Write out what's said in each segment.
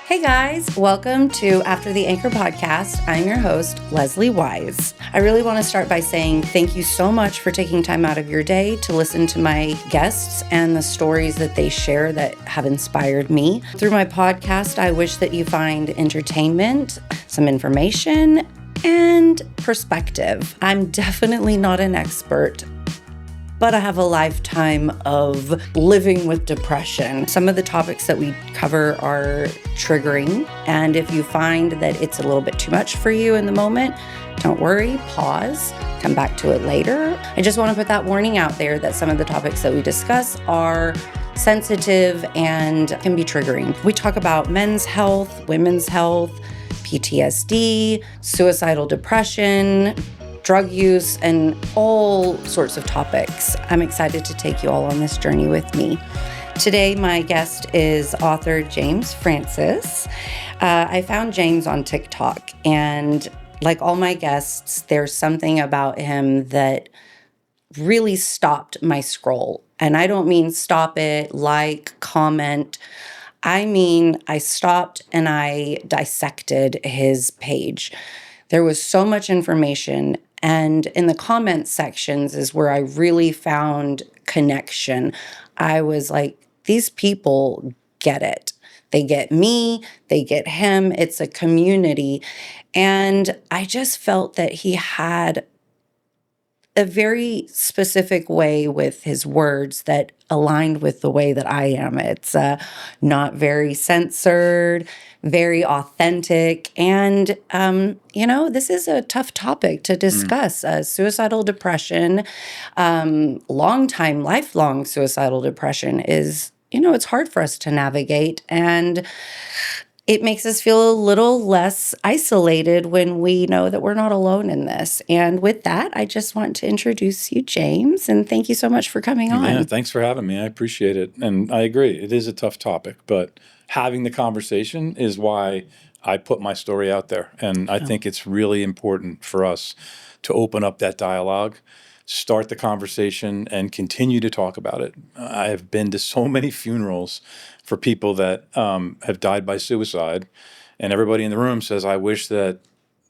Hey guys, welcome to After the Anchor podcast. I'm your host, Leslie Wise. I really want to start by saying thank you so much for taking time out of your day to listen to my guests and the stories that they share that have inspired me. Through my podcast, I wish that you find entertainment, some information, and perspective. I'm definitely not an expert, but I have a lifetime of living with depression. Some of the topics that we cover are triggering, and if you find that it's a little bit too much for you in the moment, don't worry, pause, come back to it later. I just want to put that warning out there that some of the topics that we discuss are sensitive and can be triggering. We talk about men's health, women's health, PTSD, suicidal depression, drug use, and all sorts of topics. I'm excited to take you all on this journey with me. Today, my guest is author James Francis. I found James on TikTok, and like all my guests, there's something about him that really stopped my scroll. And I don't mean stop it, like, comment. I mean, I stopped and I dissected his page. There was so much information. And in the comment sections is where I really found connection. I was like, these people get it. They get me, they get him. It's a community. And I just felt that he had a very specific way with his words that aligned with the way that I am. It's not very censored, very authentic. And, this is a tough topic to discuss. Suicidal depression, lifelong suicidal depression is, it's hard for us to navigate. And it makes us feel a little less isolated when we know that we're not alone in this. And with that, I just want to introduce you, James, and thank you so much for coming on. Yeah, thanks for having me. I appreciate it. And I agree, it is a tough topic, but having the conversation is why I put my story out there. And I think it's really important for us to open up that dialogue, start the conversation, and continue to talk about it. I have been to so many funerals for people that have died by suicide, and everybody in the room says, I wish that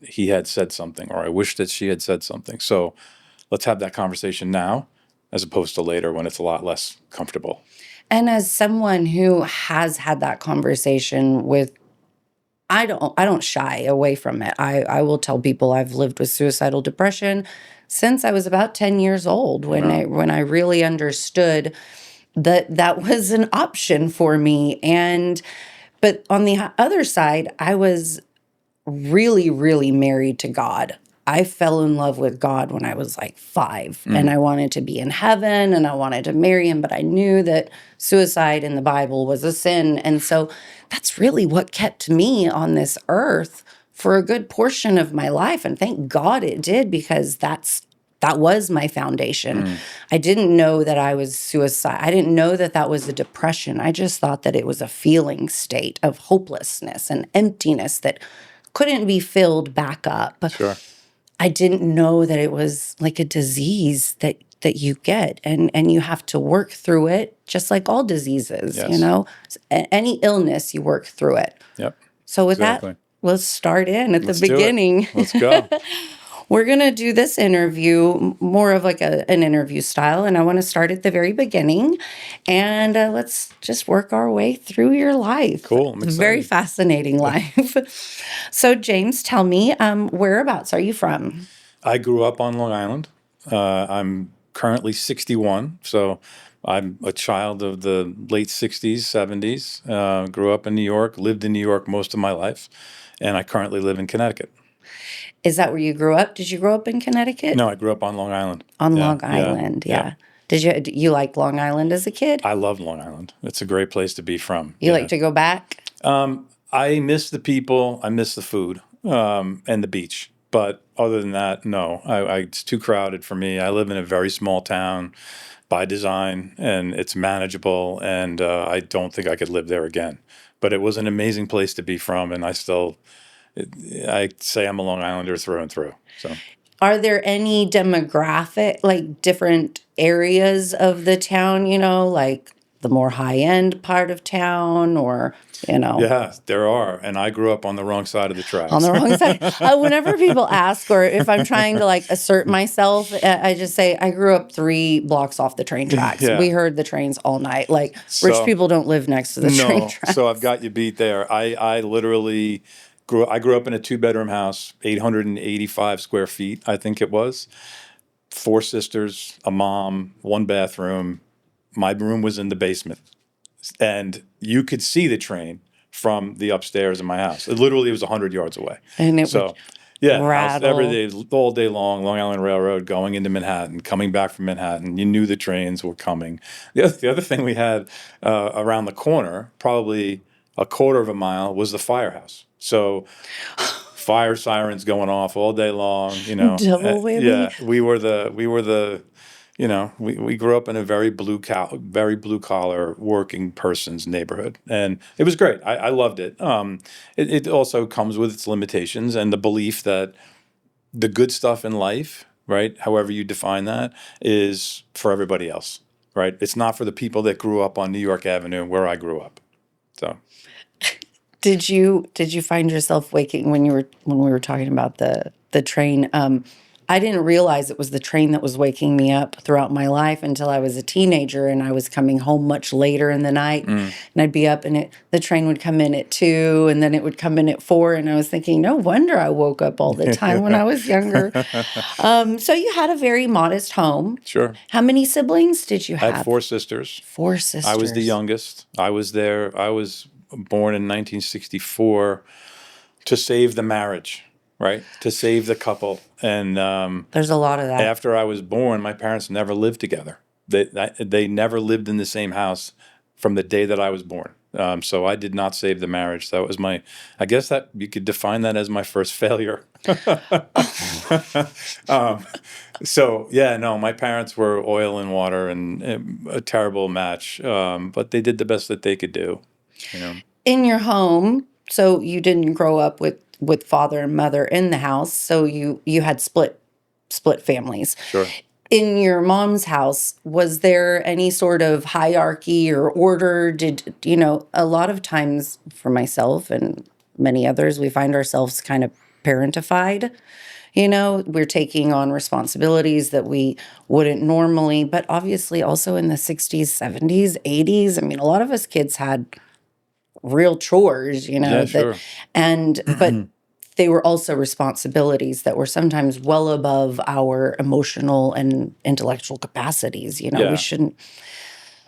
he had said something, or I wish that she had said something. So let's have that conversation now as opposed to later when it's a lot less comfortable. And as someone who has had that conversation with, I don't shy away from it. I will tell people I've lived with suicidal depression since I was about 10 years old when I really understood that was an option for me. But on the other side, I was really, really married to God. I fell in love with God when I was like 5, and I wanted to be in heaven and I wanted to marry him, but I knew that suicide in the Bible was a sin. And so that's really what kept me on this earth for a good portion of my life. And thank God it did, because that was my foundation. I didn't know that I was suicide. I didn't know that was a depression. I just thought that it was a feeling state of hopelessness and emptiness that couldn't be filled back up. Sure. I didn't know that it was like a disease that you get, and you have to work through it, just like all diseases, Yes. Any illness, you work through it. Yep. So with that, let's start at the beginning. Let's go. We're going to do this interview more of like an interview style, and I want to start at the very beginning, and let's just work our way through your life. Cool. I'm It's a very fascinating life. So, James, tell me, whereabouts are you from? I grew up on Long Island. I'm currently 61, so I'm a child of the late 60s, 70s. Grew up in New York, lived in New York most of my life, and I currently live in Connecticut. Is that where you grew up? Did you grow up in Connecticut? No, I grew up on Long Island. On Long Island, yeah. Did you like Long Island as a kid? I love Long Island. It's a great place to be from. You like to go back? I miss the people. I miss the food and the beach. But other than that, no. It's too crowded for me. I live in a very small town by design, and it's manageable, and I don't think I could live there again. But it was an amazing place to be from, and I say I'm a Long Islander through and through. So, are there any demographic, like different areas of the town, like the more high-end part of town, or, Yeah, there are. And I grew up on the wrong side of the on tracks. the wrong side. Whenever people ask, or if I'm trying to like assert myself, I just say I grew up 3 blocks off the train tracks. Yeah. We heard the trains all night. Like, rich So, people don't live next to the train no. tracks. So I've got you beat there. I literally grew up in a 2-bedroom house, 885 square feet, I think it was. 4 sisters, a mom, 1 bathroom. My room was in the basement. And you could see the train from the upstairs in my house. It literally was 100 yards away. And it would So, yeah, I was every rattle. day, all day long, Long Island Railroad, going into Manhattan, coming back from Manhattan. You knew the trains were coming. The other thing we had around the corner, probably a quarter of a mile, was the firehouse. So fire sirens going off all day long. Double whammy. Yeah, we grew up in a very blue collar working person's neighborhood, and it was great. I loved it. It also comes with its limitations and the belief that the good stuff in life, right, however you define that, is for everybody else, right? It's not for the people that grew up on New York Avenue where I grew up. So. Did you find yourself waking when we were talking about the train? I didn't realize it was the train that was waking me up throughout my life until I was a teenager, and I was coming home much later in the night, and I'd be up, and the train would come in at 2, and then it would come in at 4, and I was thinking, no wonder I woke up all the time when I was younger. So you had a very modest home. Sure. How many siblings did you I had have? 4 sisters. 4 sisters. I was the youngest. I was born in 1964 to save the marriage, right? To save the couple. And There's a lot of that. after I was born, my parents never lived together. They never lived in the same house from the day that I was born. So I did not save the marriage. That was I guess that you could define that as my first failure. So yeah, no, my parents were oil and water and a terrible match. But they did the best that they could do. In your home, so you didn't grow up with father and mother in the house, so you had split families. Sure. In your mom's house, was there any sort of hierarchy or order? Did a lot of times for myself and many others, we find ourselves kind of parentified. We're taking on responsibilities that we wouldn't normally, but obviously also in the 60s, 70s, 80s. I mean, a lot of us kids had real chores, Yeah, sure. but they were also responsibilities that were sometimes well above our emotional and intellectual capacities. Yeah. We shouldn't.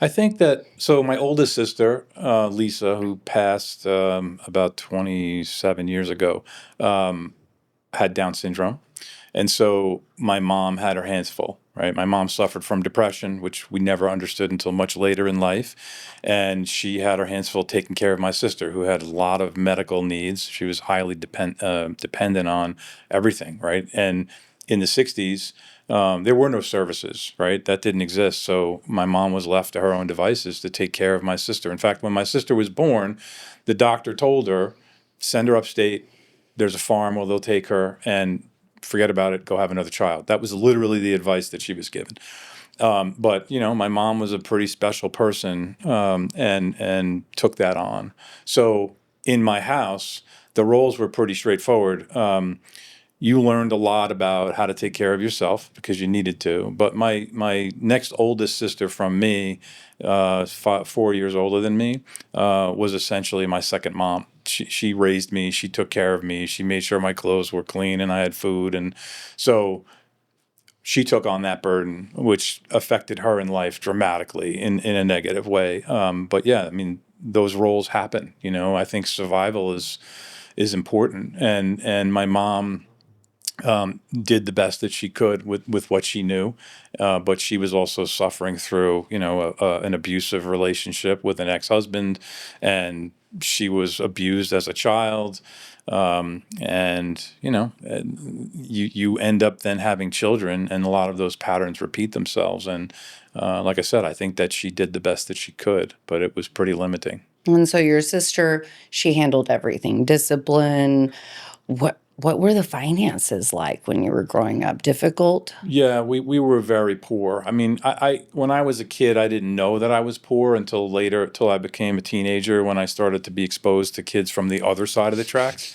I think that, so my oldest sister, Lisa, who passed about 27 years ago, had Down syndrome. And so my mom had her hands full, right? My mom suffered from depression, which we never understood until much later in life. And she had her hands full taking care of my sister, who had a lot of medical needs. She was highly dependent on everything, right? And in the 60s, there were no services, right? That didn't exist. So my mom was left to her own devices to take care of my sister. In fact, when my sister was born, the doctor told her, send her upstate. There's a farm where they'll take her, and forget about it, go have another child. That was literally the advice that she was given. But my mom was a pretty special person, and took that on. So in my house, the roles were pretty straightforward. You learned a lot about how to take care of yourself because you needed to. But my next oldest sister from me, 4 years older than me, was essentially my second mom. She raised me. She took care of me. She made sure my clothes were clean and I had food. And so she took on that burden, which affected her in life dramatically in a negative way. But yeah, I mean, those roles happen. I think survival is important. And my mom did the best that she could with what she knew, but she was also suffering through, an abusive relationship with an ex-husband, and she was abused as a child. And you end up then having children, and a lot of those patterns repeat themselves. And like I said, I think that she did the best that she could, but it was pretty limiting. And so your sister, she handled everything, discipline. what were the finances like when you were growing up? Difficult? Yeah, we were very poor. I mean, I when I was a kid, I didn't know that I was poor until later, till I became a teenager, when I started to be exposed to kids from the other side of the tracks,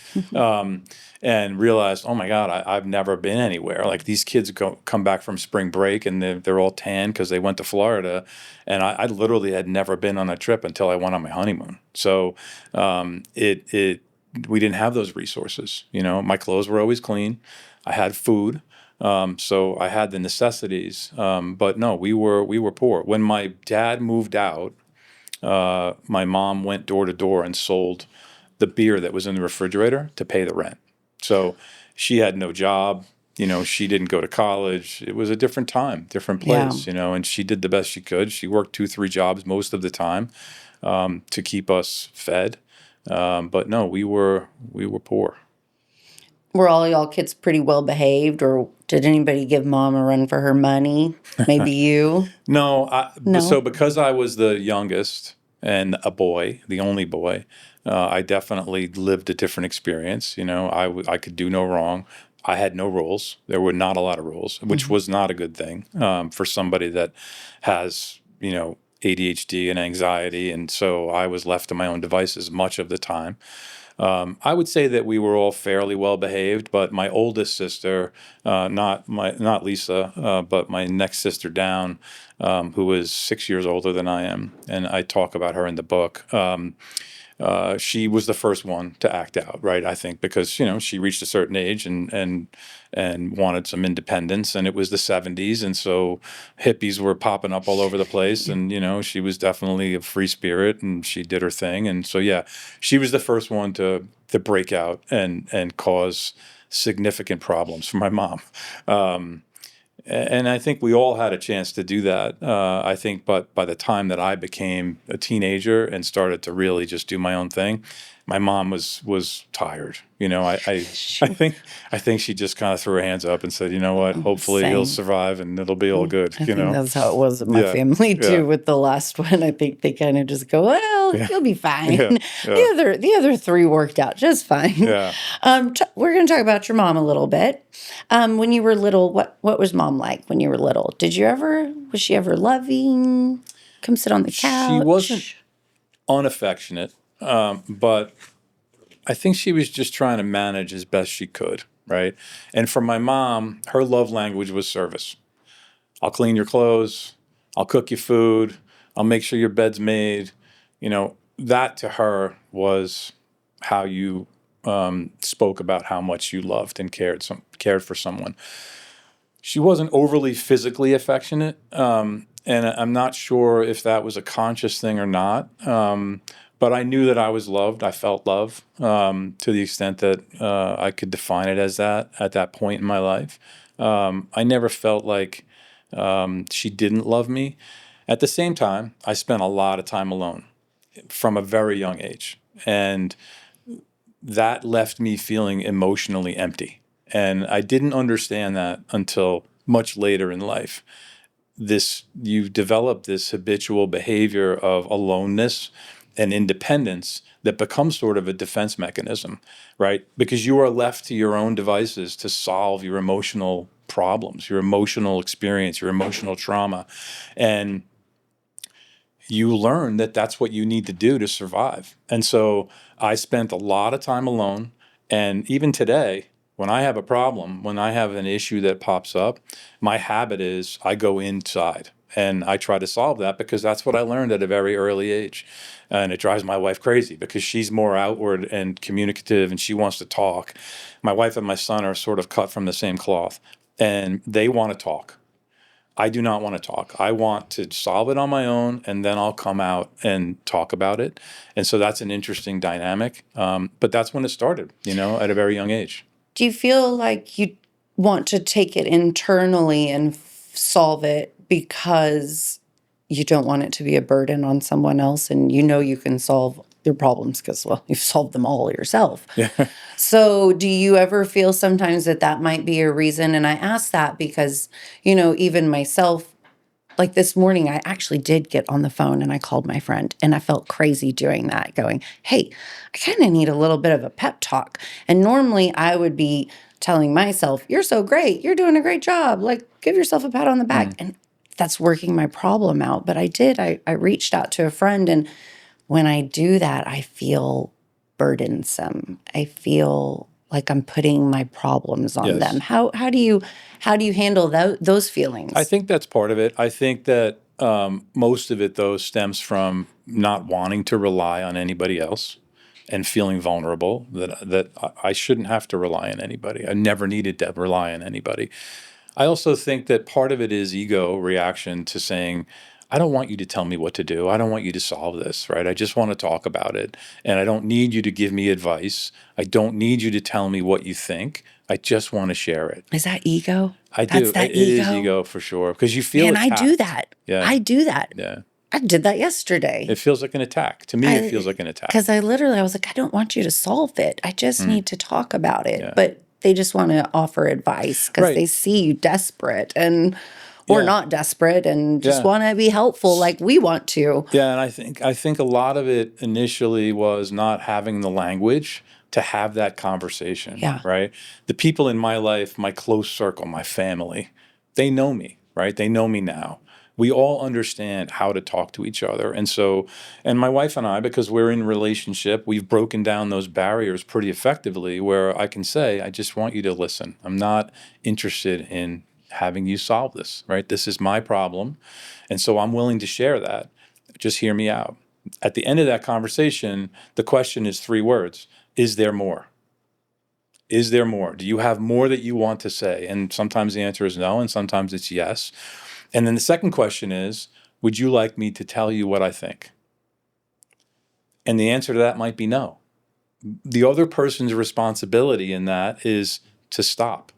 and realized, oh my God, I've never been anywhere. Like these kids come back from spring break and they're all tan because they went to Florida, and I literally had never been on a trip until I went on my honeymoon. So it we didn't have those resources. My clothes were always clean. I had food. So I had the necessities, but no, we were poor. When my dad moved out, my mom went door to door and sold the beer that was in the refrigerator to pay the rent. So she had no job. She didn't go to college. It was a different time, different place. And she did the best she could. She worked 2, 3 jobs most of the time to keep us fed. But no, we were poor. Were all y'all kids pretty well behaved, or did anybody give mom a run for her money? Maybe you? No, No. So because I was the youngest and a boy, the only boy, I definitely lived a different experience. I could do no wrong. I had no rules. There were not a lot of rules, which was not a good thing for somebody that has, ADHD and anxiety. And so I was left to my own devices much of the time. I would say that we were all fairly well behaved, but my oldest sister, not Lisa, but my next sister down, who is 6 years older than I am, and I talk about her in the book. She was the first one to act out, right? I think because she reached a certain age and wanted some independence, and it was the 70s, and so hippies were popping up all over the place, and she was definitely a free spirit, and she did her thing, and so yeah, she was the first one to break out and cause significant problems for my mom. And I think we all had a chance to do that. I think, but by the time that I became a teenager and started to really just do my own thing, my mom was tired. I think she just kind of threw her hands up and said, you know what, hopefully he'll survive and it'll be all good. I think that's how it was in my family too. With the last one, I think they kind of just go, well, you'll be fine. The other 3 worked out just fine. Yeah. We're going to talk about your mom a little bit. When you were little, what was mom like when you were little? Was she ever loving? Come sit on the couch? She wasn't unaffectionate, but I think she was just trying to manage as best she could, right? And for my mom, her love language was service. I'll clean your clothes. I'll cook you food. I'll make sure your bed's made. That to her was how you spoke about how much you loved and cared for someone. She wasn't overly physically affectionate, and I'm not sure if that was a conscious thing or not. But I knew that I was loved. I felt love to the extent that I could define it as that at that point in my life. I never felt like she didn't love me. At the same time, I spent a lot of time alone from a very young age. And that left me feeling emotionally empty. And I didn't understand that until much later in life. You develop this habitual behavior of aloneness and independence that becomes sort of a defense mechanism, right? Because you are left to your own devices to solve your emotional problems, your emotional experience, your emotional trauma. And you learn that that's what you need to do to survive. And so I spent a lot of time alone. And even today, when I have a problem, when I have an issue that pops up, my habit is I go inside and I try to solve that because that's what I learned at a very early age. And it drives my wife crazy because she's more outward and communicative and she wants to talk. My wife and my son are sort of cut from the same cloth and they want to talk. I do not want to talk. I want to solve it on my own, and then I'll come out and talk about it. And so that's an interesting dynamic. But that's when it started, at a very young age. Do you feel like you want to take it internally and solve it because you don't want it to be a burden on someone else, and you can solve your problems because, well, you've solved them all yourself. Yeah. So do you ever feel sometimes that might be a reason? And I ask that because, even myself, like this morning, I actually did get on the phone and I called my friend, and I felt crazy doing that, going, hey, I kind of need a little bit of a pep talk. And normally I would be telling myself, you're so great. You're doing a great job. Like, give yourself a pat on the back. And that's working my problem out. But I did. I reached out to a friend, and when I do that, I feel burdensome. I feel like I'm putting my problems on them. How do you handle those feelings? I think that's part of it. I think that most of it, though, stems from not wanting to rely on anybody else and feeling vulnerable, that I shouldn't have to rely on anybody. I never needed to rely on anybody. I also think that part of it is ego reaction to saying, I don't want you to tell me what to do. I don't want you to solve this, right? I just want to talk about it. And I don't need you to give me advice. I don't need you to tell me what you think. I just want to share it. Is that ego? I do. It is ego for sure. Because you feel attacked. I do that. Yeah. I do that. Yeah. I did that yesterday. It feels like an attack. To me, it feels like an attack. Because I was like, I don't want you to solve it. I just need to talk about it. Yeah. But they just want to offer advice because they see you desperate or not desperate and just want to be helpful like we want to. Yeah, and I think a lot of it initially was not having the language to have that conversation, right? The people in my life, my close circle, my family, they know me, right? They know me now. We all understand how to talk to each other. And so, and my wife and I, because we're in a relationship, we've broken down those barriers pretty effectively where I can say, I just want you to listen. I'm not interested in having you solve this, right? This is my problem. And so I'm willing to share that. Just hear me out. At the end of that conversation, the question is 3 words. Is there more? Is there more? Do you have more that you want to say? And sometimes the answer is no, and sometimes it's yes. And then the second question is, would you like me to tell you what I think? And the answer to that might be no. The other person's responsibility in that is to stop.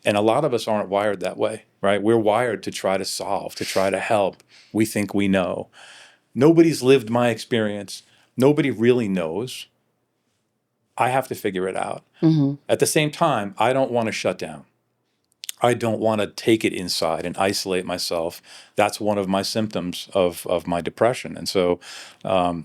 And a lot of us aren't wired that way, right? We're wired to try to solve, to try to help. We think we know. Nobody's lived my experience. Nobody really knows. I have to figure it out. Mm-hmm. At the same time, I don't want to shut down. I don't want to take it inside and isolate myself. That's one of my symptoms of my depression. And so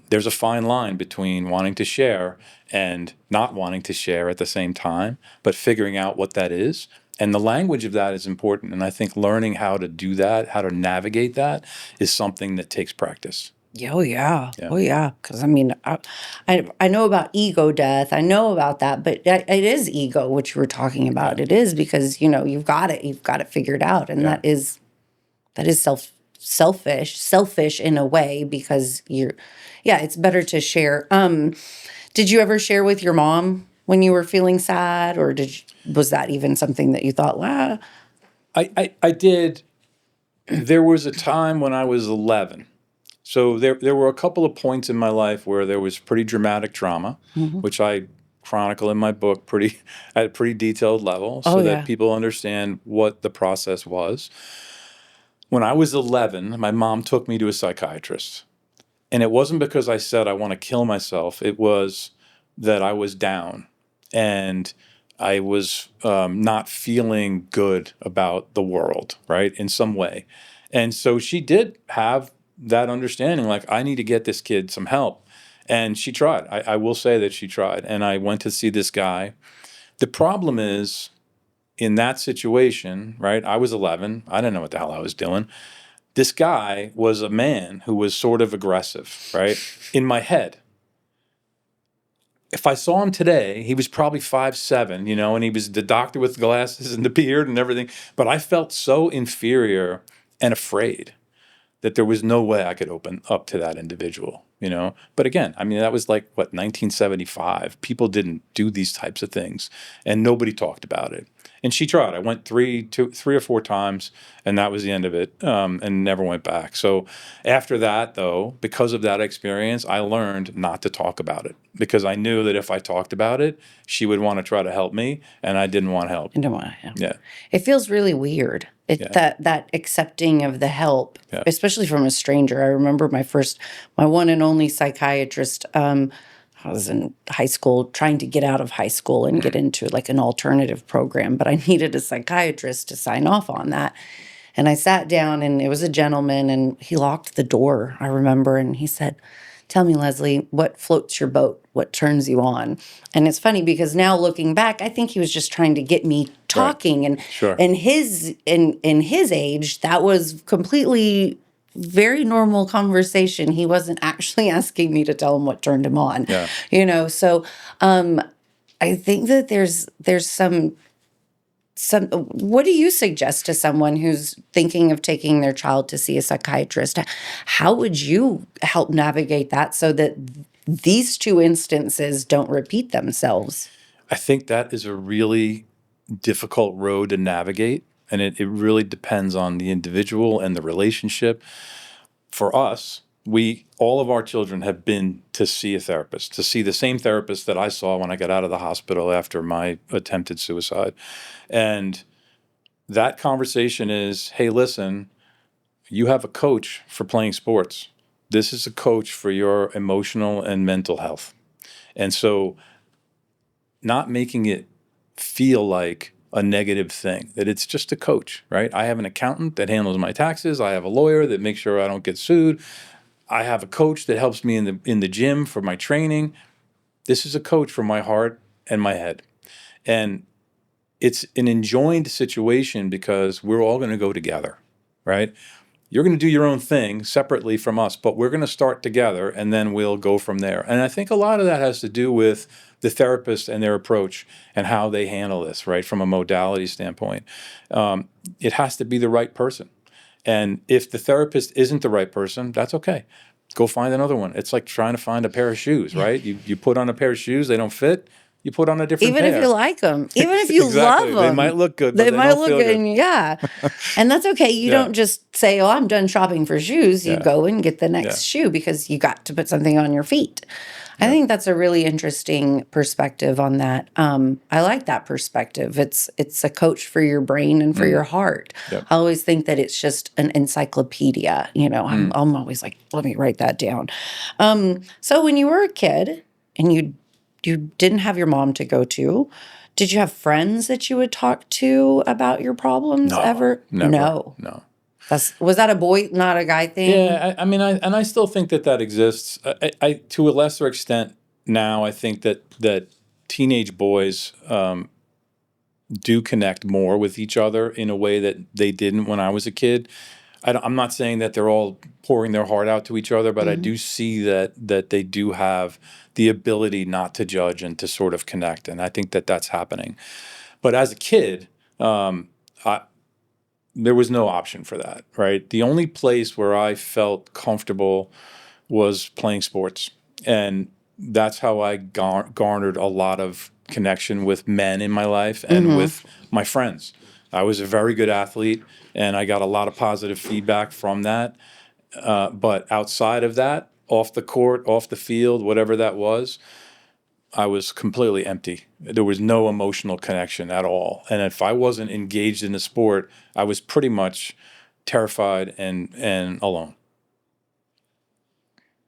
there's a fine line between wanting to share and not wanting to share at the same time, but figuring out what that is. And the language of that is important. And I think learning how to do that, how to navigate that, is something that takes practice. Oh, yeah. Oh, yeah. Because, I mean, I know about ego death. I know about that. But it is ego, which you were talking about. Yeah. It is because, you've got it figured out. And that is selfish in a way because it's better to share. Did you ever share with your mom when you were feeling sad? Or was that even something that you thought, wow? I did. There was a time when I was 11. So there were a couple of points in my life where there was pretty dramatic trauma, which I chronicle in my book at a pretty detailed level so that people understand what the process was. When I was 11, my mom took me to a psychiatrist. And it wasn't because I said I want to kill myself. It was that I was down and I was not feeling good about the world, right, in some way. And so she did have that understanding, like, I need to get this kid some help. And she tried. I will say that she tried. And I went to see this guy. The problem is, in that situation, right, I was 11. I didn't know what the hell I was doing. This guy was a man who was sort of aggressive, right, in my head. If I saw him today, he was probably 5'7", and he was the doctor with glasses and the beard and everything. But I felt so inferior and afraid that there was no way I could open up to that individual, But again, I mean, that was like, 1975. People didn't do these types of things, and nobody talked about it. And she tried. I went 3 or 4 times, and that was the end of it, and never went back. So after that, though, because of that experience, I learned not to talk about it because I knew that if I talked about it, she would want to try to help me, and I didn't want help. You don't want to help. Yeah. It feels really weird. That accepting of the help, especially from a stranger. I remember my one and only psychiatrist. I was in high school, trying to get out of high school and get into like an alternative program, but I needed a psychiatrist to sign off on that. And I sat down, and it was a gentleman, and he locked the door, I remember, and he said, "Tell me, Leslie, what floats your boat? What turns you on?" And it's funny because now looking back, I think he was just trying to get me talking. And Sure. in his age, that was completely very normal conversation. He wasn't actually asking me to tell him what turned him on. Yeah. So I think that there's some what do you suggest to someone who's thinking of taking their child to see a psychiatrist? How would you help navigate that so that these two instances don't repeat themselves? I think that is a really difficult road to navigate, and it really depends on the individual and the relationship. For us, all of our children have been to see a therapist, to see the same therapist that I saw when I got out of the hospital after my attempted suicide. And that conversation is, hey, listen, you have a coach for playing sports. This is a coach for your emotional and mental health. And so not making it feel like a negative thing, that it's just a coach, right? I have an accountant that handles my taxes. I have a lawyer that makes sure I don't get sued. I have a coach that helps me in the gym for my training. This is a coach for my heart and my head. And it's an enjoined situation because we're all going to go together, right? You're going to do your own thing separately from us, but we're going to start together and then we'll go from there. And I think a lot of that has to do with the therapist and their approach and how they handle this, right? From a modality standpoint. It has to be the right person. And if the therapist isn't the right person, that's okay. Go find another one. It's like trying to find a pair of shoes, right? You put on a pair of shoes, they don't fit. You put on a different Even pair. if you like them, even if you Exactly. love them, They might look good, but they they might don't look feel good. good. Yeah. And that's okay. You Yeah. don't just say, "Oh, I'm done shopping for shoes." You Yeah. go and get the next Yeah. shoe because you got to put something on your feet. I Yeah. think that's a really interesting perspective on that. I like that perspective. It's a coach for your brain and for your heart. Yep. I always think that it's just an encyclopedia. I'm always like, let me write that down. So when you were a kid and you didn't have your mom to go to, did you have friends that you would talk to about your problems ever? Never. No. No. Was that a boy, not a guy thing? Yeah, I mean, I still think that exists. I to a lesser extent now. I think that teenage boys do connect more with each other in a way that they didn't when I was a kid. I'm not saying that they're all pouring their heart out to each other, but I do see that they do have the ability not to judge and to sort of connect, and I think that that's happening. But as a kid, there was no option for that, right? The only place where I felt comfortable was playing sports, and that's how I garnered a lot of connection with men in my life and with my friends. I was a very good athlete, and I got a lot of positive feedback from that. But outside of that, off the court, off the field, whatever that was, I was completely empty. There was no emotional connection at all. And if I wasn't engaged in a sport, I was pretty much terrified and alone.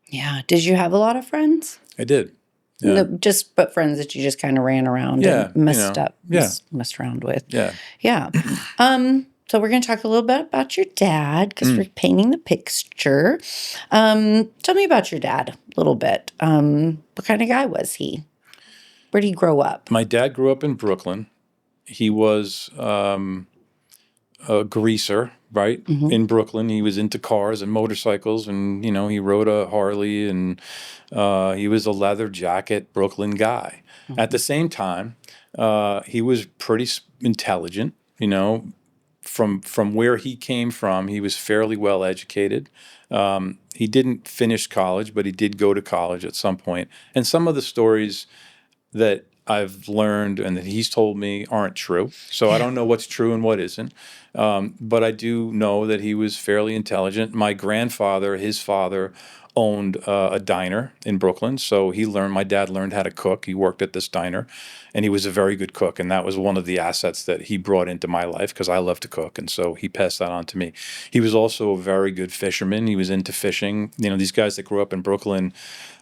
Yeah. Did you have a lot of friends? I did. Yeah. No, but friends that you just kind of ran around and messed around with. Yeah. Yeah. So we're going to talk a little bit about your dad because we're painting the picture. Tell me about your dad a little bit. What kind of guy was he? Where did he grow up? My dad grew up in Brooklyn. He was a greaser, right? In Brooklyn. He was into cars and motorcycles, and he rode a Harley, and he was a leather jacket Brooklyn guy. At the same time, he was pretty intelligent. From where he came from, he was fairly well educated. He didn't finish college, but he did go to college at some point. And some of the stories that I've learned and that he's told me aren't true. So I don't know what's true and what isn't. But I do know that he was fairly intelligent. My grandfather, his father, owned a diner in Brooklyn. So my dad learned how to cook. He worked at this diner, and he was a very good cook. And that was one of the assets that he brought into my life because I love to cook. And so he passed that on to me. He was also a very good fisherman. He was into fishing. These guys that grew up in Brooklyn,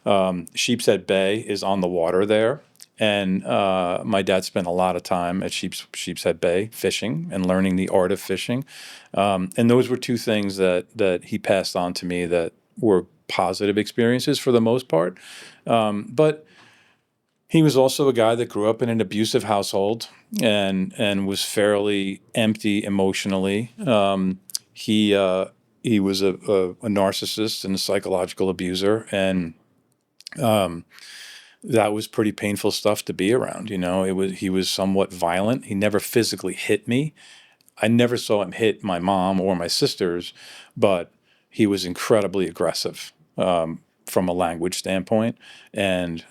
Sheepshead Bay is on the water there. And my dad spent a lot of time at Sheepshead Bay fishing and learning the art of fishing. And those were two things that he passed on to me that were positive experiences for the most part. But he was also a guy that grew up in an abusive household and was fairly empty emotionally. He was a narcissist and a psychological abuser, and that was pretty painful stuff to be around. He was somewhat violent. He never physically hit me. I never saw him hit my mom or my sisters, but he was incredibly aggressive from a language standpoint. And,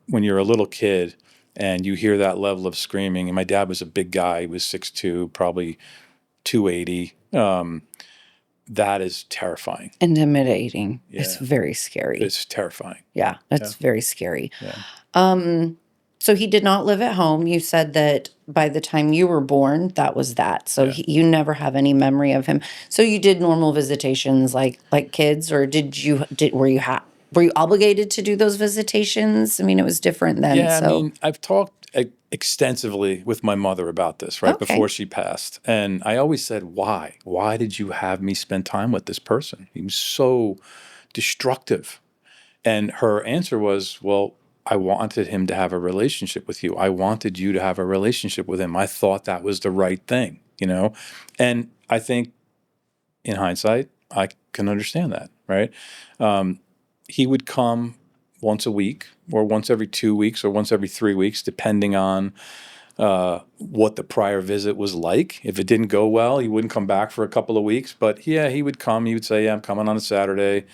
when you're a little kid and you hear that level of screaming, and my dad was a big guy, he was 6'2", probably 280. That is terrifying. Intimidating. Yeah. It's very scary. It's terrifying. Yeah, that's very scary. Yeah. So he did not live at home. You said that by the time you were born, that was that. So you never have any memory of him. So you did normal visitations like kids, or were you obligated to do those visitations? I mean, it was different then. Yeah, so. I mean, I've talked extensively with my mother about this, right, before she passed. And I always said, why? Why did you have me spend time with this person? He was so destructive. And her answer was, well, I wanted him to have a relationship with you. I wanted you to have a relationship with him. I thought that was the right thing, And I think in hindsight, I can understand that, right? He would come once a week or once every 2 weeks or once every 3 weeks, depending on what the prior visit was like. If it didn't go well, he wouldn't come back for a couple of weeks. But yeah, he would come. He would say, yeah, I'm coming on a Saturday,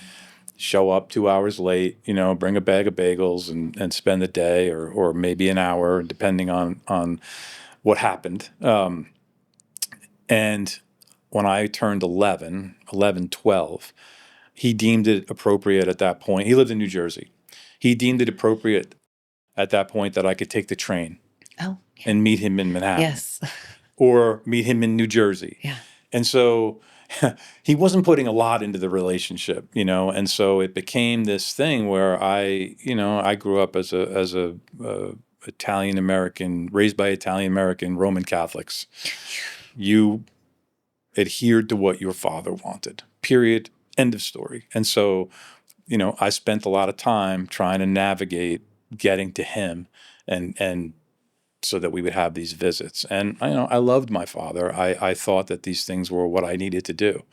show up 2 hours late, bring a bag of bagels and spend the day or maybe an hour, depending on what happened. And when I turned 11, 12, he deemed it appropriate at that point. He lived in New Jersey. He deemed it appropriate at that point that I could take the train and meet him in Manhattan. Yes. Or meet him in New Jersey. Yeah. And so he wasn't putting a lot into the relationship, and so it became this thing where I grew up as a Italian American, raised by Italian American Roman Catholics. You adhered to what your father wanted, period, end of story. And so, I spent a lot of time trying to navigate getting to him and so that we would have these visits. And I loved my father. I thought that these things were what I needed to do.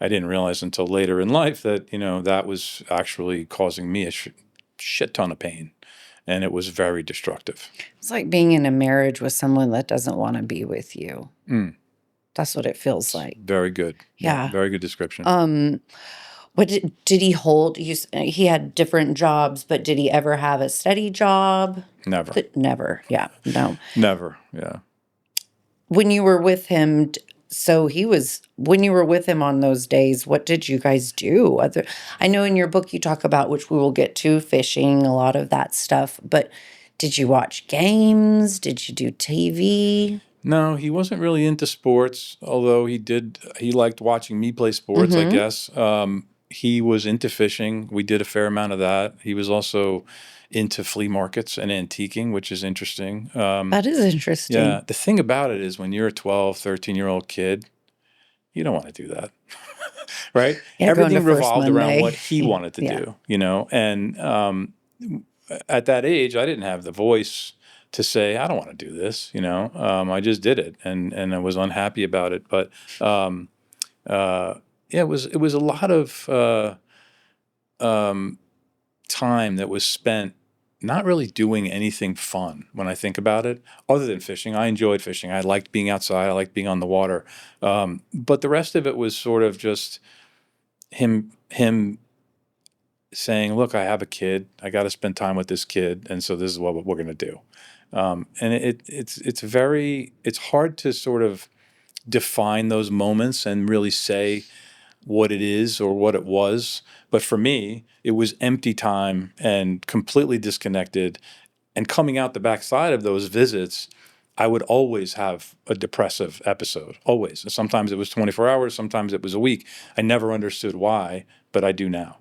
I didn't realize until later in life that, that was actually causing me a shit ton of pain. And it was very destructive. It's like being in a marriage with someone that doesn't want to be with you. That's what it feels like. Very good. Yeah. Very good description. What did he hold? He had different jobs, but did he ever have a steady job? Never. Never. Yeah. No. Never. Yeah. When you were with him, when you were with him on those days, what did you guys do? I know in your book you talk about, which we will get to, fishing, a lot of that stuff, but did you watch games? Did you do TV? No, he wasn't really into sports, although he liked watching me play sports, I guess. He was into fishing. We did a fair amount of that. He was also into flea markets and antiquing, which is interesting. That is interesting. Yeah. The thing about it is when you're a 12, 13-year-old kid, you don't want to do that, right? Yeah, everything revolved around what he wanted to do, And at that age, I didn't have the voice to say, I don't want to do this, I just did it and I was unhappy about it. But it was a lot of time that was spent not really doing anything fun when I think about it, other than fishing. I enjoyed fishing. I liked being outside. I liked being on the water. But the rest of it was sort of just him saying, look, I have a kid. I got to spend time with this kid. And so this is what we're going to do. And it's hard to sort of define those moments and really say what it is or what it was. But for me, it was empty time and completely disconnected. And coming out the backside of those visits, I would always have a depressive episode, always. Sometimes it was 24 hours, sometimes it was a week. I never understood why, but I do now.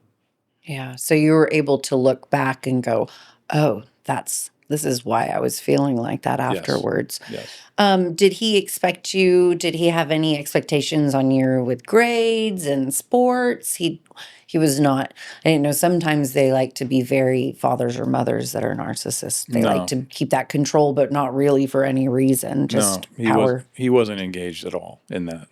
Yeah. So you were able to look back and go, oh, that's This is why I was feeling like that Yes. afterwards. Yes. Did he expect you? Did he have any expectations on you with grades and sports? He was not. I didn't know. Sometimes they like to be very fathers or mothers that are narcissists. They like No, to keep that control, but not really for any reason, no, just power. he wasn't engaged at all in that.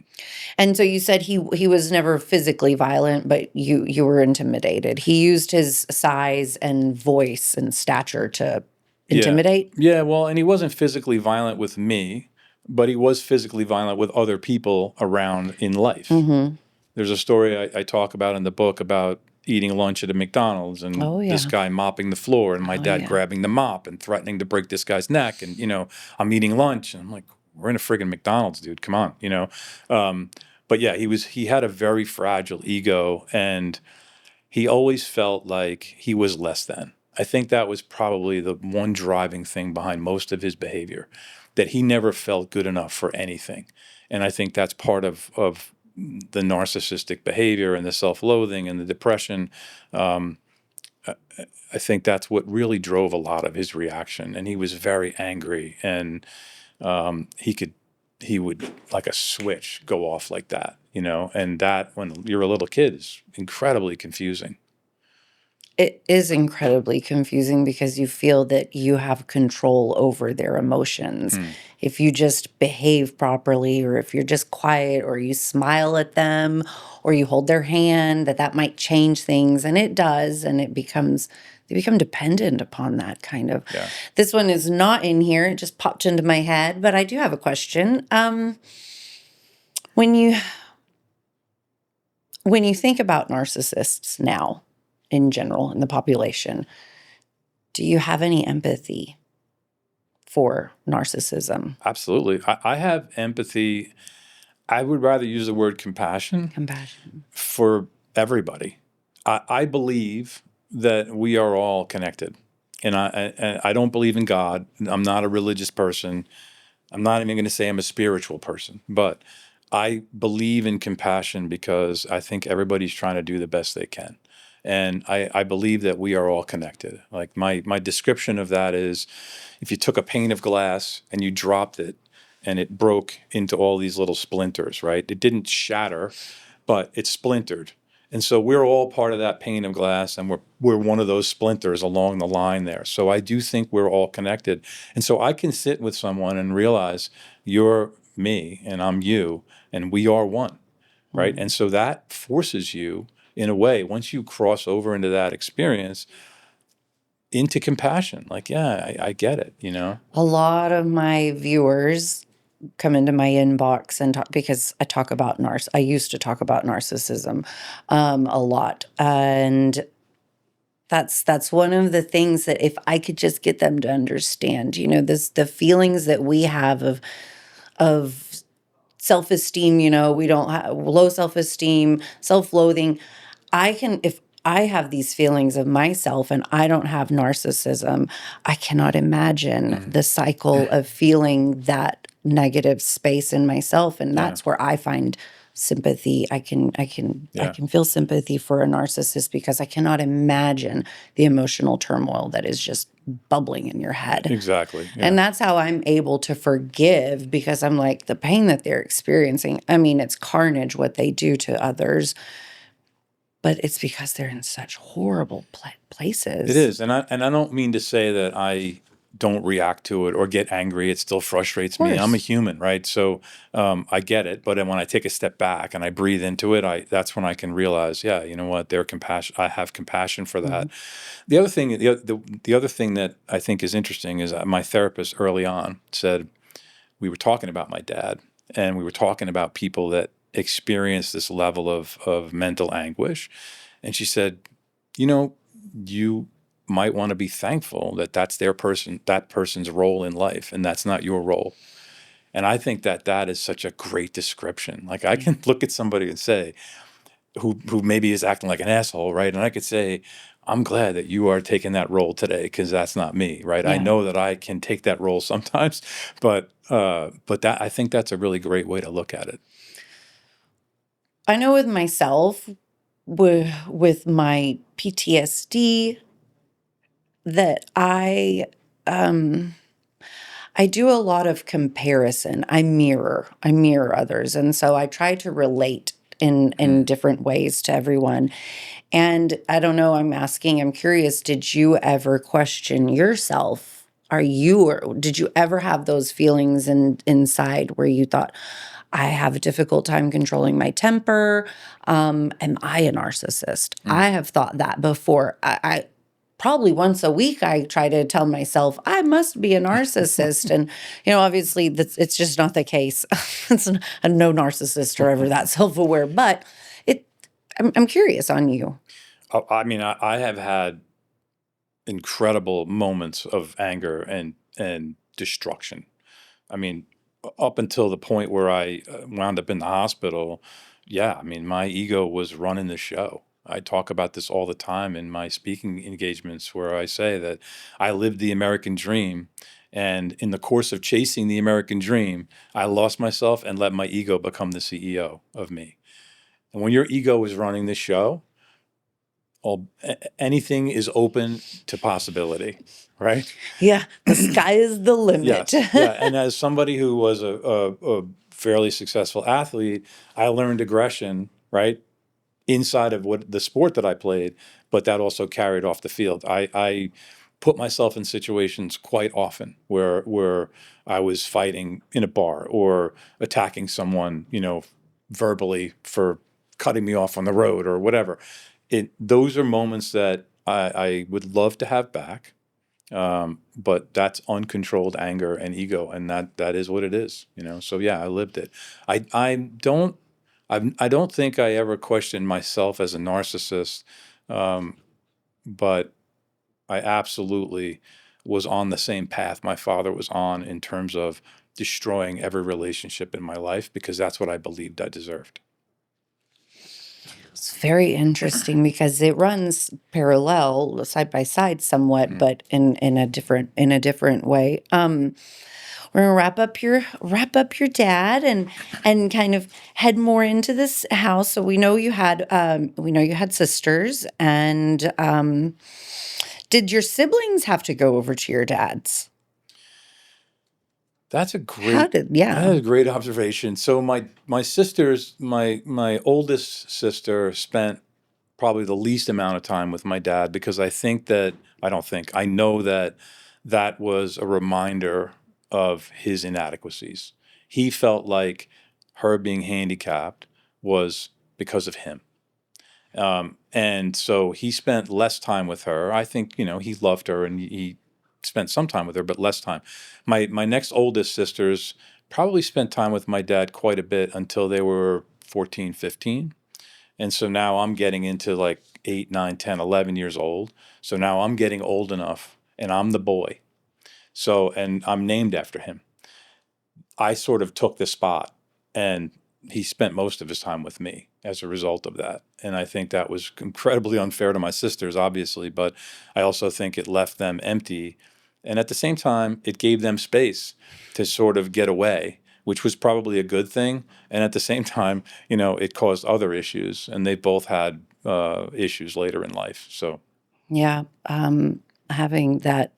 And so you said he was never physically violent, but you were intimidated. He used his size and voice and stature to Yeah. intimidate. Yeah, well, and he wasn't physically violent with me, but he was physically violent with other people around in life. Mm-hmm. There's a story I talk about in the book about eating lunch at a McDonald's and Oh this yeah. guy mopping the floor and my Oh dad yeah. grabbing the mop and threatening to break this guy's neck. And, I'm eating lunch and I'm like, we're in a friggin' McDonald's, dude. Come on. But yeah, he had a very fragile ego and he always felt like he was less than. I think that was probably the one driving thing behind most of his behavior, that he never felt good enough for anything. And I think that's part of the narcissistic behavior and the self-loathing and the depression. Um, I think that's what really drove a lot of his reaction. And he was very angry, and he would like a switch go off like that, and that when you're a little kid is incredibly confusing. It is incredibly confusing because you feel that you have control over their emotions. If you just behave properly, or if you're just quiet, or you smile at them, or you hold their hand, that might change things. And it does. And they become dependent upon that kind of. Yeah. This one is not in here. It just popped into my head. But I do have a question. When you think about narcissists now, in general, in the population, do you have any empathy for narcissism? Absolutely. I have empathy. I would rather use the word compassion Compassion. for everybody. I believe that we are all connected. And I don't believe in God. I'm not a religious person. I'm not even going to say I'm a spiritual person. But I believe in compassion because I think everybody's trying to do the best they can. And I believe that we are all connected. Like my description of that is, if you took a pane of glass and you dropped it and it broke into all these little splinters, right? It didn't shatter, but it splintered. And so we're all part of that pane of glass, and we're one of those splinters along the line there. So I do think we're all connected. And so I can sit with someone and realize you're me and I'm you, and we are one, right? And so that forces you, in a way, once you cross over into that experience, into compassion. Like, yeah, I get it, A lot of my viewers come into my inbox and talk, because I used to talk about narcissism a lot. And that's one of the things that if I could just get them to understand, the feelings that we have of self-esteem, we don't have low self-esteem, self-loathing. If I have these feelings of myself and I don't have narcissism, I cannot imagine the cycle of feeling that negative space in myself. And that's where I find sympathy. I can feel sympathy for a narcissist because I cannot imagine the emotional turmoil that is just bubbling in your head. Exactly. Yeah. And that's how I'm able to forgive, because I'm like, the pain that they're experiencing, I mean, it's carnage what they do to others, but it's because they're in such horrible places. It is. And I don't mean to say that I don't react to it or get angry. It still frustrates me. I'm a human, right? So I get it. But when I take a step back and I breathe into it, that's when I can realize, yeah, you know what? I have compassion for that. The other thing, the other thing that I think is interesting is my therapist early on said, we were talking about my dad, and we were talking about people that experience this level of mental anguish. And she said, you might want to be thankful that that's that person's role in life, and that's not your role. And I think that is such a great description. Like, I can look at somebody and say, who maybe is acting like an asshole, right? And I could say, I'm glad that you are taking that role today, because that's not me, right? Yeah. I know that I can take that role sometimes, but I think that's a really great way to look at it. I know with myself, with my PTSD, that I I do a lot of comparison. I mirror others. And so I try to relate in different ways to everyone. And I don't know, I'm curious, did you ever question yourself? Or did you ever have those feelings inside where you thought, I have a difficult time controlling my temper? Am I a narcissist? I have thought that before. I probably once a week I try to tell myself I must be a narcissist, and obviously it's just not the case. No narcissists are ever that self-aware, but it. I'm curious on you. I mean, I have had incredible moments of anger and destruction. I mean, up until the point where I wound up in the hospital, yeah, I mean, my ego was running the show. I talk about this all the time in my speaking engagements where I say that I lived the American dream. And in the course of chasing the American dream, I lost myself and let my ego become the CEO of me. And when your ego is running the show, anything is open to possibility, right? Yeah, the sky is the limit. Yes, yeah. And as somebody who was a fairly successful athlete, I learned aggression, right, inside of what the sport that I played, but that also carried off the field. I put myself in situations quite often where I was fighting in a bar or attacking someone, verbally for cutting me off on the road or whatever. Those are moments that I would love to have back. But that's uncontrolled anger and ego, and that is what it is. So yeah, I lived it. I don't think I ever questioned myself as a narcissist, but I absolutely was on the same path my father was on in terms of destroying every relationship in my life because that's what I believed I deserved. It's very interesting because it runs parallel, side by side, somewhat, but in a different way. We're gonna wrap up your dad and kind of head more into this house. So we know you had sisters, and did your siblings have to go over to your dad's? That's a How great did that is yeah. a great observation. So my sisters, my oldest sister spent probably the least amount of time with my dad because I know that that was a reminder of his inadequacies. He felt like her being handicapped was because of him. And so he spent less time with her. I think, he loved her and he spent some time with her, but less time. My next oldest sisters probably spent time with my dad quite a bit until they were 14, 15. And so now I'm getting into like 8, 9, 10, 11 years old. So now I'm getting old enough and I'm the boy. So, and I'm named after him. I sort of took the spot and he spent most of his time with me as a result of that. And I think that was incredibly unfair to my sisters, obviously, but I also think it left them empty. And at the same time, it gave them space to sort of get away, which was probably a good thing. And at the same time, it caused other issues, and they both had issues later in life. So, Yeah, having that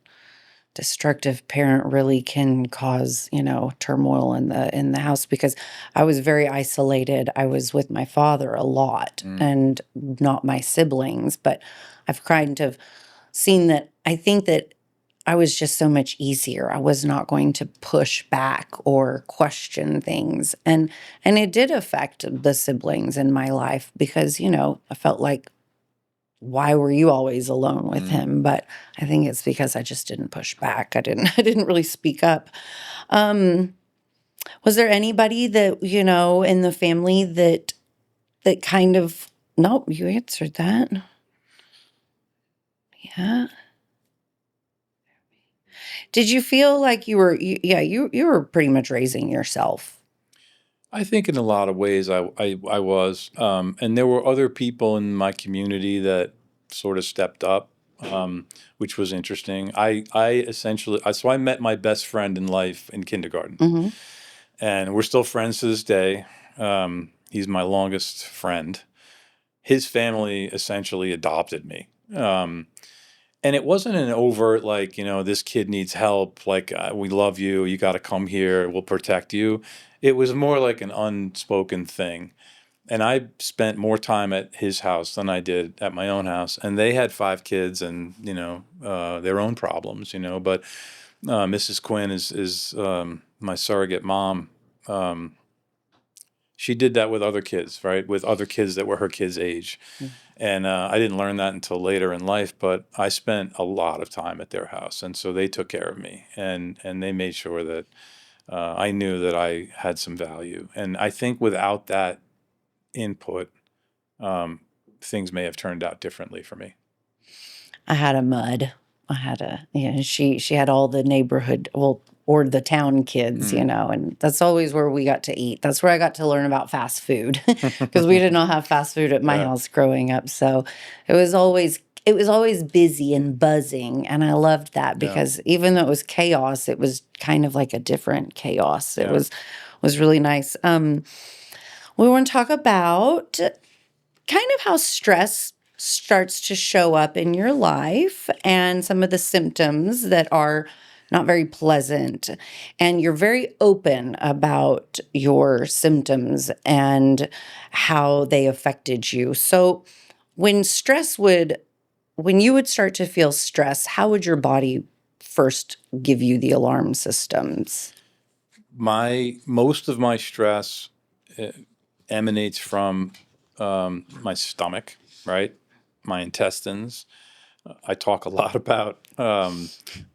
destructive parent really can cause, turmoil in the house because I was very isolated. I was with my father a lot and not my siblings, but I've kind of seen that. I think that I was just so much easier. I was not going to push back or question things. And it did affect the siblings in my life because, I felt like, why were you always alone with him? But I think it's because I just didn't push back. I didn't really speak up. Um, was there anybody that, in the family that kind of, nope, you answered that. Yeah. Did you feel like you were pretty much raising yourself? I think in a lot of ways I was, and there were other people in my community that sort of stepped up, which was interesting. So I met my best friend in life in kindergarten, Hmm. and we're still friends to this day. He's my longest friend. His family essentially adopted me. And it wasn't an overt, like, this kid needs help. Like, we love you. You got to come here. We'll protect you. It was more like an unspoken thing. And I spent more time at his house than I did at my own house. And they had 5 kids and, their own problems, But Mrs. Quinn is my surrogate mom. She did that with other kids, right? With other kids that were her kids' age. And I didn't learn that until later in life, but I spent a lot of time at their house. And so they took care of me and they made sure that I knew that I had some value. And I think without that input, things may have turned out differently for me. I had a mud. She had all the neighborhood, or the town kids, and that's always where we got to eat. That's where I got to learn about fast food because we did not have fast food at my house growing up. So it was always busy and buzzing, and I loved that because even though it was chaos, it was kind of like a different chaos. It was really nice. We want to talk about kind of how stress starts to show up in your life and some of the symptoms that are not very pleasant. And you're very open about your symptoms and how they affected you. So when you would start to feel stress, how would your body first give you the alarm systems? Most of my stress emanates from my stomach, right? My intestines. I talk a lot about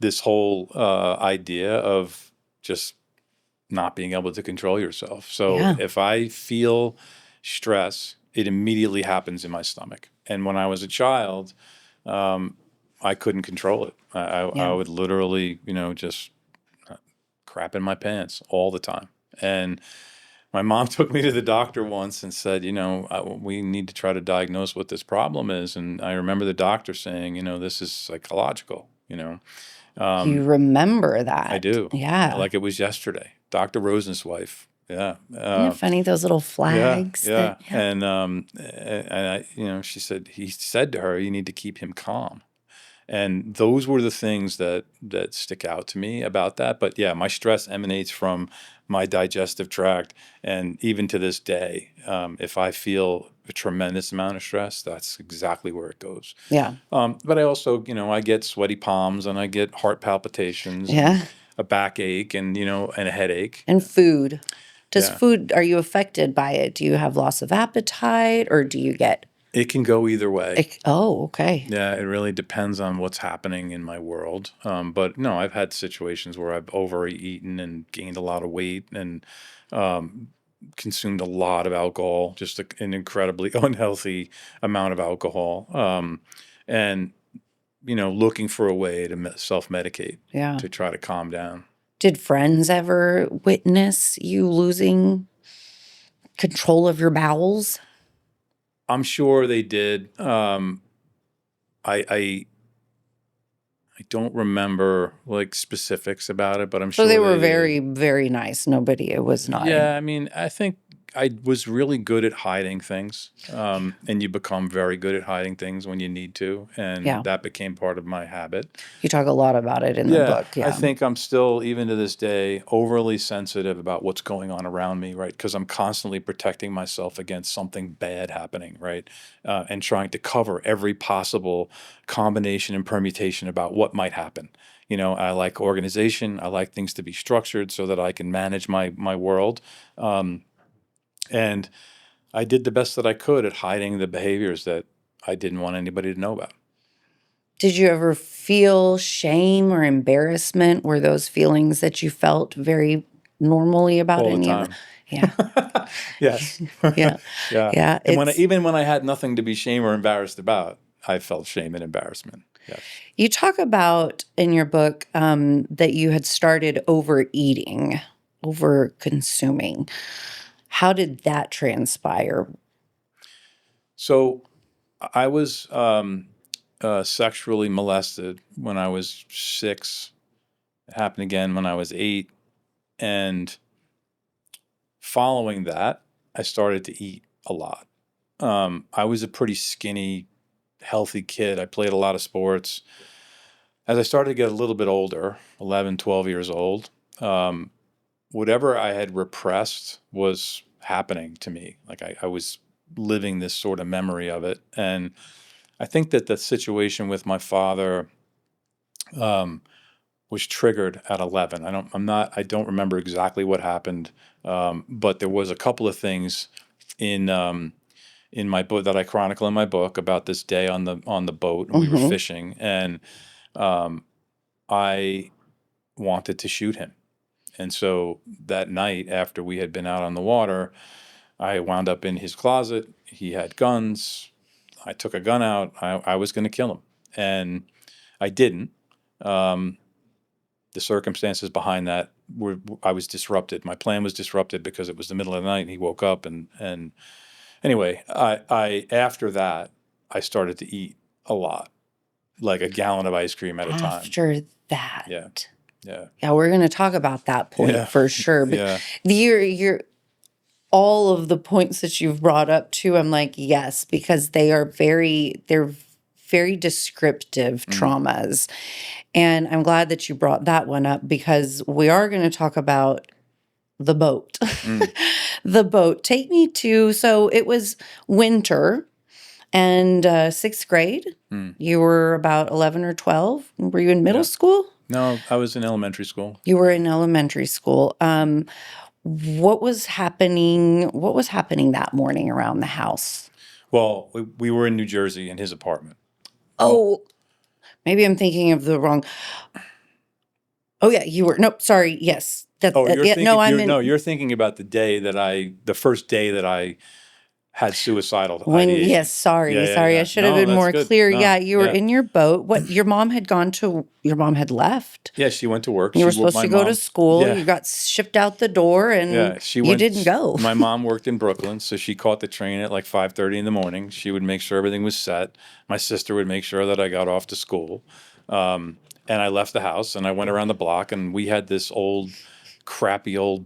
this whole idea of just not being able to control yourself. So if I feel stress, it immediately happens in my stomach. And when I was a child, I couldn't control it. I would literally, just crap in my pants all the time. And my mom took me to the doctor once and said, we need to try to diagnose what this problem is. And I remember the doctor saying, this is psychological, You remember that? I do. Yeah. Like it was yesterday. Dr. Rosen's wife. Yeah. Isn't it funny, those little flags? Yeah. And I, she said, he said to her, you need to keep him calm. And those were the things that stick out to me about that. But yeah, my stress emanates from my digestive tract. And even to this day, if I feel a tremendous amount of stress, that's exactly where it goes. Yeah. But I also, I get sweaty palms and I get heart palpitations and a backache and, and a headache. And food. Are you affected by it? Do you have loss of appetite or do you get... It can go either way. Okay. Yeah, it really depends on what's happening in my world. But no, I've had situations where I've overeaten and gained a lot of weight and consumed a lot of alcohol, just an incredibly unhealthy amount of alcohol. And, looking for a way to self-medicate to try to calm down. Did friends ever witness you losing control of your bowels? I'm sure they did. I don't remember like specifics about it, but I'm sure So they were very, very nice. It was not. Yeah, I mean, I think I was really good at hiding things, and you become very good at hiding things when you need to, and that became part of my habit. You talk a lot about it in the book. Yeah, I think I'm still, even to this day, overly sensitive about what's going on around me, right? Because I'm constantly protecting myself against something bad happening, right? And trying to cover every possible combination and permutation about what might happen. I like organization. I like things to be structured so that I can manage my world. And I did the best that I could at hiding the behaviors that I didn't want anybody to know about. Did you ever feel shame or embarrassment? Were those feelings that you felt very normally about all any the of time. Yeah. Yes. Yeah. Yeah. And even when I had nothing to be shamed or embarrassed about, I felt shame and embarrassment. Yes. You talk about in your book that you had started overeating, over consuming. How did that transpire? So I was sexually molested when I was 6. It happened again when I was 8. And following that, I started to eat a lot. I was a pretty skinny, healthy kid. I played a lot of sports. as I started to get a little bit older, 11, 12 years old, whatever I had repressed was happening to me. Like I was living this sort of memory of it. And I think that the situation with my father was triggered at 11. I don't remember exactly what happened, but there was a couple of things in my book that I chronicle in my book about this day on the boat, and we were fishing, and I wanted to shoot him. And so that night, after we had been out on the water, I wound up in his closet. He had guns. I took a gun out. I was going to kill him, and I didn't. The circumstances behind that I was disrupted. My plan was disrupted because it was the middle of the night and he woke up, and anyway, I after that, I started to eat a lot, like a gallon of ice cream at a time. After that. Yeah. Yeah. Yeah, we're going to talk about that point for sure. But Yeah. you're all of the points that you've brought up too, I'm like, yes, because they're very descriptive traumas. And I'm glad that you brought that one up, because we are going to talk about the boat. The boat. Take me to, so it was winter and 6th grade. You were about 11 or 12. Were you in middle school? No, I was in elementary school. You were in elementary school. What was happening? What was happening that morning around the house? Well, we were in New Jersey in his apartment. Oh, maybe I'm thinking of the wrong. Oh yeah, you were. Nope, sorry. Yes. You're thinking about the first day that I had suicidal ideation. Yes, sorry. I should have been more clear. You were in your boat. What, your mom had left. Yeah, she went to work. You were supposed to go to school. Yeah. You got shipped out the door, and you didn't go. My mom worked in Brooklyn, so she caught the train at like 5:30 in the morning. She would make sure everything was set. My sister would make sure that I got off to school. And I left the house, and I went around the block, and we had this crappy old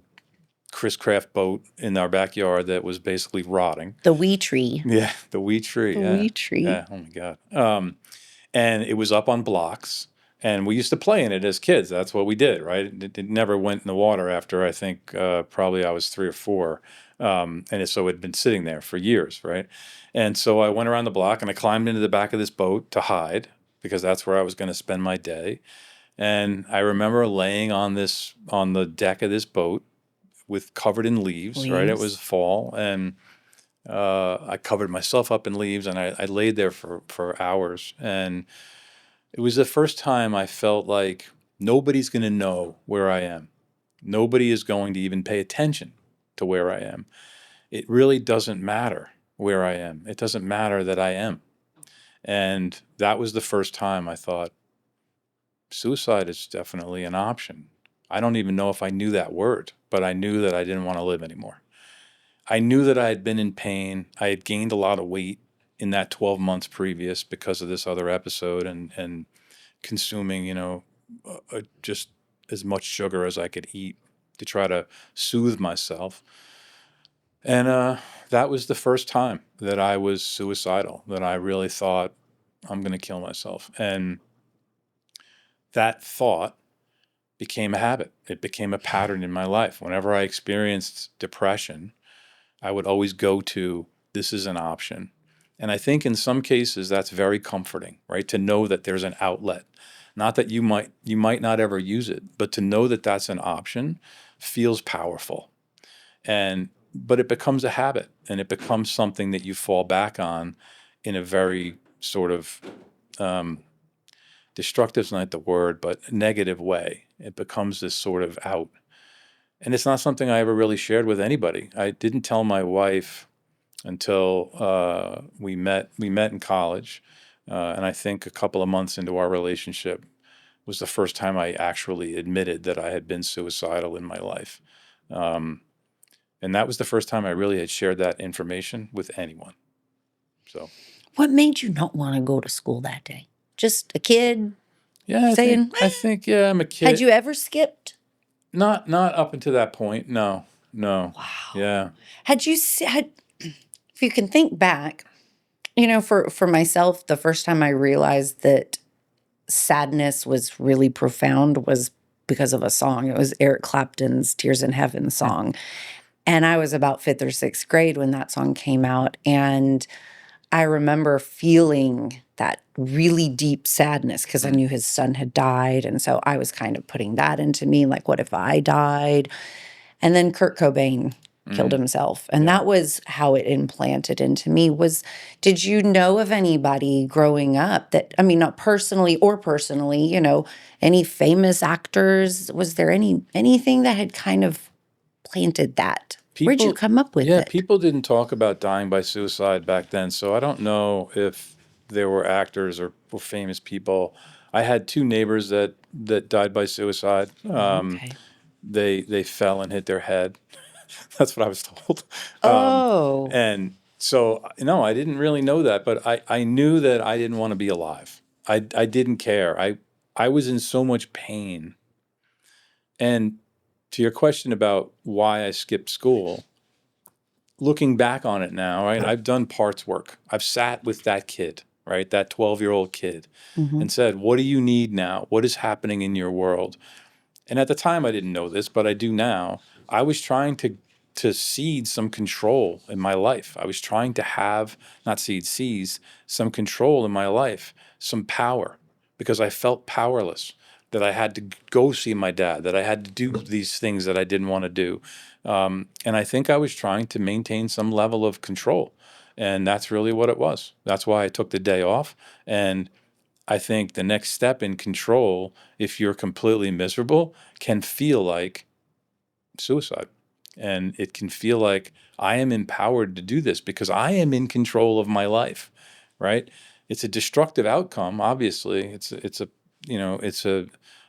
Chris Craft boat in our backyard that was basically rotting. The wee tree. Yeah, the wee tree. Wee tree. Yeah, oh my God. And it was up on blocks, and we used to play in it as kids. That's what we did, right? It never went in the water after, I think, probably I was 3 or 4. So it had been sitting there for years, right? And so I went around the block, and I climbed into the back of this boat to hide, because that's where I was going to spend my day. And I remember laying on the deck of this boat, covered in leaves, right? It was fall, and I covered myself up in leaves, and I laid there for hours. And it was the first time I felt like nobody's going to know where I am. Nobody is going to even pay attention to where I am. It really doesn't matter where I am. It doesn't matter that I am. And that was the first time I thought, suicide is definitely an option. I don't even know if I knew that word, but I knew that I didn't want to live anymore. I knew that I had been in pain. I had gained a lot of weight in that 12 months previous because of this other episode, and consuming, just as much sugar as I could eat to try to soothe myself. And that was the first time that I was suicidal, that I really thought, I'm going to kill myself. And that thought became a habit. It became a pattern in my life. Whenever I experienced depression, I would always go to, this is an option. And I think in some cases that's very comforting, right? To know that there's an outlet. Not that you might not ever use it, but to know that that's an option feels powerful. But it becomes a habit, and it becomes something that you fall back on in a very sort of destructive is not the word, but negative way. It becomes this sort of out. And it's not something I ever really shared with anybody. I didn't tell my wife until we met. We met in college, and I think a couple of months into our relationship was the first time I actually admitted that I had been suicidal in my life. And that was the first time I really had shared that information with anyone. So, what made you not want to go to school that day? Just a kid? Yeah, I think I'm a kid. Had you ever skipped? Not up until that point. No. Wow. Yeah. If you can think back, for myself, the first time I realized that sadness was really profound was because of a song. It was Eric Clapton's Tears in Heaven song. And I was about 5th or 6th grade when that song came out. And I remember feeling that really deep sadness because I knew his son had died. And so I was kind of putting that into me, like, what if I died? And then Kurt Cobain killed himself. And that was how it implanted into me. Did you know of anybody growing up that, I mean, not personally or personally, any famous actors? Was there anything that had kind of planted that? Where'd you come up with it? People didn't talk about dying by suicide back then, so I don't know if there were actors or famous people. I had 2 neighbors that died by suicide. Okay. They fell and hit their head. That's what I was told. Oh, And so, no, I didn't really know that, but I knew that I didn't want to be alive. I didn't care. I was in so much pain. And to your question about why I skipped school, looking back on it now, right, I've done parts work. I've sat with that kid, right, that 12-year-old kid, and said, what do you need now? What is happening in your world? And at the time, I didn't know this, but I do now. I was trying to seed some control in my life. I was trying to have, not seize some control in my life, some power, because I felt powerless, that I had to go see my dad, that I had to do these things that I didn't want to do. And I think I was trying to maintain some level of control. And that's really what it was. That's why I took the day off. And I think the next step in control, if you're completely miserable, can feel like suicide. And it can feel like I am empowered to do this because I am in control of my life, right? It's a destructive outcome, obviously. It's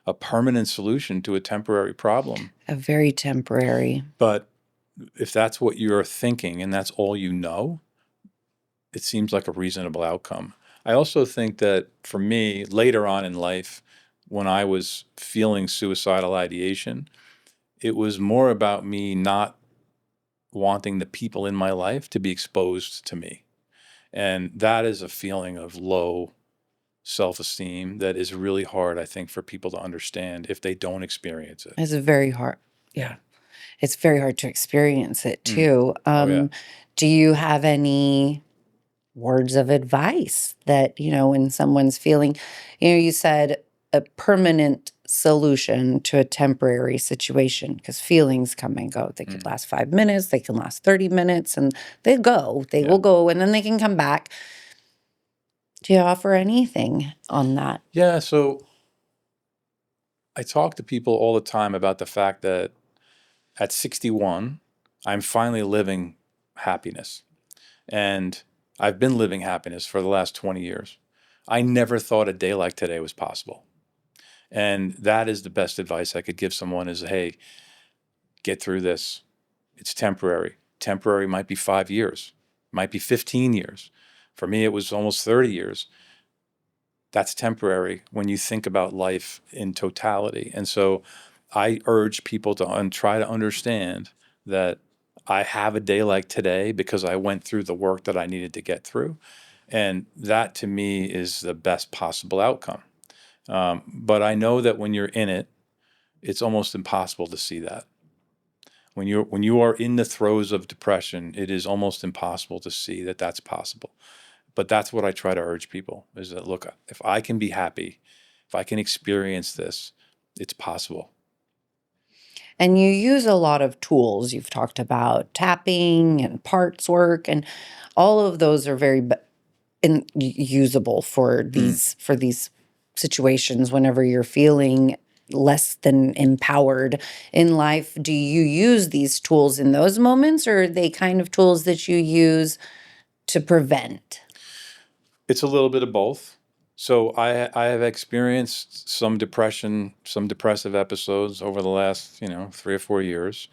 a permanent solution to a temporary problem. a very temporary. But if that's what you're thinking and that's all you know, it seems like a reasonable outcome. I also think that for me, later on in life, when I was feeling suicidal ideation, it was more about me not wanting the people in my life to be exposed to me. And that is a feeling of low self-esteem that is really hard, I think, for people to understand if they don't experience it. It's very hard. Yeah. It's very hard to experience it too. Yeah. Do you have any words of advice that, when someone's feeling, you said a permanent solution to a temporary situation because feelings come and go. They could last 5 minutes, they can last 30 minutes, and they will go, and then they can come back. Do you offer anything on that? Yeah, so I talk to people all the time about the fact that at 61, I'm finally living happiness. And I've been living happiness for the last 20 years. I never thought a day like today was possible. And that is the best advice I could give someone is, hey, get through this. It's temporary. Temporary might be 5 years, might be 15 years. For me, it was almost 30 years. That's temporary when you think about life in totality. And so I urge people to try to understand that I have a day like today because I went through the work that I needed to get through. And that to me is the best possible outcome. But I know that when you're in it, it's almost impossible to see that. When you are in the throes of depression, it is almost impossible to see that that's possible. But that's what I try to urge people is that, look, if I can be happy, if I can experience this, it's possible. And you use a lot of tools. You've talked about tapping and parts work, and all of those are very usable for these situations whenever you're feeling less than empowered in life. Do you use these tools in those moments, or are they kind of tools that you use to prevent? It's a little bit of both. So I have experienced some depression, some depressive episodes over the last, 3 or 4 years.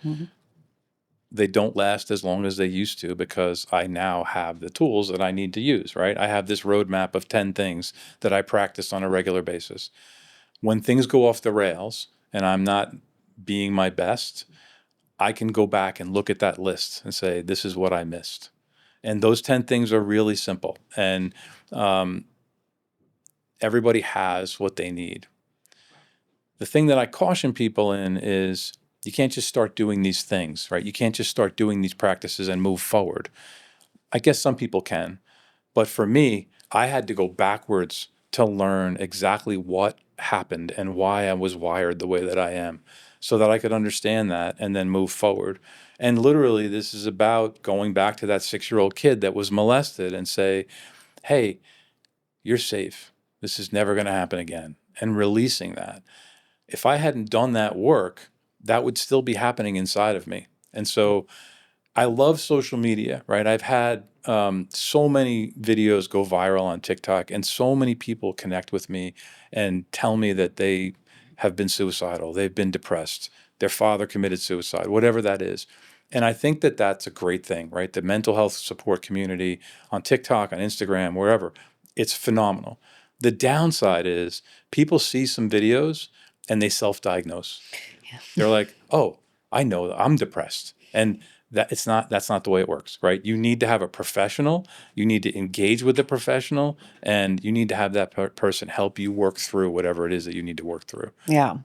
They don't last as long as they used to because I now have the tools that I need to use, right? I have this roadmap of 10 things that I practice on a regular basis. When things go off the rails and I'm not being my best, I can go back and look at that list and say, this is what I missed. And those 10 things are really simple. And everybody has what they need. The thing that I caution people in is you can't just start doing these things, right? You can't just start doing these practices and move forward. I guess some people can, but for me, I had to go backwards to learn exactly what happened and why I was wired the way that I am so that I could understand that and then move forward. And literally, this is about going back to that 6-year-old kid that was molested and say, hey, you're safe. This is never going to happen again. And releasing that. If I hadn't done that work, that would still be happening inside of me. And so I love social media, right? I've had so many videos go viral on TikTok, and so many people connect with me and tell me that they have been suicidal, they've been depressed, their father committed suicide, whatever that is. And I think that that's a great thing, right? The mental health support community on TikTok, on Instagram, wherever, it's phenomenal. The downside is people see some videos and they self-diagnose. Yeah. They're like, "Oh, I know I'm depressed," and that's not the way it works, right? You need to have a professional. You need to engage with the professional, and you need to have that person help you work through whatever it is that you need to work through. Yeah.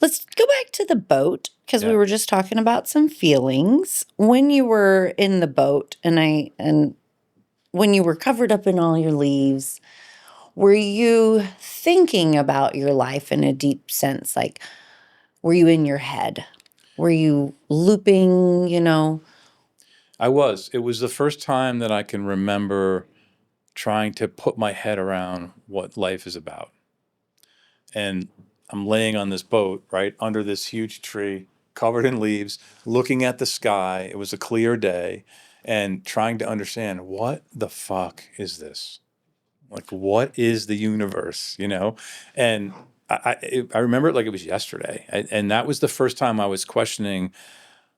Let's go back to the boat because we Yeah. were just talking about some feelings. When you were in the boat and when you were covered up in all your leaves, were you thinking about your life in a deep sense? Like, were you in your head? Were you looping, I was. It was the first time that I can remember trying to put my head around what life is about. And I'm laying on this boat, right, under this huge tree, covered in leaves, looking at the sky. It was a clear day, and trying to understand what the fuck is this? Like, what is the universe, And I remember it like it was yesterday. And that was the first time I was questioning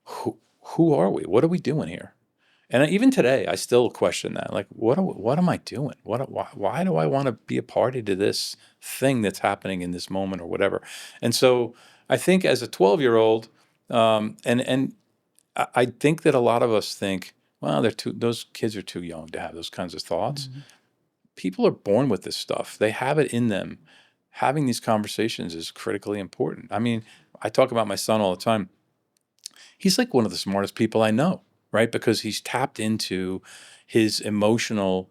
who are we? What are we doing here? And even today, I still question that. Like, what am I doing? Why do I want to be a party to this thing that's happening in this moment or whatever? And so I think as a 12-year-old, and I think that a lot of us think, well, those kids are too young to have those kinds of thoughts. Mm-hmm. People are born with this stuff. They have it in them. Having these conversations is critically important. I mean, I talk about my son all the time. He's like one of the smartest people I know, right? Because he's tapped into his emotional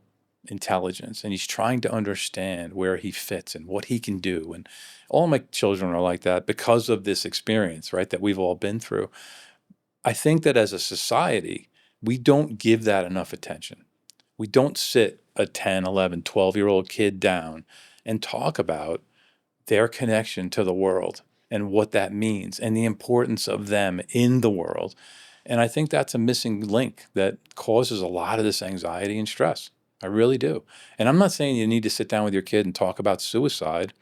intelligence and he's trying to understand where he fits and what he can do. And all my children are like that because of this experience, right? That we've all been through. I think that as a society, we don't give that enough attention. We don't sit a 10, 11, 12-year-old kid down and talk about their connection to the world and what that means and the importance of them in the world. And I think that's a missing link that causes a lot of this anxiety and stress. I really do. And I'm not saying you need to sit down with your kid and talk about suicide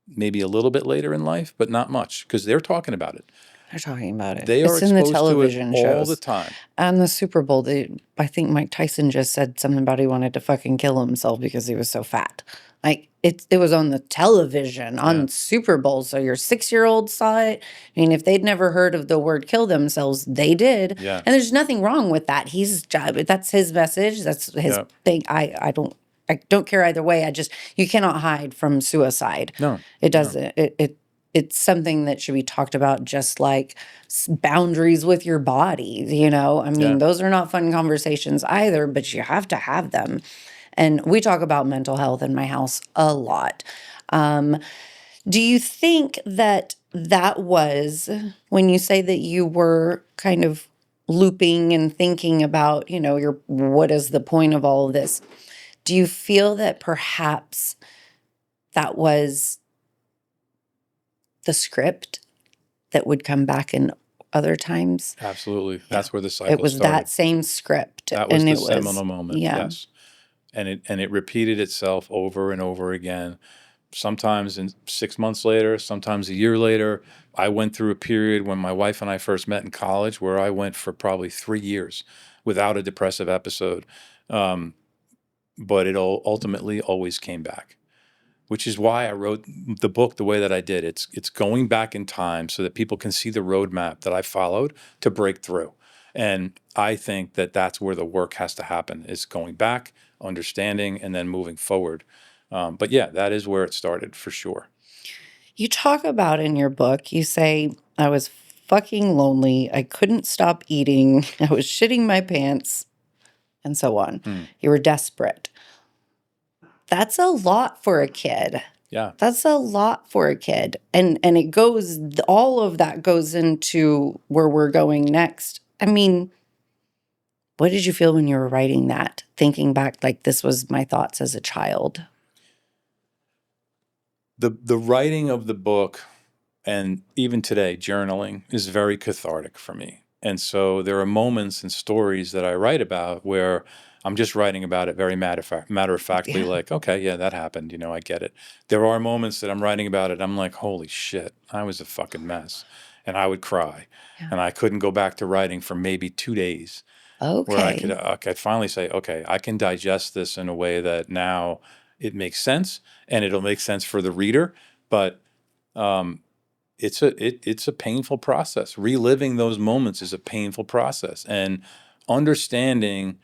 maybe a little bit later in life, but not much because they're talking about it. They're talking about it. They are It's in the exposed to it television all the shows. time. And the Super Bowl, I think Mike Tyson just said something about he wanted to fucking kill himself because he was so fat. Like it was on the television on Super Bowl. So your 6-year-old saw it. I mean, if they'd never heard of the word kill themselves, they did. Yeah. And there's nothing wrong with that. That's his message. That's his thing. I don't care either way. You cannot hide from suicide. No. It doesn't. It's something that should be talked about, just like boundaries with your body, I mean, those are not fun conversations either, but you have to have them. And we talk about mental health in my house a lot. Do you think that was when you say that you were kind of looping and thinking about, what is the point of all of this? Do you feel that perhaps that was the script that would come back in other times? Absolutely. That's where the cycle It was started. that same script. That was and the it seminal moment. Yeah. Yes. And it repeated itself over and over again. Sometimes 6 months later, sometimes a year later. I went through a period when my wife and I first met in college where I went for probably 3 years without a depressive episode. But it ultimately always came back, which is why I wrote the book the way that I did. It's going back in time so that people can see the roadmap that I followed to break through. And I think that that's where the work has to happen, is going back, understanding, and then moving forward. But yeah, that is where it started for sure. You talk about in your book, you say, I was fucking lonely. I couldn't stop eating. I was shitting my pants, and so on. You were desperate. That's a lot for a kid. Yeah. That's a lot for a kid. And it goes, all of that goes into where we're going next. I mean, what did you feel when you were writing that? Thinking back, like, this was my thoughts as a child. The writing of the book, and even today, journaling, is very cathartic for me. And so there are moments and stories that I write about where I'm just writing about it very matter of factly, Yeah. like, okay, yeah, that happened. You know, I get it. There are moments that I'm writing about it. I'm like, holy shit, I was a fucking mess. And I would cry. Yeah. And I couldn't go back to writing for maybe 2 days. Where I could finally say, okay, I can digest this in a way that now it makes sense, and it'll make sense for the reader. But it's a painful process. Reliving those moments is a painful process, and understanding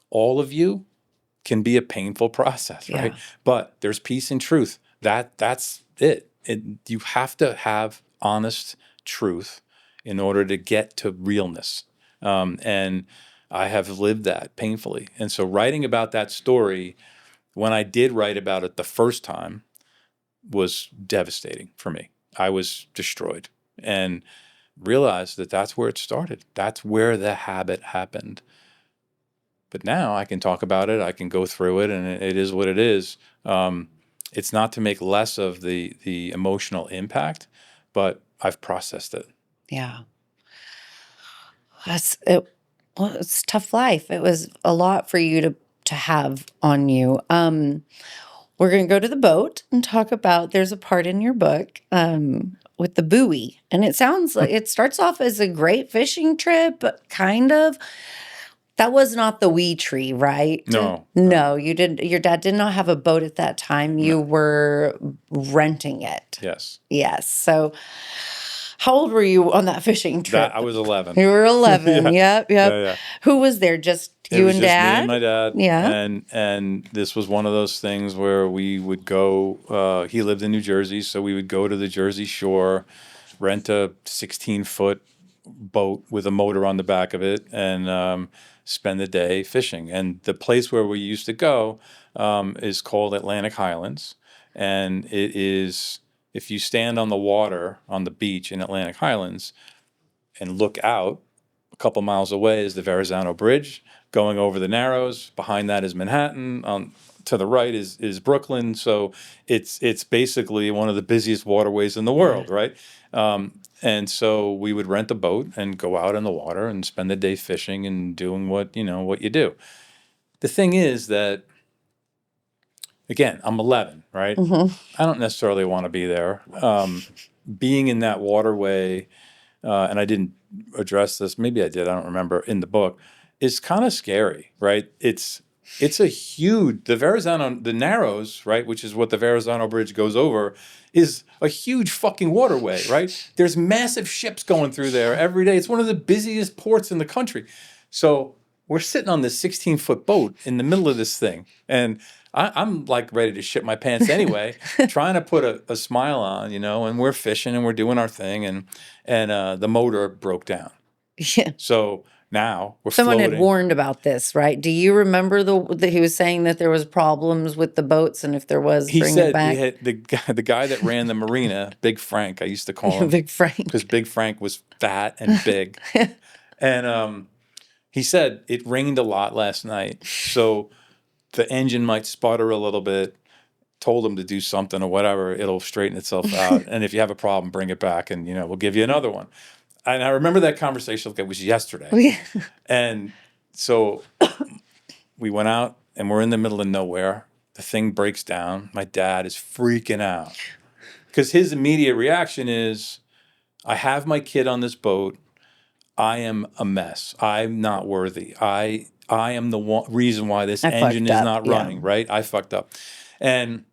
all of you can be a painful process, right? Yeah. But there's peace and truth. That's it. You have to have honest truth in order to get to realness. And I have lived that painfully. And so writing about that story, when I did write about it the first time, was devastating for me. I was destroyed and realized that that's where it started. That's where the habit happened. But now I can talk about it. I can go through it, and it is what it is. It's not to make less of the emotional impact, but I've processed it. Yeah. Well, it's tough life. It was a lot for you to have on you. We're going to go to the boat and talk about, there's a part in your book with the buoy. And it sounds like it starts off as a great fishing trip, kind of. That was not the we tree, right? No, you didn't. Your dad did not have a boat at that time. You were renting it. Yes. So how old were you on that fishing trip? I was 11. You were 11. Yeah. Yep. Yeah. Who was there? Just you and just Dad? me and my dad. Yeah. And this was one of those things where we would go. He lived in New Jersey, so we would go to the Jersey Shore, rent a 16-foot boat with a motor on the back of it, and spend the day fishing. And the place where we used to go is called Atlantic Highlands, and it is, if you stand on the water on the beach in Atlantic Highlands and look out, a couple miles away is the Verrazano Bridge going over the Narrows. Behind that is Manhattan. To the right is Brooklyn. So it's basically one of the busiest waterways in the world, right? And so we would rent a boat and go out in the water and spend the day fishing and doing what you do. The thing is that, again, I'm 11, right? Mm-hmm. I don't necessarily want to be there. Being in that waterway, and I didn't address this, maybe I did, I don't remember, in the book, is kind of scary, right? It's a huge, the Narrows, right, which is what the Verrazano Bridge goes over, is a huge fucking waterway, right? There's massive ships going through there every day. It's one of the busiest ports in the country. So we're sitting on this 16-foot boat in the middle of this thing, and I'm like ready to shit my pants anyway, trying to put a smile on, and we're fishing and we're doing our thing, and the motor broke down. Yeah. So now we're Someone floating. had warned about this, right? Do you remember that he was saying that there was problems with the boats, and if there was, bring it back? He said the guy that ran the marina, Big Frank, I used to call him. Big Frank. Because Big Frank was fat and big. And he said it rained a lot last night, so the engine might sputter a little bit. Told him to do something or whatever, it'll straighten itself out. And if you have a problem, bring it back, and we'll give you another one. And I remember that conversation like it was yesterday. And so we went out, and we're in the middle of nowhere. The thing breaks down. My dad is freaking out because his immediate reaction is, I have my kid on this boat. I am a mess. I'm not worthy. I am the reason why this engine is not running, right? I fucked up. And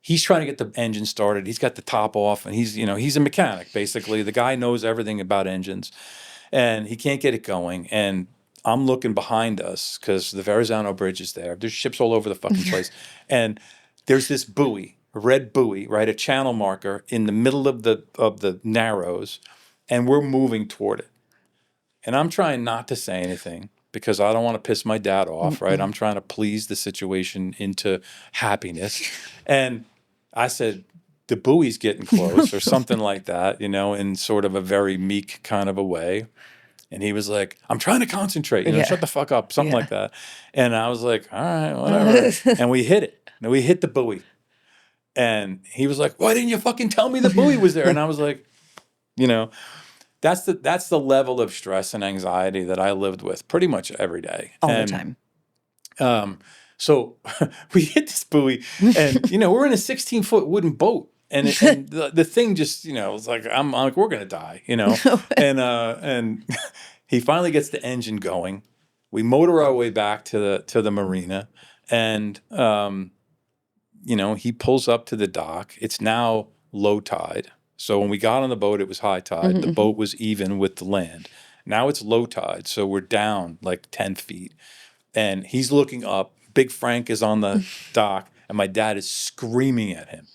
he's trying to get the engine started. He's got the top off, and he's a mechanic, basically. The guy knows everything about engines, and he can't get it going. And I'm looking behind us because the Verrazano Bridge is there. There's ships all over the fucking place. And there's this buoy, a red buoy, right? A channel marker in the middle of the narrows. And we're moving toward it. And I'm trying not to say anything because I don't want to piss my dad off, right? I'm trying to please the situation into happiness. And I said, the buoy's getting close or something like that, in sort of a very meek kind of a way. And he was like, I'm trying to concentrate, shut the fuck up, something like that. And I was like, all right, whatever. And we hit it. And we hit the buoy. And he was like, why didn't you fucking tell me the buoy was there? And I was like, that's the level of stress and anxiety that I lived with pretty much every day. All the time. So we hit this buoy and, we're in a 16-foot wooden boat. And the thing just, was like, I'm like, we're going to die, and he finally gets the engine going. We motor our way back to the marina and, he pulls up to the dock. It's now low tide. So when we got on the boat, it was high tide. The boat was even with the land. Now it's low tide. So we're down like 10 feet and he's looking up. Big Frank is on the dock and my dad is screaming at him,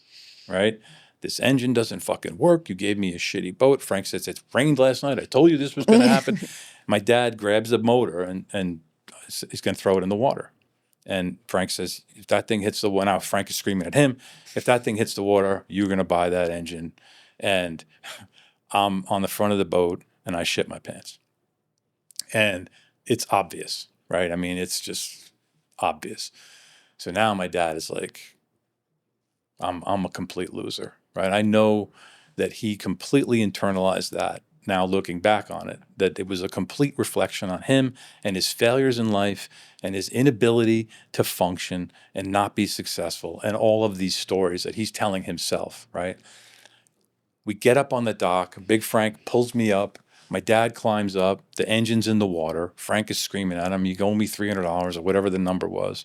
right? This engine doesn't fucking work. You gave me a shitty boat. Frank says, it rained last night. I told you this was going to happen. My dad grabs the motor and he's going to throw it in the water. And Frank says, if that thing hits the water, now Frank is screaming at him, if that thing hits the water, you're going to buy that engine. And I'm on the front of the boat and I shit my pants. And it's obvious, right? I mean, it's just obvious. So now my dad is like, I'm a complete loser, right? I know that he completely internalized that now looking back on it, that it was a complete reflection on him and his failures in life and his inability to function and not be successful and all of these stories that he's telling himself, right? We get up on the dock. Big Frank pulls me up. My dad climbs up. The engine's in the water. Frank is screaming at him, you owe me $300 or whatever the number was.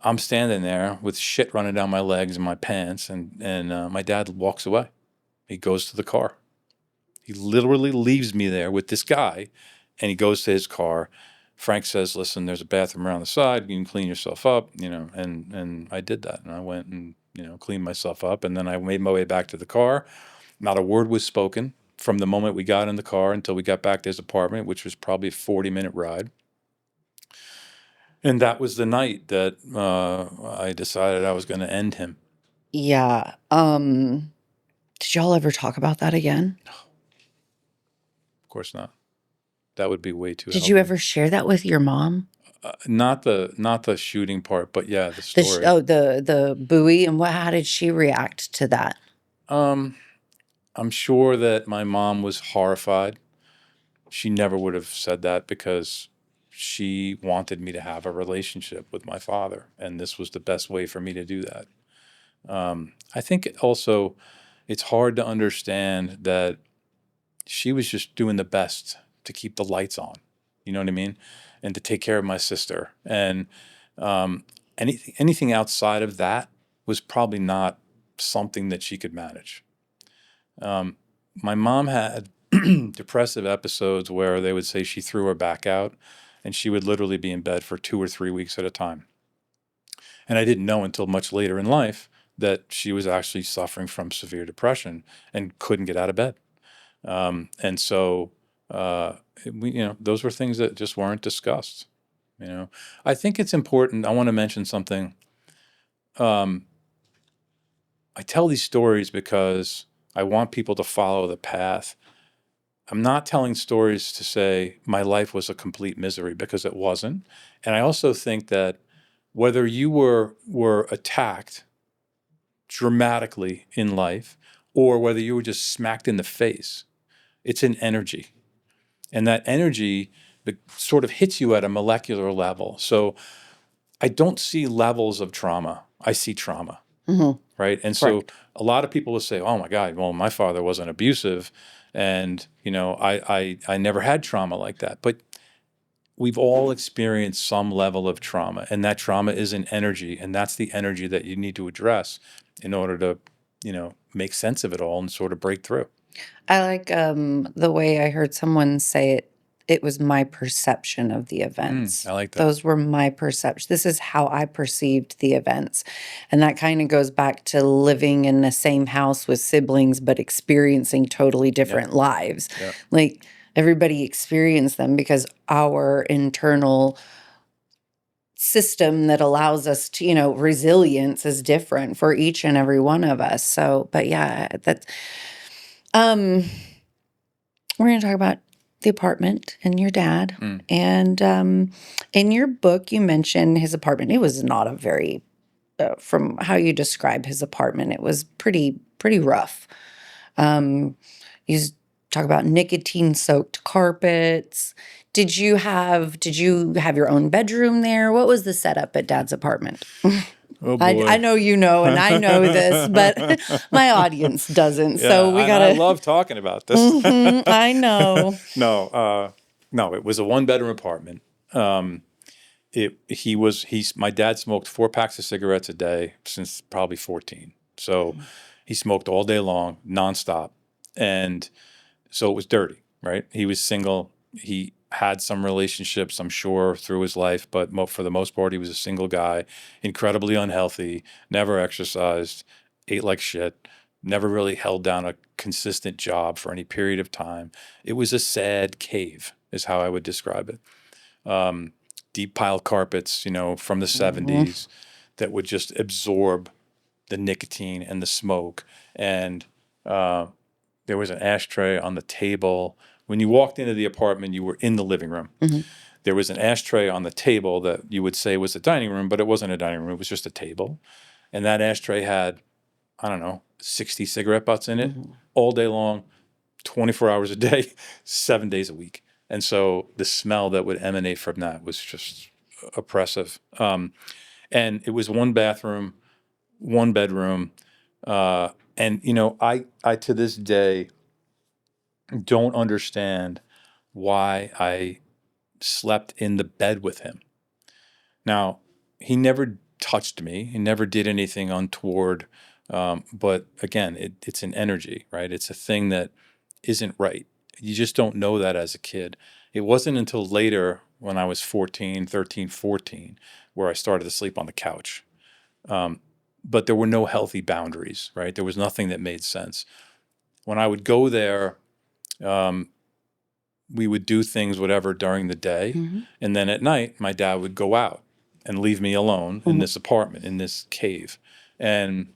I'm standing there with shit running down my legs and my pants, and my dad walks away. He goes to the car. He literally leaves me there with this guy, and he goes to his car. Frank says, listen, there's a bathroom around the side. You can clean yourself up, and I did that. And I went and, cleaned myself up, and then I made my way back to the car. Not a word was spoken from the moment we got in the car until we got back to his apartment, which was probably a 40-minute ride. And that was the night that I decided I was going to end him. Yeah. Did y'all ever talk about that again? Of course not. That would be way too. Did you ever share that with your mom? Not the shooting part, but yeah, the story. The buoy, and how did she react to that? I'm sure that my mom was horrified. She never would have said that because she wanted me to have a relationship with my father, and this was the best way for me to do that. I think also it's hard to understand that she was just doing the best to keep the lights on, you know what I mean? And to take care of my sister. And anything outside of that was probably not something that she could manage. My mom had depressive episodes where they would say she threw her back out and she would literally be in bed for 2 or 3 weeks at a time. And I didn't know until much later in life that she was actually suffering from severe depression and couldn't get out of bed. And so, those were things that just weren't discussed. I think it's important. I want to mention something. I tell these stories because I want people to follow the path. I'm not telling stories to say my life was a complete misery, because it wasn't. And I also think that whether you were attacked dramatically in life or whether you were just smacked in the face, it's an energy. And that energy sort of hits you at a molecular level. So I don't see levels of trauma. I see trauma. Mm-hmm. Right. And so a lot of people will say, oh my God, well, my father wasn't abusive. And, I never had trauma like that. But we've all experienced some level of trauma, and that trauma is an energy. And that's the energy that you need to address in order to, make sense of it all and sort of break through. I like the way I heard someone say it. it was my perception of the events. I like that. Those were my perception. This is how I perceived the events. And that kind of goes back to living in the same house with siblings, but experiencing totally different lives. Yep. Like everybody experienced them because our internal system that allows us to, resilience is different for each and every one of us. So, but yeah, that's, we're going to talk about the apartment and your dad. And in your book, you mentioned his apartment. It was not a very, from how you describe his apartment, it was pretty rough. You talk about nicotine-soaked carpets. Did you have your own bedroom there? What was the setup at Dad's apartment? Oh boy. I know you know, and I know this, but my audience doesn't. So we gotta. I love talking about this. I know. No, it was a 1-bedroom apartment. My dad smoked 4 packs of cigarettes a day since probably 14. So he smoked all day long, nonstop. And so it was dirty, right? He was single. He had some relationships, I'm sure, through his life, but for the most part, he was a single guy, incredibly unhealthy, never exercised, ate like shit, never really held down a consistent job for any period of time. It was a sad cave, is how I would describe it. Deep pile carpets, from the 70s that would just absorb the nicotine and the smoke. And there was an ashtray on the table. When you walked into the apartment, you were in the living room. There was an ashtray on the table that you would say was a dining room, but it wasn't a dining room. It was just a table. And that ashtray had, I don't know, 60 cigarette butts in it all day long, 24 hours a day, 7 days a week. And so the smell that would emanate from that was just oppressive. And it was 1 bathroom, 1 bedroom. And, I to this day don't understand why I slept in the bed with him. Now, he never touched me. He never did anything untoward. But again, it's an energy, right? It's a thing that isn't right. You just don't know that as a kid. It wasn't until later when I was 13, 14, where I started to sleep on the couch. But there were no healthy boundaries, right? There was nothing that made sense. When I would go there, we would do things, whatever, during the day. And then at night, my dad would go out and leave me alone in this apartment, in this cave. And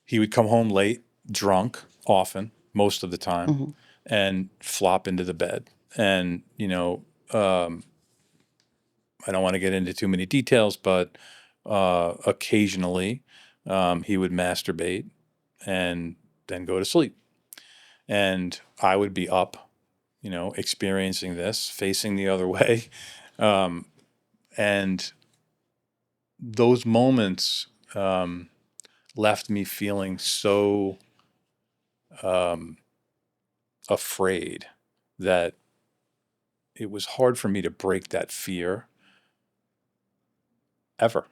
he would come home late, drunk, often, most of the time, and flop into the bed. And, I don't want to get into too many details, but occasionally he would masturbate and then go to sleep. And I would be up, experiencing this, facing the other way. And those moments left me feeling so afraid that it was hard for me to break that fear ever.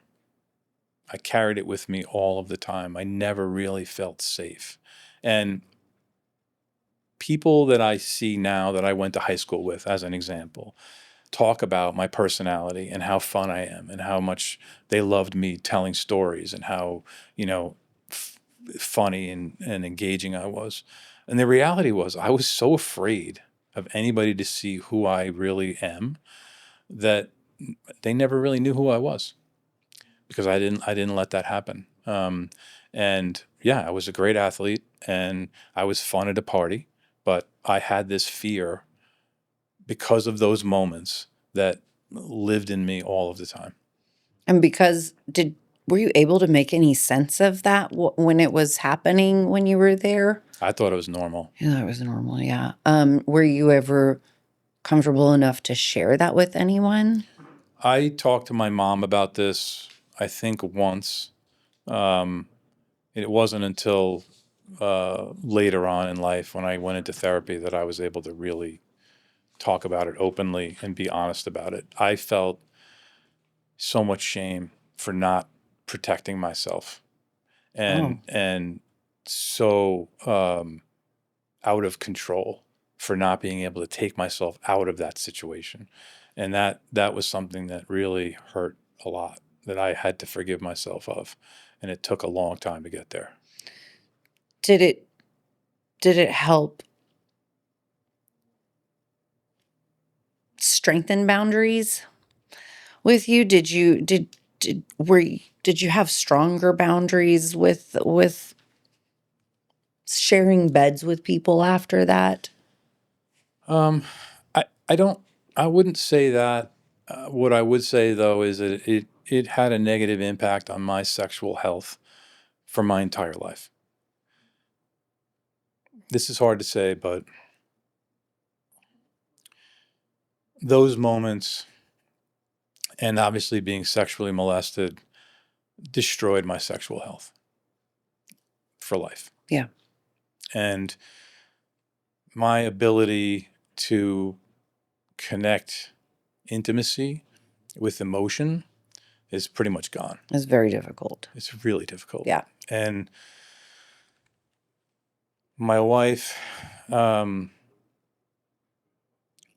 I carried it with me all of the time. I never really felt safe. And people that I see now that I went to high school with, as an example, talk about my personality and how fun I am and how much they loved me telling stories and how, funny and engaging I was. And the reality was I was so afraid of anybody to see who I really am that they never really knew who I was because I didn't let that happen. And yeah, I was a great athlete and I was fun at a party, but I had this fear because of those moments that lived in me all of the time. And were you able to make any sense of that when it was happening when you were there? I thought it was normal. You thought it was normal, yeah. Were you ever comfortable enough to share that with anyone? I talked to my mom about this, I think, once. It wasn't until later on in life when I went into therapy that I was able to really talk about it openly and be honest about it. I felt so much shame for not protecting myself and so out of control for not being able to take myself out of that situation. And that was something that really hurt a lot, that I had to forgive myself of. And it took a long time to get there. Did it help strengthen boundaries with you? Did you have stronger boundaries with sharing beds with people after that? I wouldn't say that. What I would say though is that it had a negative impact on my sexual health for my entire life. This is hard to say, but those moments, and obviously being sexually molested, destroyed my sexual health for life. Yeah. And my ability to connect intimacy with emotion is pretty much gone. It's very difficult. It's really difficult. Yeah. And my wife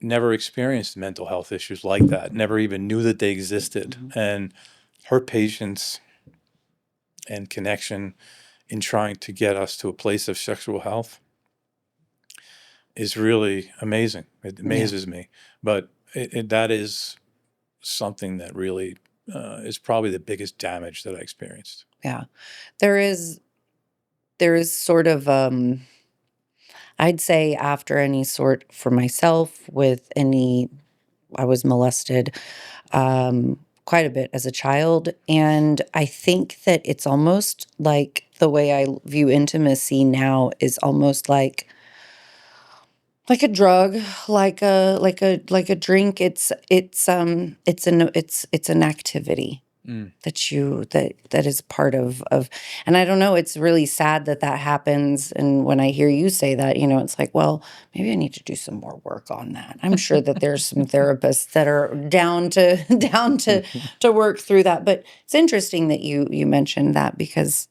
never experienced mental health issues like that, never even knew that they existed. Mm-hmm. And her patience and connection in trying to get us to a place of sexual health is really amazing. It amazes me. But that is something that really is probably the biggest damage that I experienced. Yeah. There is sort of, I'd say after any sort, for myself, I was molested quite a bit as a child. And I think that it's almost like the way I view intimacy now is almost like a drug, like a drink. It's an activity that is part of, and I don't know, it's really sad that happens. And when I hear you say that, it's like, well, maybe I need to do some more work on that. I'm sure that there's some therapists that are down to work through that. But it's interesting that you mentioned that, because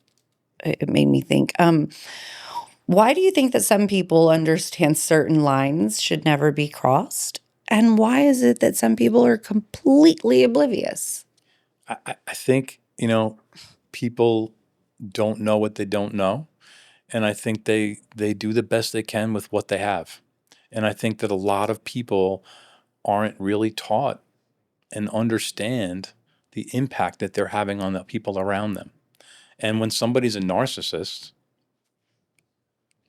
it made me think, why do you think that some people understand certain lines should never be crossed? And why is it that some people are completely oblivious? I think, people don't know what they don't know. And I think they do the best they can with what they have. And I think that a lot of people aren't really taught and understand the impact that they're having on the people around them. And when somebody's a narcissist,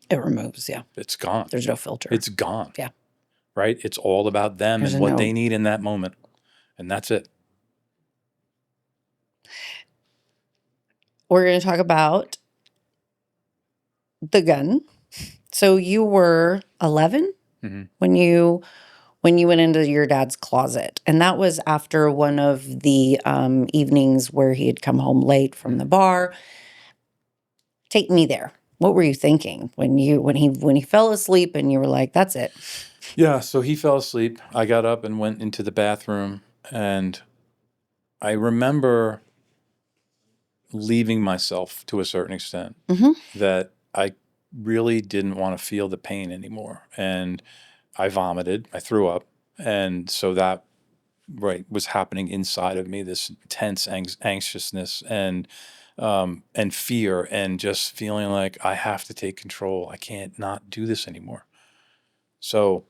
it removes, it's gone. There's no filter. It's gone. Yeah. Right? It's all about them and what they need in that moment. And that's it. We're going to talk about the gun. So you were 11 when you went into your dad's closet, and that was after one of the evenings where he had come home late from the bar. Take me there. What were you thinking when he fell asleep and you were like, "That's it"? Yeah. So he fell asleep. I got up and went into the bathroom, and I remember leaving myself to a certain extent, that I really didn't want to feel the pain anymore. And I vomited, I threw up. And so that was happening inside of me, this intense anxiousness and fear, and just feeling like I have to take control. I can't not do this anymore. So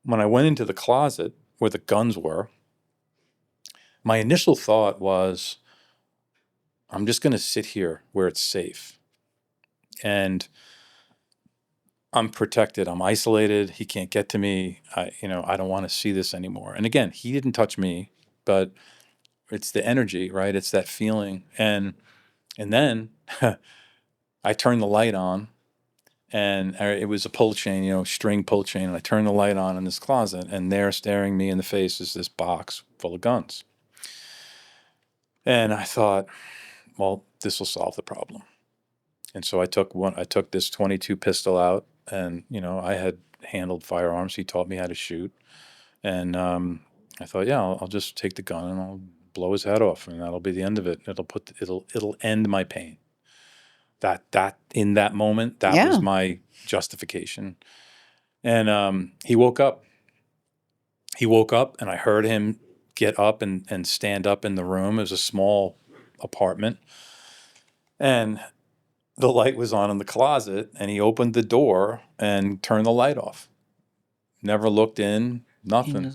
when I went into the closet where the guns were, my initial thought was, I'm just going to sit here where it's safe. And I'm protected. I'm isolated. He can't get to me. I don't want to see this anymore. And again, he didn't touch me, but it's the energy, right? It's that feeling. And then I turned the light on, and it was a pull chain, string pull chain. And I turned the light on in this closet, and there, staring me in the face, is this box full of guns. And I thought, well, this will solve the problem. And so I took this .22 pistol out, and I had handled firearms. He taught me how to shoot, and I thought, yeah, I'll just take the gun and I'll blow his head off, and that'll be the end of it. It'll end my pain. That in that moment, that was my justification. And he woke up. He woke up, and I heard him get up and stand up in the room. It was a small apartment. And the light was on in the closet, and he opened the door and turned the light off. Never looked in, nothing.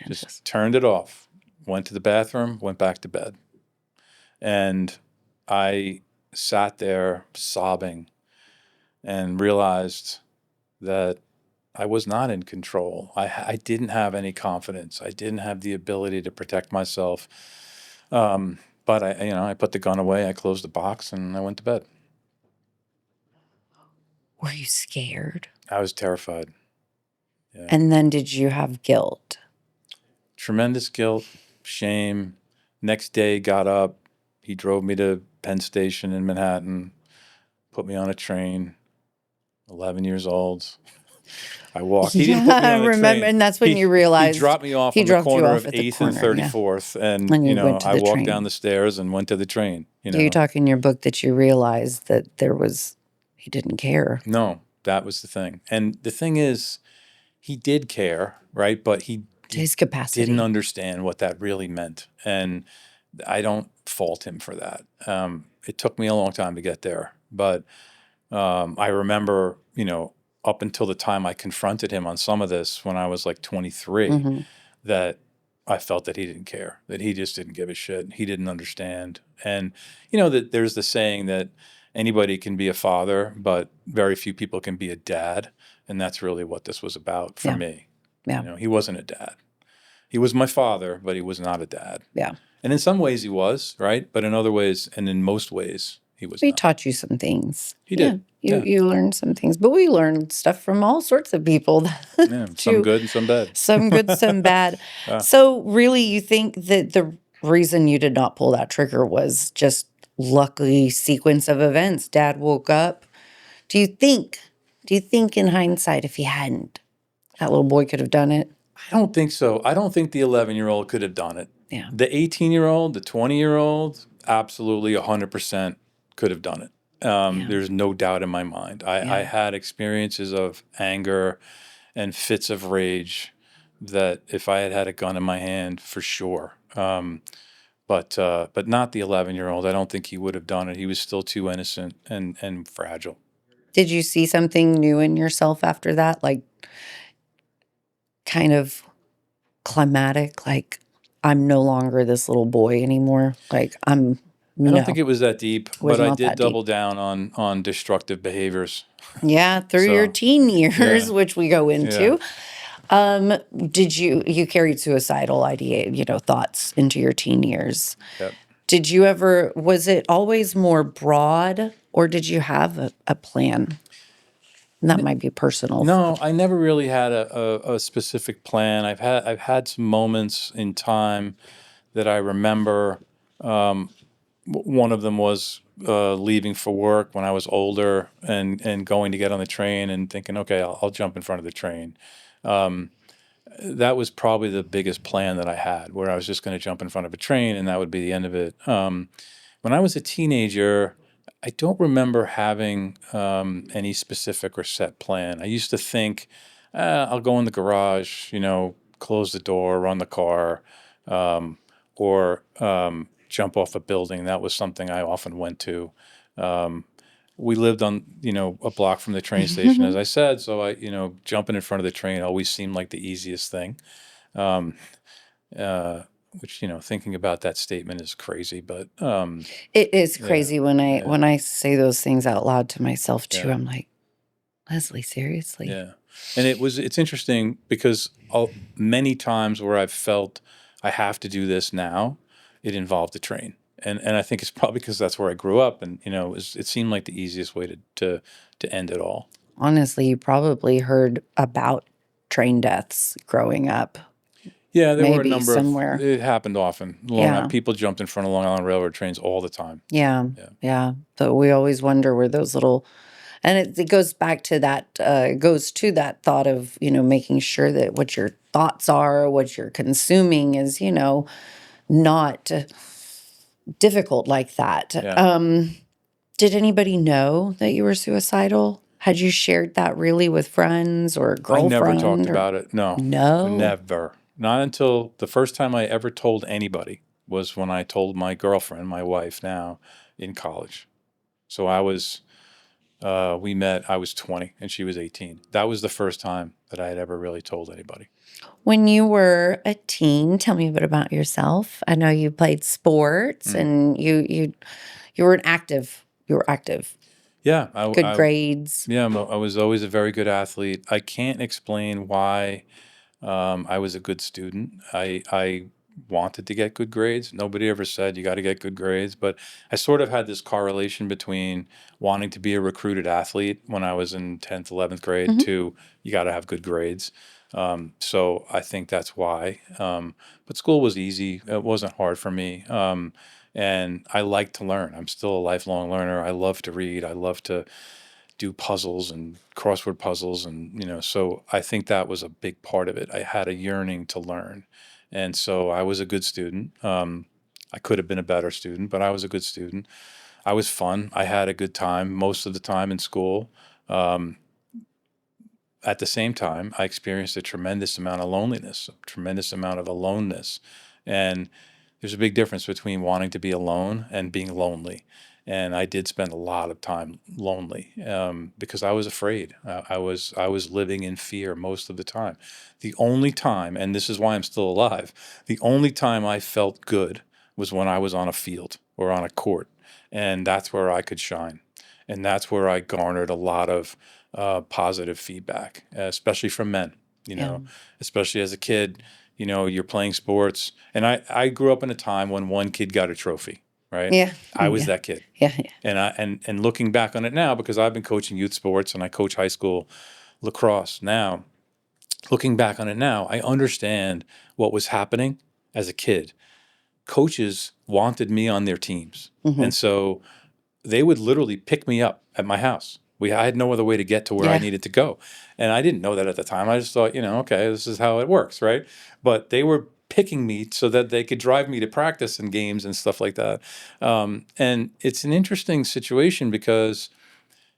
Just turned it off. Went to the bathroom, went back to bed. And I sat there sobbing and realized that I was not in control. I didn't have any confidence. I didn't have the ability to protect myself. But I put the gun away. I closed the box and I went to bed. Were you scared? I was terrified. Yeah. And then did you have guilt? Tremendous guilt, shame. Next day, got up. He drove me to Penn Station in Manhattan, put me on a train, 11 years old. I walked. He didn't put me on a remember, train. and that's when you realized he dropped me off on the corner of 8th and 34th, and I walked down the stairs and went to the train. You talk in your book that you realized that he didn't care. No, that was the thing. And the thing is, he did care, right? But to his capacity, didn't understand what that really meant. And I don't fault him for that. It took me a long time to get there. But I remember, up until the time I confronted him on some of this when I was like 23, that I felt that he didn't care, that he just didn't give a shit. He didn't understand. And, that there's the saying that anybody can be a father, but very few people can be a dad. And that's really what this was about for me. Yeah. He wasn't a dad. He was my father, but he was not a dad. Yeah. And in some ways he was, right? But in other ways, and in most ways, he was not. Taught you some things. He did. You learned some things. But we learned stuff from all sorts of people. Some good and some bad. Some good, some bad. So really, you think that the reason you did not pull that trigger was just lucky sequence of events? Dad woke up. Do you think in hindsight, if he hadn't, that little boy could have done it? I don't think so. I don't think the 11-year-old could have done it. Yeah. The 18-year-old, the 20-year-old, absolutely 100% could have done it. There's no doubt in my mind. I had experiences of anger and fits of rage that if I had had a gun in my hand, for sure. But not the 11-year-old. I don't think he would have done it. He was still too innocent and fragile. Did you see something new in yourself after that? Like kind of climatic, like I'm no longer this little boy anymore. Like I don't think it was that deep, but I did double down on destructive behaviors. Yeah, through your teen years, which we go into. Yeah. Did you carried suicidal thoughts into your teen years? Yep. Did you ever, was it always more broad, or did you have a plan? And that might be personal. No, I never really had a specific plan. I've had some moments in time that I remember. One of them was leaving for work when I was older and going to get on the train and thinking, okay, I'll jump in front of the train. That was probably the biggest plan that I had, where I was just going to jump in front of a train and that would be the end of it. When I was a teenager, I don't remember having any specific or set plan. I used to think, I'll go in the garage, close the door, run the car, or jump off a building. That was something I often went to. We lived on, a block from the train station, as I said. So I, jumping in front of the train always seemed like the easiest thing. Which, thinking about that statement is crazy, but it is crazy when I say those things out loud to myself too. I'm like, Leslie, seriously? Yeah. And it's interesting because many times where I've felt I have to do this now, it involved a train. And I think it's probably because that's where I grew up, and it seemed like the easiest way to end it all. Honestly, you probably heard about train deaths growing up. Yeah, there were a number of. It happened often. Yeah. People jumped in front of Long Island Railroad trains all the time. Yeah. But we always wonder where those little, and it goes back to that. Goes to that thought of making sure that what your thoughts are, what you're consuming is not difficult like that. Yeah. Did anybody know that you were suicidal? Had you shared that really with friends or a I never talked girlfriend? about it. No, No? never. Not until the first time I ever told anybody was when I told my girlfriend, my wife now, in college. So we met, I was 20 and she was 18. That was the first time that I had ever really told anybody. When you were a teen, tell me a bit about yourself. I know you played sports and you were an active. You were active. Yeah, Good grades. yeah, I was always a very good athlete. I can't explain why I was a good student. I wanted to get good grades. Nobody ever said you got to get good grades, but I sort of had this correlation between wanting to be a recruited athlete when I was in 10th, 11th grade to you got to have good grades. So I think that's why. But school was easy. It wasn't hard for me. And I like to learn. I'm still a lifelong learner. I love to read. I love to do puzzles and crossword puzzles, and so I think that was a big part of it. I had a yearning to learn, and so I was a good student. I could have been a better student, but I was a good student. I was fun. I had a good time most of the time in school. At the same time, I experienced a tremendous amount of loneliness, a tremendous amount of aloneness, and there's a big difference between wanting to be alone and being lonely. And I did spend a lot of time lonely because I was afraid. I was living in fear most of the time. The only time, and this is why I'm still alive, the only time I felt good was when I was on a field or on a court, and that's where I could shine, and that's where I garnered a lot of positive feedback, especially from men. Yeah. Especially as a kid, you're playing sports. And I grew up in a time when one kid got a trophy, right? Yeah. I was Yeah. that kid. Yeah. And looking back on it now, because I've been coaching youth sports and I coach high school lacrosse now, looking back on it now, I understand what was happening as a kid. Coaches wanted me on their teams. And so they would literally pick me up at my house. I had no other way to get to where I Yeah. needed to go. And I didn't know that at the time. I just thought, okay, this is how it works, right? But they were picking me so that they could drive me to practice and games and stuff like that. And it's an interesting situation because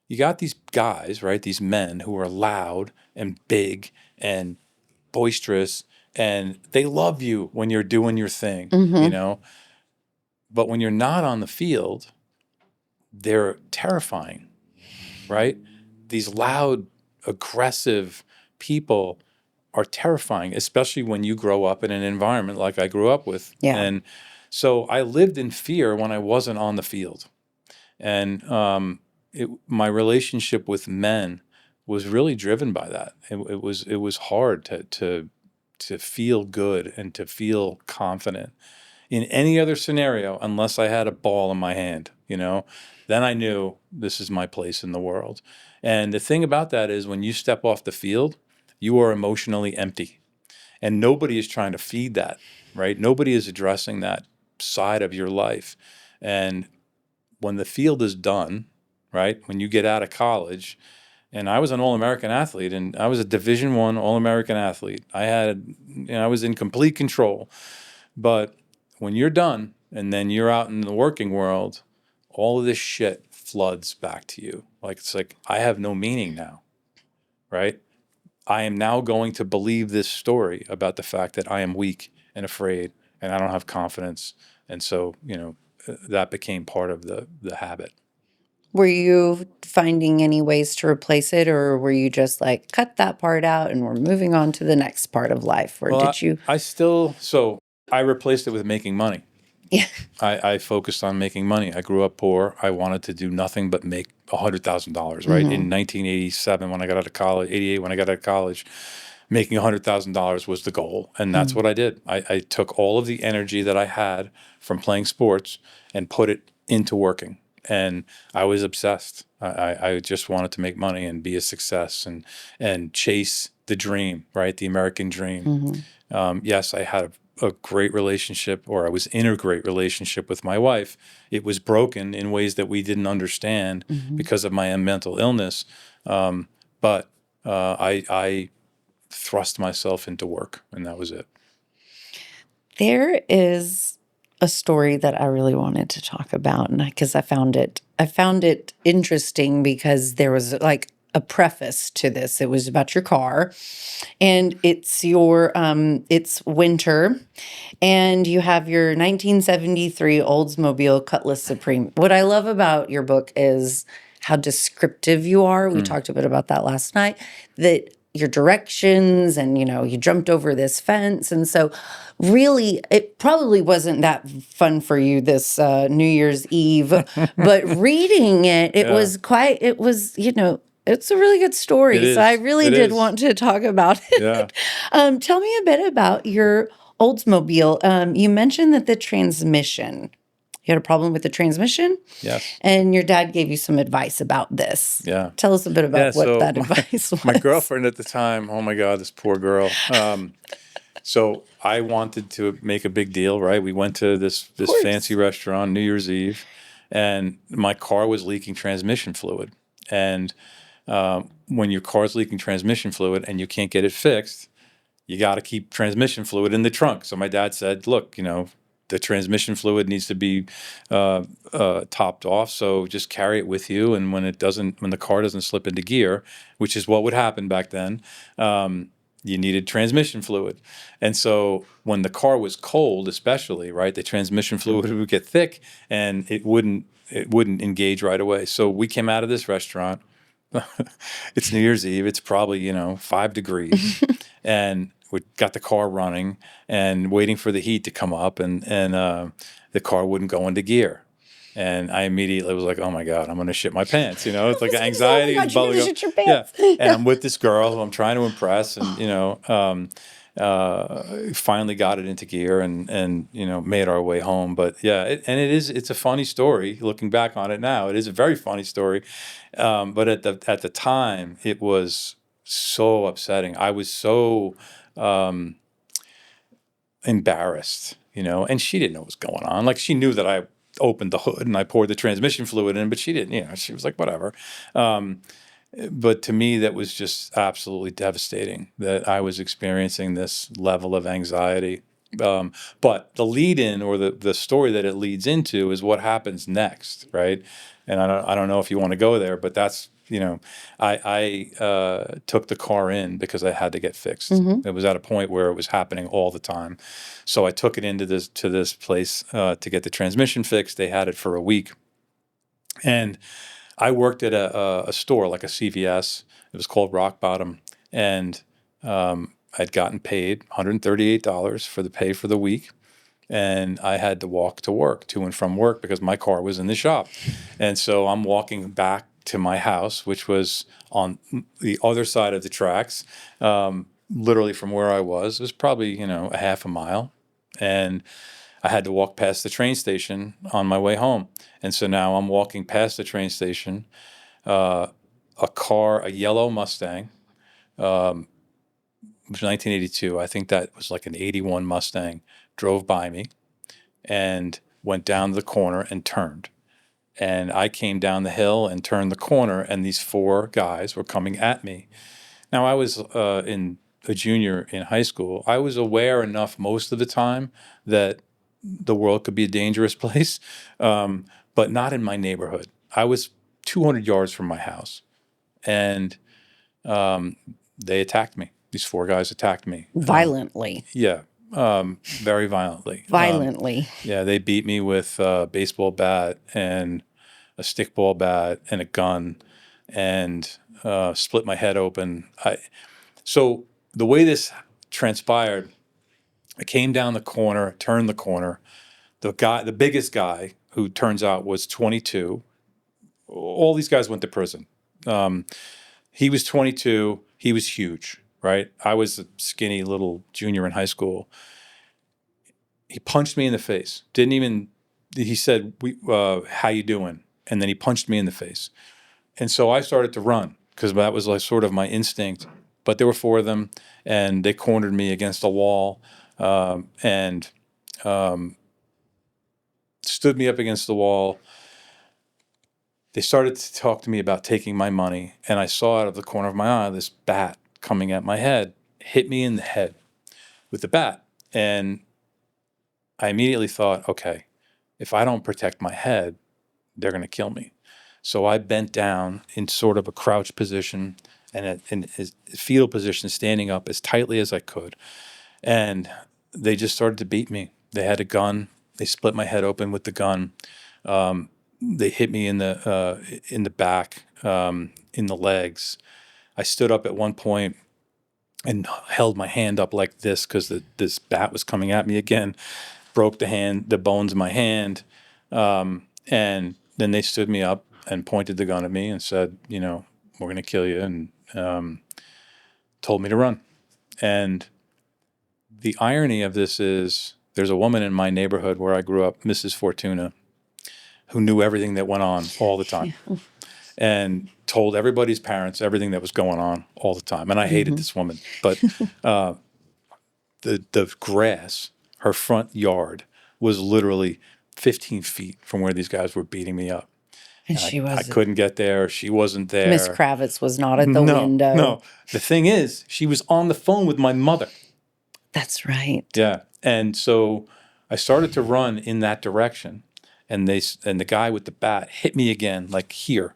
you got these guys, right? These men who are loud and big and boisterous, and they love you when you're doing your thing, But when you're not on the field, they're terrifying, right? These loud, aggressive people are terrifying, especially when you grow up in an environment like I grew up with. Yeah. And so I lived in fear when I wasn't on the field. And my relationship with men was really driven by that. It was hard to feel good and to feel confident in any other scenario unless I had a ball in my hand, then I knew this is my place in the world. And the thing about that is when you step off the field, you are emotionally empty. And nobody is trying to feed that, right? Nobody is addressing that side of your life. And when the field is done, right, when you get out of college, and I was an All-American athlete, and I was a Division I All-American athlete. I was in complete control. But when you're done and then you're out in the working world, all of this shit floods back to you. It's like, I have no meaning now, right? I am now going to believe this story about the fact that I am weak and afraid and I don't have confidence. And so, that became part of the habit. Were you finding any ways to replace it, or were you just like, cut that part out and we're moving on to the next part of life? Or Well, did you? I replaced it with making money. Yeah. I focused on making money. I grew up poor. I wanted to do nothing but make $100,000, right? In 1987, when I got out of college, 88, when I got out of college, making $100,000 was the goal. And that's what I did. I took all of the energy that I had from playing sports and put it into working. And I was obsessed. I just wanted to make money and be a success and chase the dream, right? The American dream. Yes, I had a great relationship, or I was in a great relationship with my wife. It was broken in ways that we didn't understand because of my mental illness. But I thrust myself into work, and that was it. There is a story that I really wanted to talk about, and because I found it interesting because there was like a preface to this. It was about your car, and it's it's winter, and you have your 1973 Oldsmobile Cutlass Supreme. What I love about your book is how descriptive you are. We talked a bit about that last night, that your directions, and you jumped over this fence. And so really it probably wasn't that fun for you this New Year's Eve, but reading it, Yeah. it's a really good story. It So I is. really It did is. want to talk about it. Yeah. Tell me a bit about your Oldsmobile. You mentioned that the transmission, you had a problem with the transmission, Yes. and your dad gave you some advice about this. Yeah. Tell us a bit about Yeah. what So that advice was. my girlfriend at the time, oh my God, this poor girl. So I wanted to make a big deal, right? We went to this course. fancy restaurant, New Year's Eve, and my car was leaking transmission fluid. And when your car's leaking transmission fluid and you can't get it fixed, you got to keep transmission fluid in the trunk. So my dad said, look, the transmission fluid needs to be topped off. So just carry it with you. And when the car doesn't slip into gear, which is what would happen back then, you needed transmission fluid. And so when the car was cold, especially, right, the transmission fluid would get thick and it wouldn't engage right away. So we came out of this restaurant. It's New Year's Eve. It's probably, 5 degrees. And we got the car running and waiting for the heat to come up, and the car wouldn't go into gear. And I immediately was like, oh my God, I'm going to shit my pants. It's like anxiety is bubbling up. Shit your pants. Yeah. And I'm with this girl who I'm trying to impress, and, finally got it into gear and made our way home. But yeah, it's a funny story looking back on it now. It is a very funny story. But at the time, it was so upsetting. I was so embarrassed, and she didn't know what was going on. Like, she knew that I opened the hood and I poured the transmission fluid in, but she didn't, she was like, whatever. But to me, that was just absolutely devastating that I was experiencing this level of anxiety. But the lead in, or the story that it leads into, is what happens next, right? And I don't know if you want to go there, but that's, I took the car in because I had to get fixed. It was at a point where it was happening all the time. So I took it into this place to get the transmission fixed. They had it for a week. And I worked at a store, like a CVS. It was called Rock Bottom. And I'd gotten paid $138 for the pay for the week. And I had to walk to work, to and from work, because my car was in the shop. And so I'm walking back to my house, which was on the other side of the tracks, literally from where I was. It was probably, a half a mile. And I had to walk past the train station on my way home. And so now I'm walking past the train station, a yellow Mustang, it was 1982. I think that was like an 81 Mustang, drove by me and went down the corner and turned. And I came down the hill and turned the corner, and these 4 guys were coming at me. Now, I was a junior in high school. I was aware enough most of the time that the world could be a dangerous place, but not in my neighborhood. I was 200 yards from my house, and they attacked me. These 4 guys attacked me. Violently. Yeah, very violently. Violently. Yeah, they beat me with a baseball bat and a stickball bat and a gun, and split my head open. So the way this transpired, I came down the corner, turned the corner. The biggest guy, who turns out was 22. All these guys went to prison. He was 22. He was huge, right? I was a skinny little junior in high school. He punched me in the face. He said, how you doing? And then he punched me in the face. And so I started to run, because that was like sort of my instinct. But there were 4 of them, and they cornered me against a wall, and stood me up against the wall. They started to talk to me about taking my money, and I saw out of the corner of my eye this bat coming at my head, hit me in the head with the bat. And I immediately thought, okay, if I don't protect my head, they're going to kill me. So I bent down in sort of a crouch position and in a fetal position, standing up as tightly as I could. And they just started to beat me. They had a gun. They split my head open with the gun. They hit me in the back, in the legs. I stood up at one point and held my hand up like this because this bat was coming at me again. Broke the bones in my hand, and then they stood me up and pointed the gun at me and said, we're going to kill you, and told me to run. And the irony of this is there's a woman in my neighborhood where I grew up, Mrs. Fortuna, who knew everything that went on all the time and told everybody's parents everything that was going on all the time. And I hated this woman, but the grass, her front yard, was literally 15 feet from where these guys were beating me up. And I couldn't get there. She wasn't there. Miss Kravitz was not at the window. No. The thing is, she was on the phone with my mother. That's right. Yeah. And so I started to run in that direction. And the guy with the bat hit me again, like here,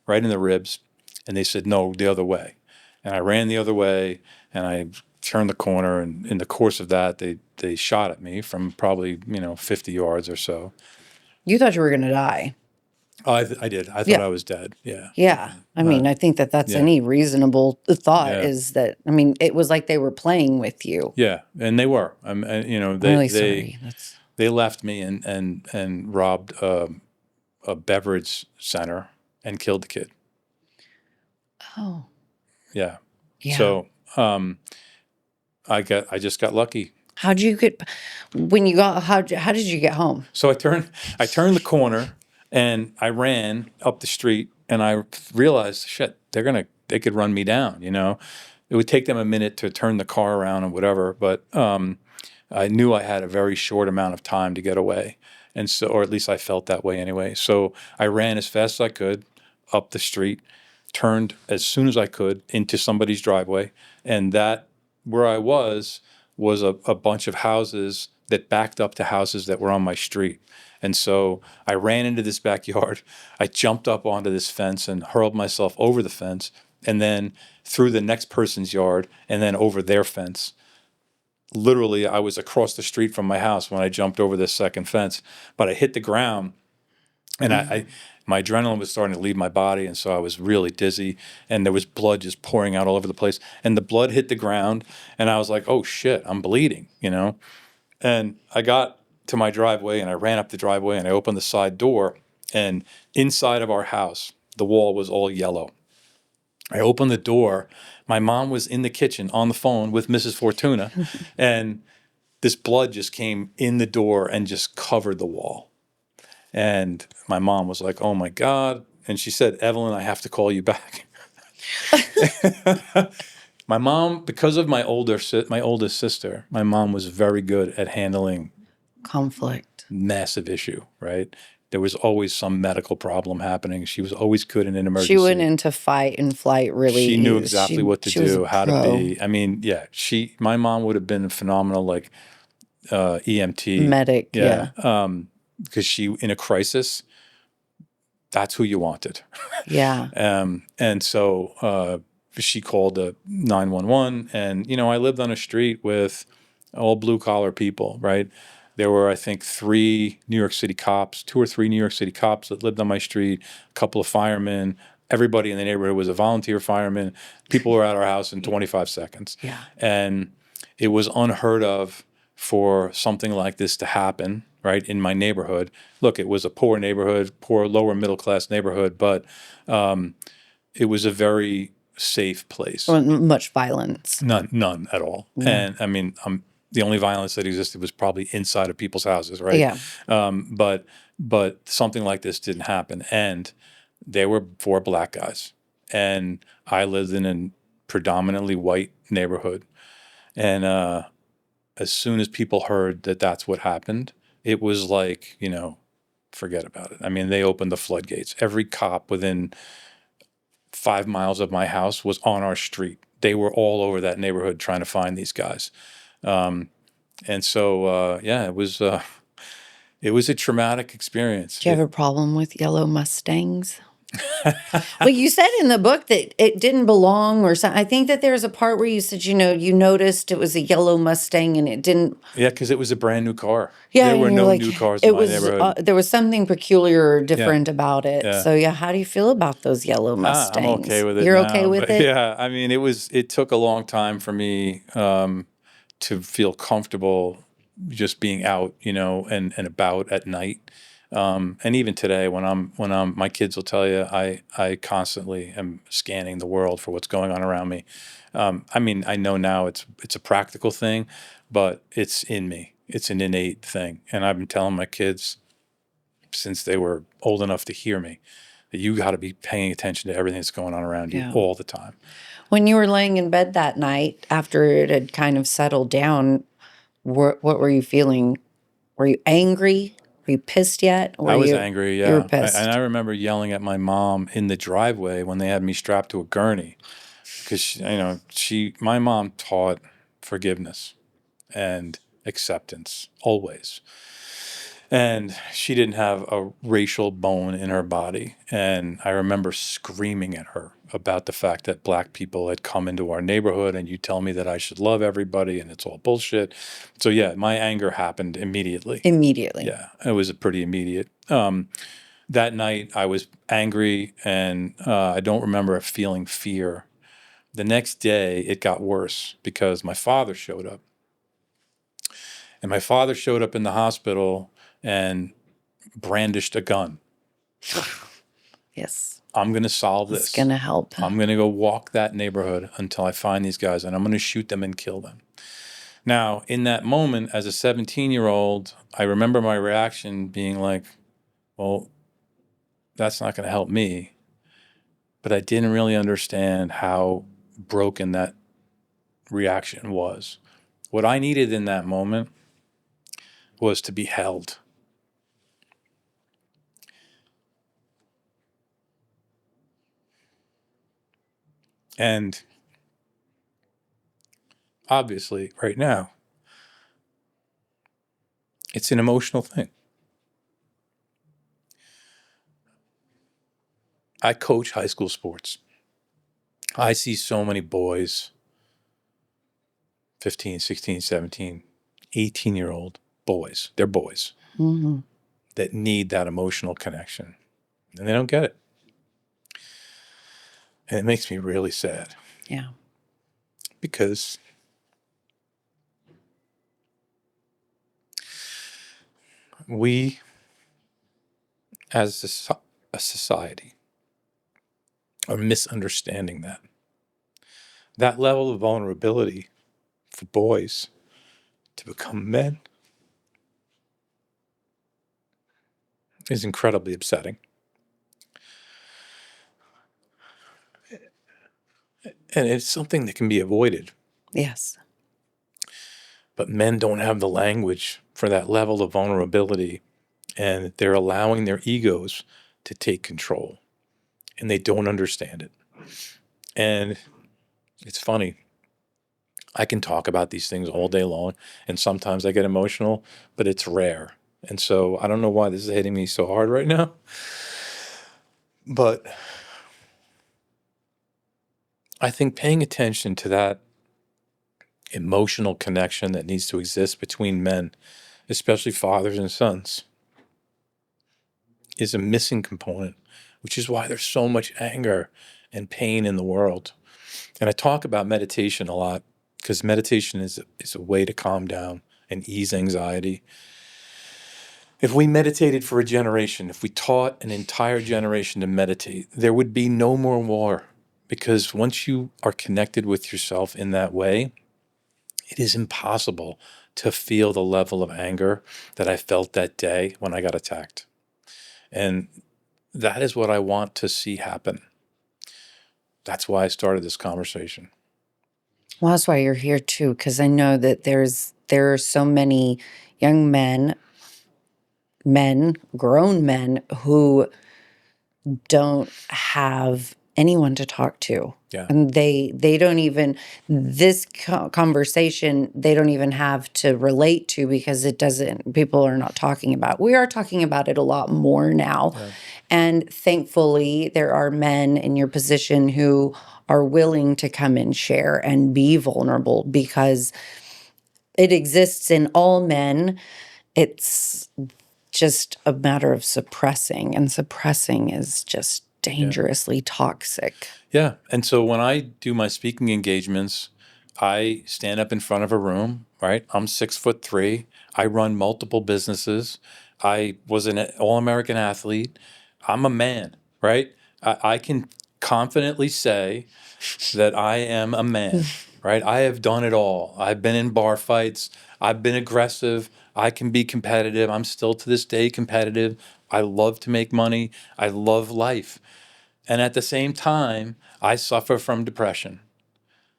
right in the ribs. And they said, no, the other way. And I ran the other way, and I turned the corner. And in the course of that, they shot at me from probably, 50 yards or so. You thought you were going to die. Oh, I did. I thought I was dead. Yeah. Yeah. I mean, I think that's any reasonable thought is that, it was like they were playing with you. Yeah. And they were. I'm really sorry. They left me and robbed a beverage center and killed the kid. Oh. Yeah. Yeah. So I just got lucky. How did you get home? So I turned the corner and I ran up the street, and I realized, shit, they could run me down, It would take them a minute to turn the car around and whatever, but I knew I had a very short amount of time to get away. And so, or at least I felt that way anyway. So I ran as fast as I could up the street, turned as soon as I could into somebody's driveway, and that where I was a bunch of houses that backed up to houses that were on my street. And so I ran into this backyard. I jumped up onto this fence and hurled myself over the fence, and then through the next person's yard, and then over their fence. Literally, I was across the street from my house when I jumped over this second fence, but I hit the ground, and my adrenaline was starting to leave my body, and so I was really dizzy, and there was blood just pouring out all over the place, and the blood hit the ground, and I was like, oh shit, I'm bleeding, And I got to my driveway, and I ran up the driveway, and I opened the side door, and inside of our house, the wall was all yellow. I opened the door. My mom was in the kitchen on the phone with Mrs. Fortuna, and this blood just came in the door and just covered the wall. And my mom was like, oh my God. And she said, Evelyn, I have to call you back. My mom, because of my oldest sister, my mom was very good at handling conflict. Massive issue, right? There was always some medical problem happening. She was always good in an emergency. She went into fight and flight really. She knew exactly what to do, how to be. I mean, yeah, my mom would have been phenomenal, like EMT. Medic, yeah. Because she, in a crisis, that's who you wanted. Yeah. And so she called 911, and I lived on a street with all blue collar people, right? There were, I think, 2 or 3 New York City cops that lived on my street, a couple of firemen. Everybody in the neighborhood was a volunteer fireman. People were at our house in 25 seconds. Yeah. And it was unheard of for something like this to happen, right, in my neighborhood. Look, it was a poor neighborhood, poor lower middle class neighborhood, but it was a very safe place. Much violence. None at all. Yeah. And I mean, the only violence that existed was probably inside of people's houses, right? Yeah. But something like this didn't happen, and they were 4 black guys, and I lived in a predominantly white neighborhood, and as soon as people heard that that's what happened, it was like, forget about it. I mean, they opened the floodgates. Every cop within 5 miles of my house was on our street. They were all over that neighborhood trying to find these guys. And so, it was a traumatic experience. Do you have a problem with yellow Mustangs? Well, you said in the book that it didn't belong or something. I think that there's a part where you said, you noticed it was a yellow Mustang and it didn't. Yeah, because it was a brand new car. Yeah, There and were you're no like, new cars in it my was, neighborhood. there was something peculiar or Yeah, different about it. yeah. So, yeah, how do you feel about those yellow I'm okay Mustangs? with it You're okay now, with but it? yeah, I mean, it took a long time for me to feel comfortable just being out, and about at night. And even today, my kids will tell you, I constantly am scanning the world for what's going on around me. I mean, I know now it's a practical thing, but it's in me. It's an innate thing, and I've been telling my kids since they were old enough to hear me that you got to be paying attention to everything that's going on around you Yeah. all the time. When you were laying in bed that night after it had kind of settled down, what were you feeling? Were you angry? Were you pissed yet? I was angry, You were yeah. And I pissed. remember yelling at my mom in the driveway when they had me strapped to a gurney because my mom taught forgiveness and acceptance always. And she didn't have a racial bone in her body. And I remember screaming at her about the fact that black people had come into our neighborhood and you tell me that I should love everybody and it's all bullshit. So, yeah, my anger happened immediately. Immediately. Yeah, it was a pretty immediate. That night I was angry and I don't remember feeling fear. The next day it got worse because my father showed up. And my father showed up in the hospital and brandished a gun. Yes. I'm going to solve It's this. going to help. I'm going to go walk that neighborhood until I find these guys and I'm going to shoot them and kill them. Now, in that moment, as a 17-year-old, I remember my reaction being like, well, that's not going to help me. But I didn't really understand how broken that reaction was. What I needed in that moment was to be held. And obviously, right now, it's an emotional thing. I coach high school sports. I see so many boys, 15, 16, 17, 18-year-old boys, they're boys, that need that emotional connection. And they don't get it. And it makes me really sad. Yeah. Because we, as a society, are misunderstanding that. That level of vulnerability for boys to become men is incredibly upsetting. And it's something that can be avoided. Yes. But men don't have the language for that level of vulnerability, and they're allowing their egos to take control, and they don't understand it. And it's funny. I can talk about these things all day long, and sometimes I get emotional, but it's rare. And so I don't know why this is hitting me so hard right now. But I think paying attention to that emotional connection that needs to exist between men, especially fathers and sons, is a missing component, which is why there's so much anger and pain in the world. And I talk about meditation a lot because meditation is a way to calm down and ease anxiety. If we meditated for a generation, if we taught an entire generation to meditate, there would be no more war. Because once you are connected with yourself in that way, it is impossible to feel the level of anger that I felt that day when I got attacked. And that is what I want to see happen. That's why I started this conversation. Well, that's why you're here too, because I know that there are so many young men, grown men, who don't have anyone to talk to. Yeah. And they don't even, this conversation, they don't even have to relate to because people are not talking about. We are talking about it a lot more now. Yeah. And thankfully, there are men in your position who are willing to come and share and be vulnerable because it exists in all men. It's just a matter of suppressing, and suppressing is just dangerously toxic. Yeah. And so when I do my speaking engagements, I stand up in front of a room, right? I'm 6'3". I run multiple businesses. I was an all-American athlete. I'm a man, right? I can confidently say that I am a man, right? I have done it all. I've been in bar fights. I've been aggressive. I can be competitive. I'm still to this day competitive. I love to make money. I love life. And at the same time, I suffer from depression.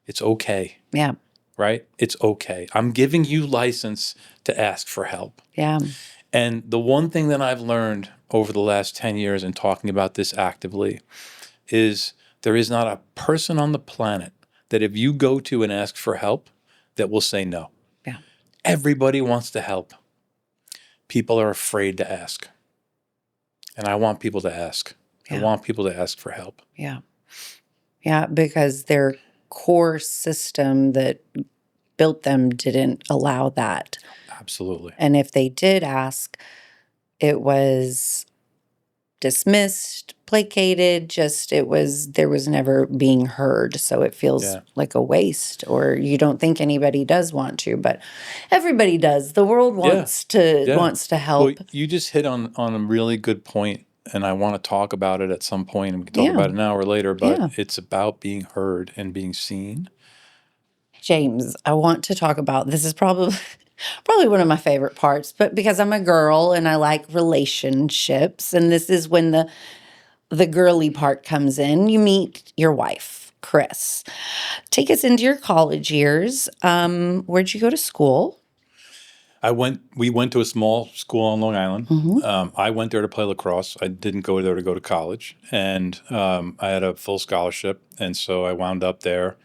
It's okay, Yeah. right? It's okay. I'm giving you license to ask for help. Yeah. And the one thing that I've learned over the last 10 years in talking about this actively is there is not a person on the planet that if you go to and ask for help that will say no. Yeah. Everybody wants to help. People are afraid to ask. And I want people to ask. I Yeah. want people to ask for help. Yeah. Yeah, because their core system that built them didn't allow that. Absolutely. And if they did ask, it was dismissed, placated, there was never being heard. So it feels like a waste, or you don't think anybody does want to, but everybody does. The world wants to help. Well, you just hit on a really good point, and I want to talk about it at some point, and we can talk about it an hour later, but it's about being heard and being seen. James, I want to talk about, this is probably one of my favorite parts, but because I'm a girl and I like relationships, and this is when the girly part comes in. You meet your wife, Chris. Take us into your college years. Where'd you go to school? We went to a small school on Long Island. Mm-hmm. I went there to play lacrosse. I didn't go there to go to college, and I had a full scholarship, and so I wound up there.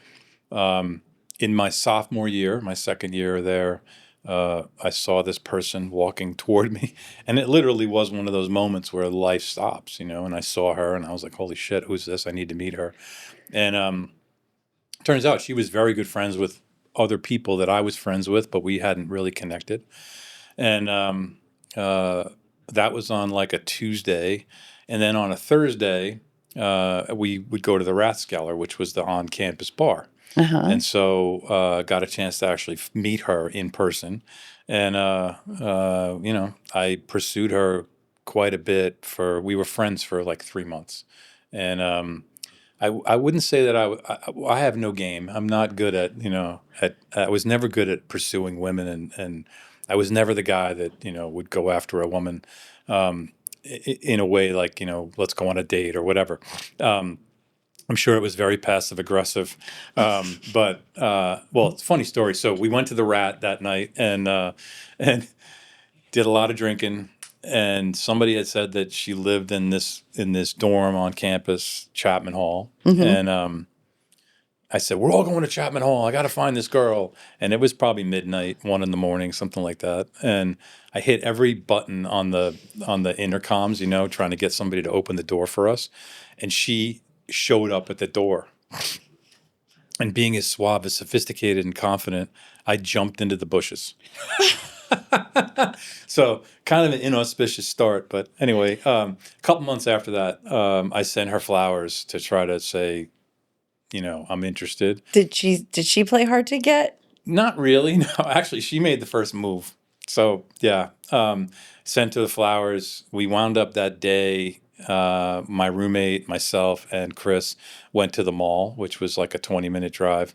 In my sophomore year, my second year there, I saw this person walking toward me, and it literally was one of those moments where life stops, and I saw her, and I was like, holy shit, who's this? I need to meet her. And turns out she was very good friends with other people that I was friends with, but we hadn't really connected. And that was on like a Tuesday. And then on a Thursday, we would go to the Rathskeller, which was the on-campus bar. Uh-huh. And so got a chance to actually meet her in person. And, I pursued her quite a bit we were friends for like 3 months. And I wouldn't say that I have no game. I'm not good at, I was never good at pursuing women. And I was never the guy that, would go after a woman in a way like, let's go on a date or whatever. I'm sure it was very passive aggressive, but it's a funny story. So we went to the Rat that night and did a lot of drinking. And somebody had said that she lived in this dorm on campus, Chapman Hall. Mm-hmm. And I said, "We're all going to Chapman Hall. I got to find this girl." And it was probably midnight, 1 a.m, something like that. And I hit every button on the intercoms, trying to get somebody to open the door for us. And she showed up at the door. And being as suave, as sophisticated, and confident, I jumped into the bushes. So kind of an inauspicious start. But anyway, a couple months after that, I sent her flowers to try to say, I'm interested. Did she play hard to get? Not really. No, actually, she made the first move. So yeah, sent her the flowers. We wound up that day. My roommate, myself, and Chris went to the mall, which was like a 20-minute drive.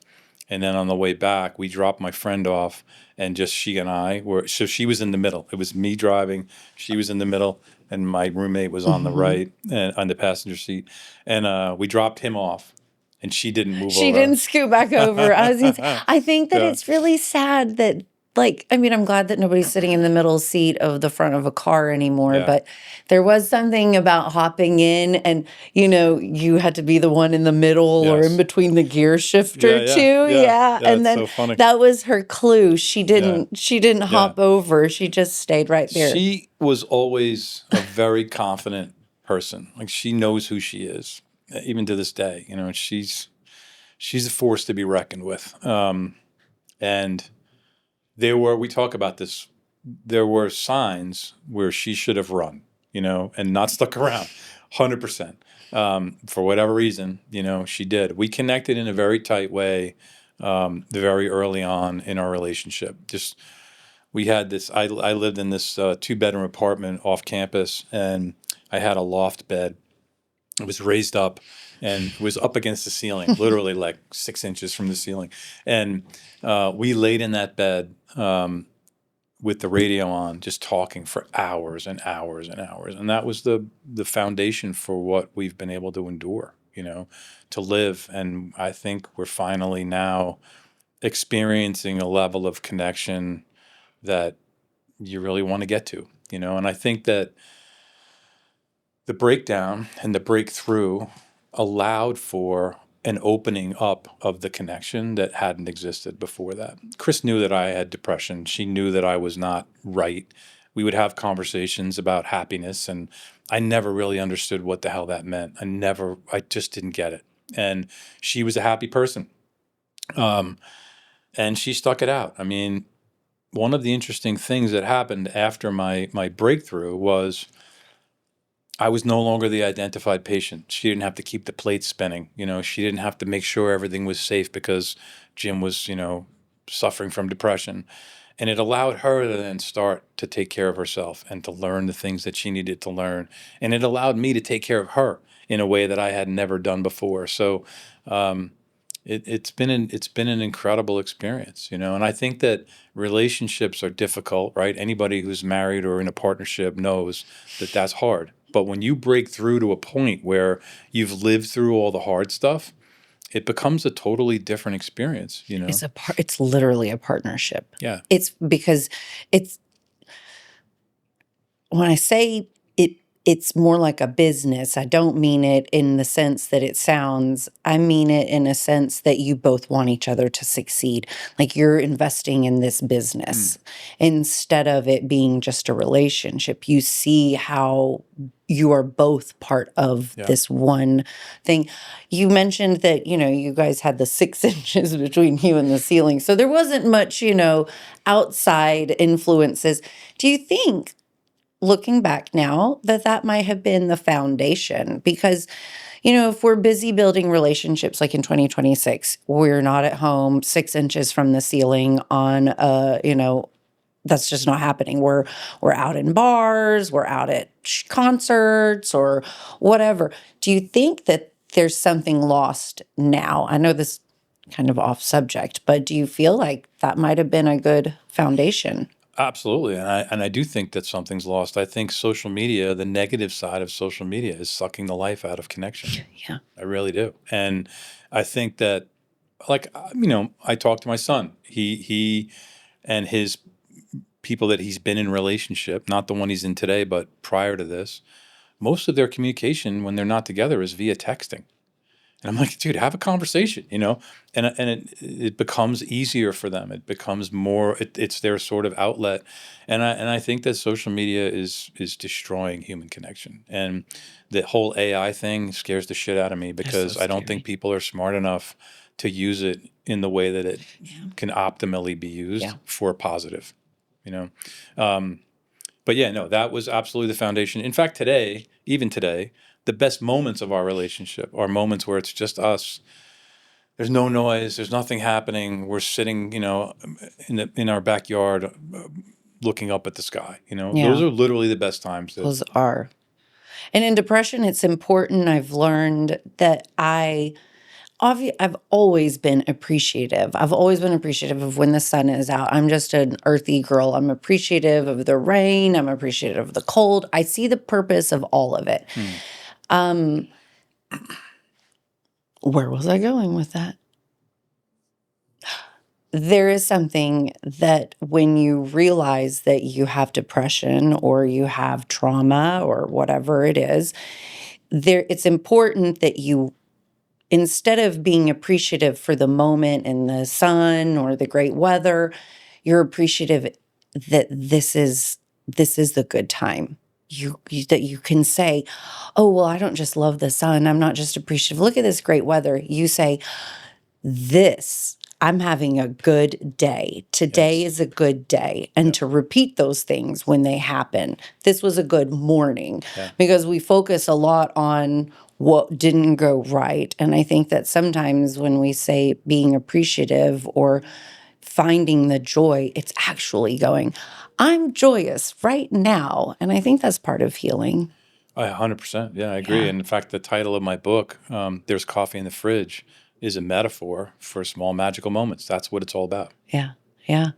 And then on the way back, we dropped my friend off, and just she and I were. So she was in the middle. It was me driving. She was in the middle, and my roommate was on the right and on the passenger seat. And we dropped him off, and she didn't move over. She didn't scoot back over. I think that it's really sad that like, I mean, I'm glad that nobody's sitting in the middle seat of the front of a car anymore, Yeah. but there was something about hopping in and, you had to be the one in the middle or in Yes. between the gear shifter Yeah. too. Yeah. And It's then so funny. that was her clue. She Yeah. didn't hop over. She just stayed right there. She was always a very confident person. Like, she knows who she is, even to this day. She's a force to be reckoned with. And we talk about this. There were signs where she should have run, and not stuck around, 100%. For whatever reason, she did. We connected in a very tight way, very early on in our relationship. We had this. I lived in this 2-bedroom apartment off campus, and I had a loft bed. It was raised up and was up against the ceiling, literally like 6 inches from the ceiling. And we laid in that bed with the radio on, just talking for hours and hours and hours. And that was the foundation for what we've been able to endure, to live. And I think we're finally now experiencing a level of connection that you really want to get to, And I think that the breakdown and the breakthrough allowed for an opening up of the connection that hadn't existed before that. Chris knew that I had depression. She knew that I was not right. We would have conversations about happiness, and I never really understood what the hell that meant. I just didn't get it. And she was a happy person. And she stuck it out. I mean, one of the interesting things that happened after my breakthrough was I was no longer the identified patient. She didn't have to keep the plate spinning. She didn't have to make sure everything was safe because Jim was, suffering from depression. And it allowed her to then start to take care of herself and to learn the things that she needed to learn. And it allowed me to take care of her in a way that I had never done before. So it's been an incredible experience, And I think that relationships are difficult, right? Anybody who's married or in a partnership knows that that's hard. But when you break through to a point where you've lived through all the hard stuff, it becomes a totally different experience, It's literally a partnership. Yeah. It's because when I say it's more like a business. I don't mean it in the sense that it sounds. I mean it in a sense that you both want each other to succeed. Like, you're investing in this business instead of it being just a relationship. You see how you are both part of this one thing. You mentioned that, you guys had the 6 inches between you and the ceiling. So there wasn't much, outside influences. Do you think, looking back now, that might have been the foundation? Because, if we're busy building relationships like in 2026, we're not at home 6 inches from the ceiling on that's just not happening. We're out in bars, we're out at concerts or whatever. Do you think that there's something lost now? I know this kind of off subject, but do you feel like that might have been a good foundation? Absolutely. And I do think that something's lost. I think social media, the negative side of social media, is sucking the life out of connection. Yeah. I really do. And I think that, like, I talk to my son. He and his people that he's been in relationship, not the one he's in today, but prior to this, most of their communication when they're not together is via texting. And I'm like, dude, have a conversation, and it becomes easier for them. It becomes more, it's their sort of outlet. And I think that social media is destroying human connection. And the whole AI thing scares the shit out of me because I don't think people are smart enough to use it in the way that it can optimally be used for positive, But yeah, no, that was absolutely the foundation. In fact, even today, the best moments of our relationship are moments where it's just us. There's no noise. There's nothing happening. We're sitting, in our backyard, looking up at the sky. Those are literally the best times. Those are. And in depression, it's important. I've learned that I've always been appreciative. I've always been appreciative of when the sun is out. I'm just an earthy girl. I'm appreciative of the rain. I'm appreciative of the cold. I see the purpose of all of it. Where was I going with that? there is something that when you realize that you have depression or you have trauma or whatever it is, it's important that you, instead of being appreciative for the moment and the sun or the great weather, you're appreciative that this is the good time. That you can say, oh, well, I don't just love the sun. I'm not just appreciative. Look at this great weather. You say, I'm having a good day. Today Yes. is a good day. And to repeat those things when they happen. This was a good morning. Yeah. Because we focus a lot on what didn't go right. And I think that sometimes when we say being appreciative or finding the joy, it's actually going, I'm joyous right now. And I think that's part of healing. 100%. Yeah, I agree. Yeah. And in fact, the title of my book, There's Coffee in the Fridge, is a metaphor for small magical moments. That's what it's all about. Yeah. Yeah.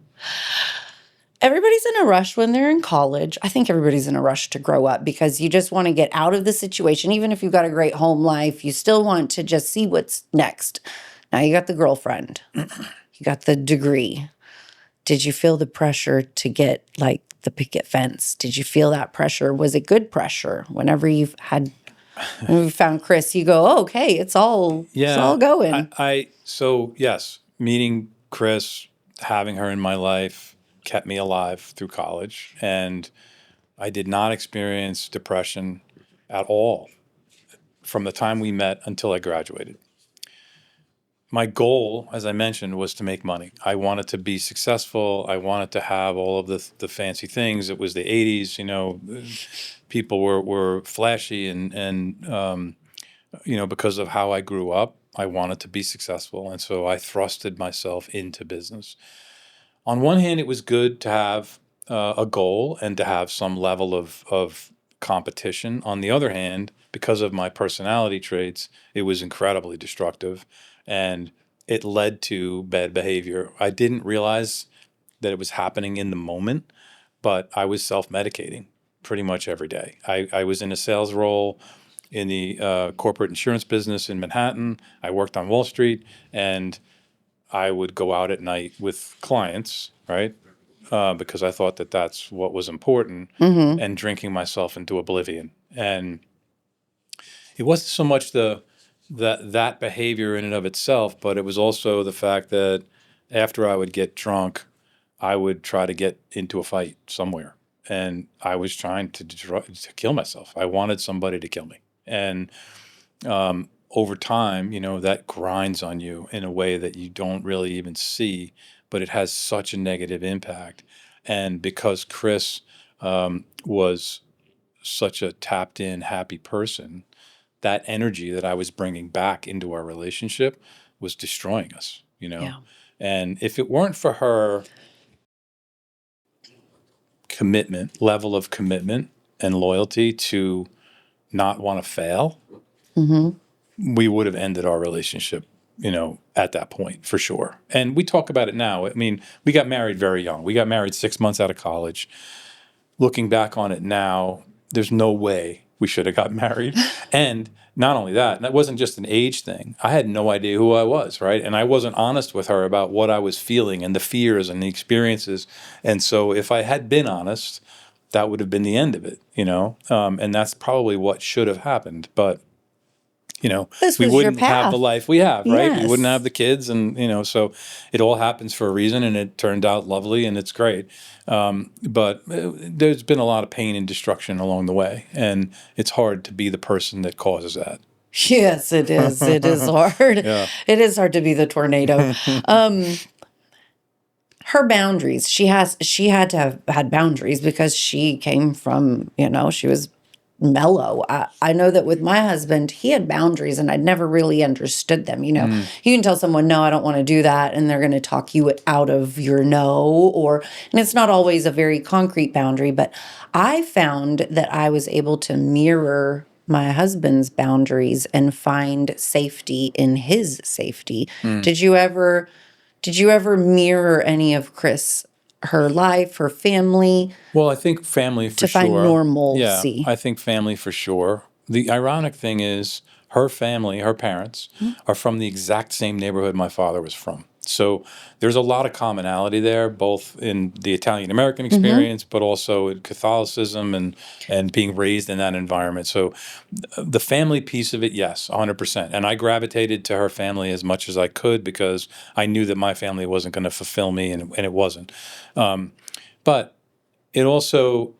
Everybody's in a rush when they're in college. I think everybody's in a rush to grow up because you just want to get out of the situation. Even if you've got a great home life, you still want to just see what's next. Now you got the girlfriend, you got the degree. Did you feel the pressure to get like the picket fence? Did you feel that pressure? Was it good pressure? When we found Chris, you go, oh, okay, it's all going. So yes, meeting Chris, having her in my life kept me alive through college. And I did not experience depression at all from the time we met until I graduated. My goal, as I mentioned, was to make money. I wanted to be successful. I wanted to have all of the fancy things. It was the 80s, people were flashy and because of how I grew up, I wanted to be successful. And so I thrusted myself into business. On one hand, it was good to have a goal and to have some level of competition. On the other hand, because of my personality traits, it was incredibly destructive and it led to bad behavior. I didn't realize that it was happening in the moment, but I was self-medicating pretty much every day. I was in a sales role in the corporate insurance business in Manhattan. I worked on Wall Street, and I would go out at night with clients, right? Because I thought that that's what was important, and drinking myself into oblivion. And it wasn't so much that behavior in and of itself, but it was also the fact that after I would get drunk, I would try to get into a fight somewhere, and I was trying to kill myself. I wanted somebody to kill me, and over time, that grinds on you in a way that you don't really even see, but it has such a negative impact. And because Chris was such a tapped in, happy person, that energy that I was bringing back into our relationship was destroying us, Yeah. And if it weren't for her level of commitment and loyalty to not want to fail, we would have ended our relationship, at that point for sure. And we talk about it now. I mean, we got married very young. We got married 6 months out of college. Looking back on it now, there's no way we should have got married. And not only that wasn't just an age thing. I had no idea who I was, right? And I wasn't honest with her about what I was feeling and the fears and the experiences. And so if I had been honest, that would have been the end of it, and that's probably what should have happened. But This we was your wouldn't have the path. life we have, right? We wouldn't Yes. have the kids, and so it all happens for a reason, and it turned out lovely, and it's great. But there's been a lot of pain and destruction along the way, and it's hard to be the person that causes that. Yes, it is. It is hard. Yeah. It is hard to be the tornado. Her boundaries. She had to have had boundaries because she came from, she was mellow. I know that with my husband, he had boundaries and I'd never really understood them. You can tell someone, no, I don't want to do that. And they're going to talk you out of your no, and it's not always a very concrete boundary, but I found that I was able to mirror my husband's boundaries and find safety in his safety. Did you ever mirror any of her life, her family? Well, I think family for to sure. find normalcy. Yeah, I think family for sure. The ironic thing is her family, her parents, are from the exact same neighborhood my father was from. So there's a lot of commonality there, both in the Italian-American experience, but also in Catholicism and being raised in that environment. So the family piece of it, yes, 100%. And I gravitated to her family as much as I could because I knew that my family wasn't going to fulfill me, and it wasn't. But it also,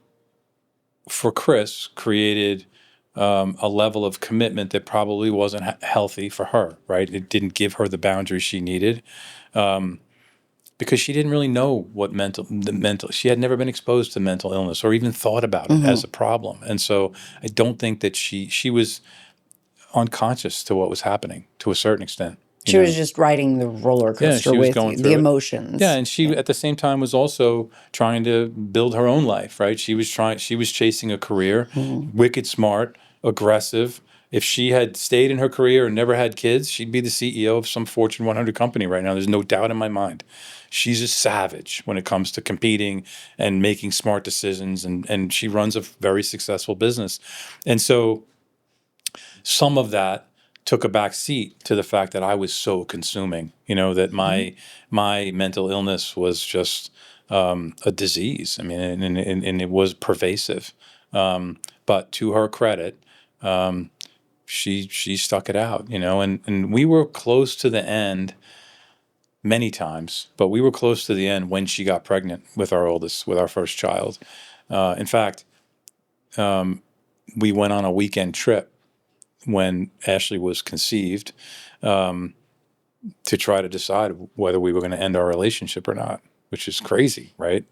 for Chris, created a level of commitment that probably wasn't healthy for her, right? It didn't give her the boundaries she needed. Because she didn't really know what she had never been exposed to mental illness or even thought about it as a problem. And so I don't think that she was unconscious to what was happening to a certain extent. She was just riding the roller coaster with you, the emotions. Yeah, and she at the same time was also trying to build her own life, right? She was chasing a career, wicked smart, aggressive. If she had stayed in her career and never had kids, she'd be the CEO of some Fortune 100 company right now. There's no doubt in my mind. She's a savage when it comes to competing and making smart decisions, and she runs a very successful business. And so some of that took a back seat to the fact that I was so consuming, that my mental illness was just a disease. I mean, and it was pervasive. But to her credit, she stuck it out, and we were close to the end many times, but we were close to the end when she got pregnant with our first child. In fact, we went on a weekend trip when Ashley was conceived to try to decide whether we were going to end our relationship or not, which is crazy, right?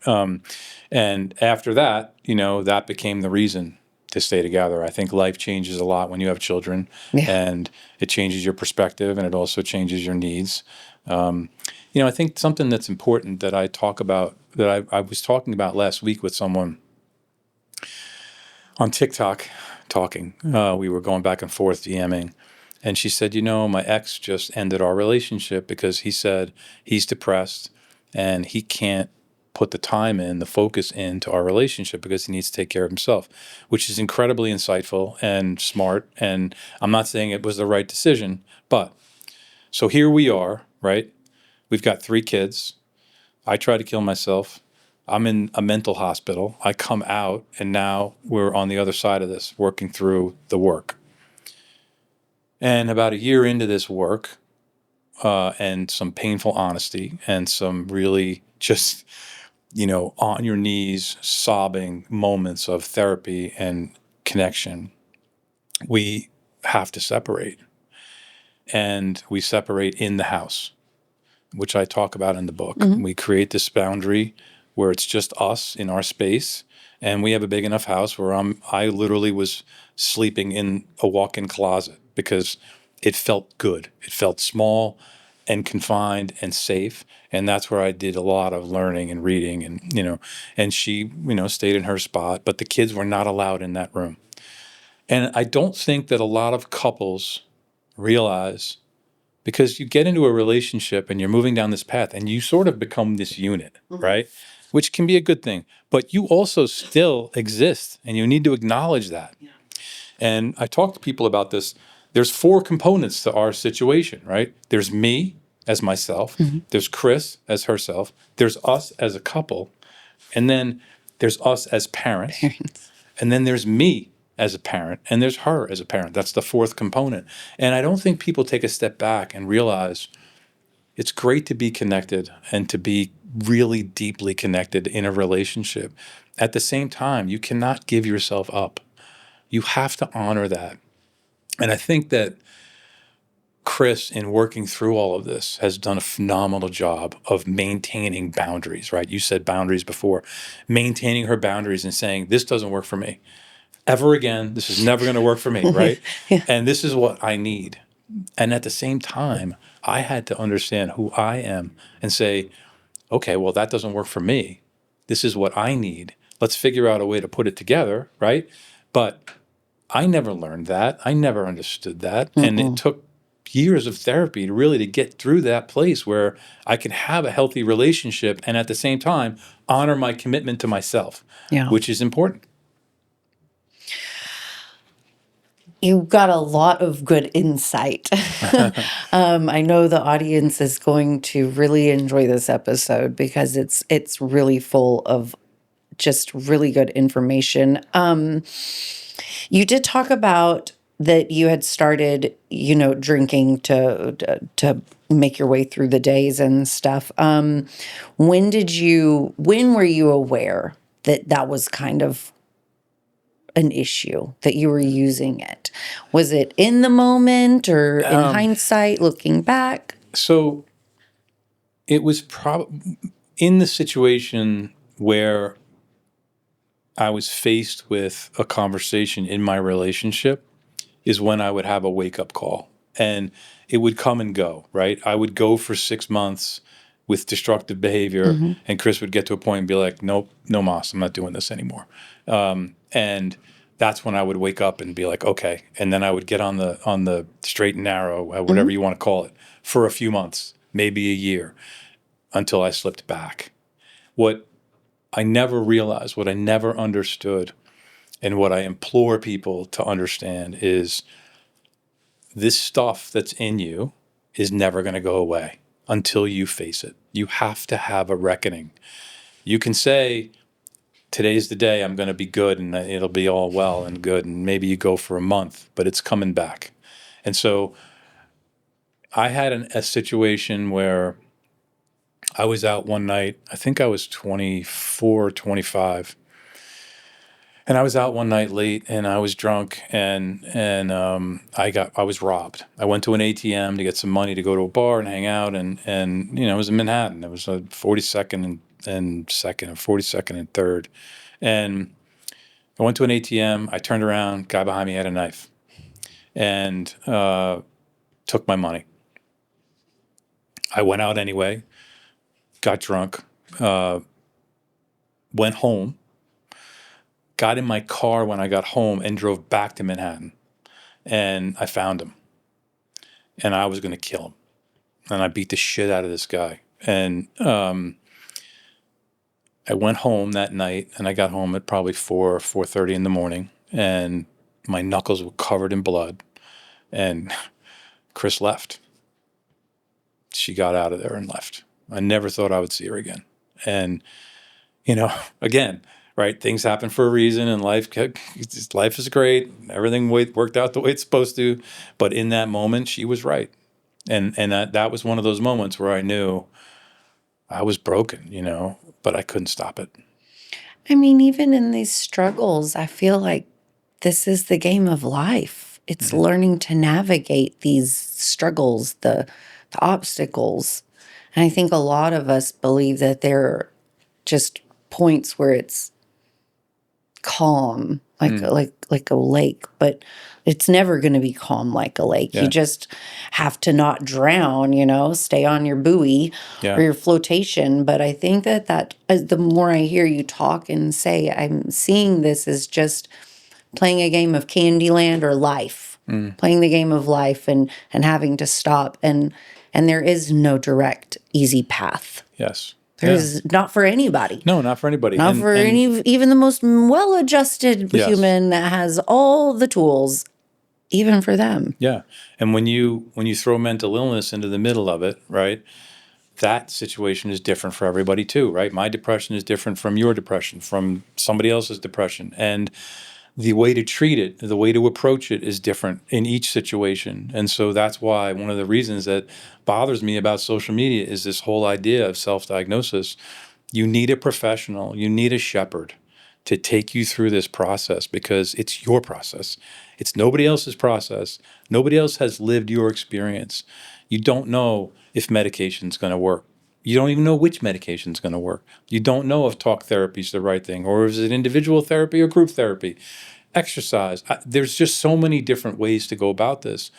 And after that, that became the reason to stay together. I think life changes a lot when you have children, and it changes your perspective, and it also changes your needs. I think something that's important that I talk about, that I was talking about last week with someone on TikTok talking. We were going back and forth DMing, and she said, my ex just ended our relationship because he said he's depressed and he can't put the time in, the focus into our relationship because he needs to take care of himself, which is incredibly insightful and smart. And I'm not saying it was the right decision, but so here we are, right? We've got 3 kids. I tried to kill myself. I'm in a mental hospital. I come out, and now we're on the other side of this, working through the work. And about a year into this work, and some painful honesty and some really just, on your knees, sobbing moments of therapy and connection, we have to separate. And we separate in the house, which I talk about in the book. We create this boundary where it's just us in our space, and we have a big enough house where I literally was sleeping in a walk-in closet because it felt good. It felt small and confined and safe, and that's where I did a lot of learning and reading, and she, stayed in her spot, but the kids were not allowed in that room. And I don't think that a lot of couples realize, because you get into a relationship and you're moving down this path and you sort of become this unit, right? Which can be a good thing, but you also still exist and you need to acknowledge that. Yeah. And I talk to people about this. There's 4 components to our situation, right? There's me as myself. There's Chris as herself. There's us as a couple. And then there's us as parents. And then there's me as a parent, and there's her as a parent. That's the 4th component. And I don't think people take a step back and realize it's great to be connected and to be really deeply connected in a relationship. At the same time, you cannot give yourself up. You have to honor that. And I think that Chris, in working through all of this, has done a phenomenal job of maintaining boundaries, right? You said boundaries before. Maintaining her boundaries and saying, this doesn't work for me ever again. This is never going to work for me, right? Yeah. And this is what I need. And at the same time, I had to understand who I am and say, okay, well, that doesn't work for me. This is what I need. Let's figure out a way to put it together, right? But I never learned that. I never understood that. And it took years of therapy to get through that place where I can have a healthy relationship and at the same time honor my commitment to myself, which is important. You got a lot of good insight. I know the audience is going to really enjoy this episode because it's really full of just really good information. You did talk about that you had started, drinking to make your way through the days and stuff. When were you aware that that was kind of an issue, that you were using it? Was it in the moment or in hindsight, looking back? So it was probably in the situation where I was faced with a conversation in my relationship is when I would have a wake up call, and it would come and go, right? I would go for 6 months with destructive behavior, and Chris would get to a point and be like, nope, no mas, I'm not doing this anymore. And that's when I would wake up and be like, okay. And then I would get on the straight and narrow, whatever you want to call it, for a few months, maybe a year, until I slipped back. What I never realized, what I never understood, and what I implore people to understand is this stuff that's in you is never going to go away until you face it. You have to have a reckoning. You can say, today's the day I'm going to be good and it'll be all well and good. And maybe you go for a month, but it's coming back. And so I had a situation where I was out one night. I think I was 24, 25. And I was out one night late, and I was drunk, and I was robbed. I went to an ATM to get some money to go to a bar and hang out, and it was in Manhattan. It was a 42nd and 2nd, 42nd and 3rd, and I went to an ATM. I turned around, guy behind me had a knife, and took my money. I went out anyway, got drunk, went home. Got in my car when I got home and drove back to Manhattan. And I found him. And I was going to kill him. And I beat the shit out of this guy. And I went home that night, and I got home at probably 4:30 in the morning. And my knuckles were covered in blood. And Chris left. She got out of there and left. I never thought I would see her again. And, again, right? Things happen for a reason, and life is great. Everything worked out the way it's supposed to. But in that moment, she was right. And that was one of those moments where I knew I was broken, but I couldn't stop it. I mean, even in these struggles, I feel like this is the game of life. It's learning to navigate these struggles, the obstacles. And I think a lot of us believe that there are just points where it's calm, like a lake, but it's never going to be calm like a lake. Yeah. You just have to not drown, stay on your buoy or your flotation. But I think that the more I hear you talk and say, I'm seeing this as just playing a game of Candyland or life, playing the game of life and having to stop. And there is no direct, easy path. Yes. There's not for anybody. No, not for anybody. Not for even the most well-adjusted human that has all the tools, even for them. Yeah. And when you throw mental illness into the middle of it, right, that situation is different for everybody too, right? My depression is different from your depression, from somebody else's depression. And the way to treat it, the way to approach it is different in each situation. And so that's why one of the reasons that bothers me about social media is this whole idea of self-diagnosis. You need a professional, you need a shepherd to take you through this process, because it's your process. It's nobody else's process. Nobody else has lived your experience. You don't know if medication's going to work. You don't even know which medication is going to work. You don't know if talk therapy is the right thing, or is it individual therapy or group therapy. Exercise. There's just so many different ways to go about this.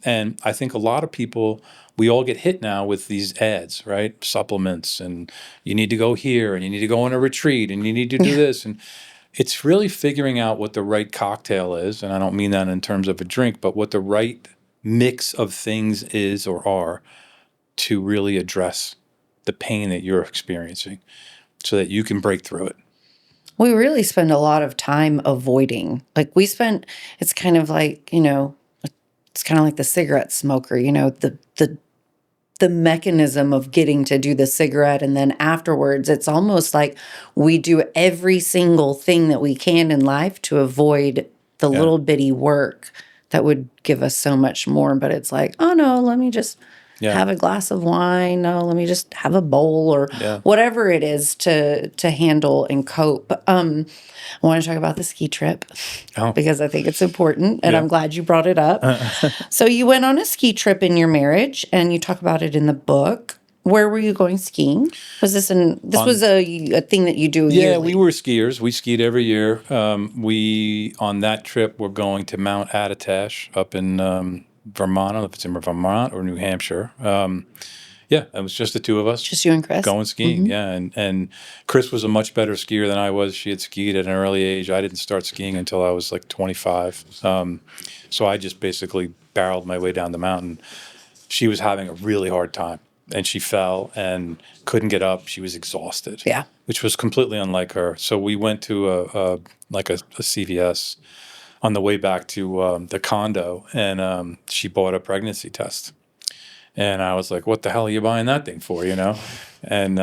And I think a lot of people, we all get hit now with these ads, right? Supplements, and you need to go here, and you need to go on a retreat, and you need to do this. And it's really figuring out what the right cocktail is. And I don't mean that in terms of a drink, but what the right mix of things is or are to really address the pain that you're experiencing so that you can break through it. We really spend a lot of time avoiding. It's kind of like, it's kind of like the cigarette smoker, the mechanism of getting to do the cigarette. And then afterwards, it's almost like we do every single thing that we can in life to avoid the Yeah. little bitty work that would give us so much more. But it's like, oh no, let me just Yeah. have a glass of wine. No, let me just have a bowl or Yeah. whatever it is to handle and cope. I want to talk about the ski trip because I think it's important, and Yeah. I'm glad you brought it up. So you went on a ski trip in your marriage, and you talk about it in the book. Where were you going skiing? Was this was a thing that you do Yeah, yearly? we were skiers. We skied every year. We on that trip were going to Mount Attitash up in Vermont. I don't know if it's in Vermont or New Hampshire. Yeah, it was just the two of us. Just you and Chris? Going skiing, yeah. And Chris was a much better skier than I was. She had skied at an early age. I didn't start skiing until I was like 25. So I just basically barreled my way down the mountain. She was having a really hard time, and she fell and couldn't get up. She was exhausted. Yeah. Which was completely unlike her. So we went to a CVS on the way back to the condo, and she bought a pregnancy test. And I was like, "What the hell are you buying that thing for?" And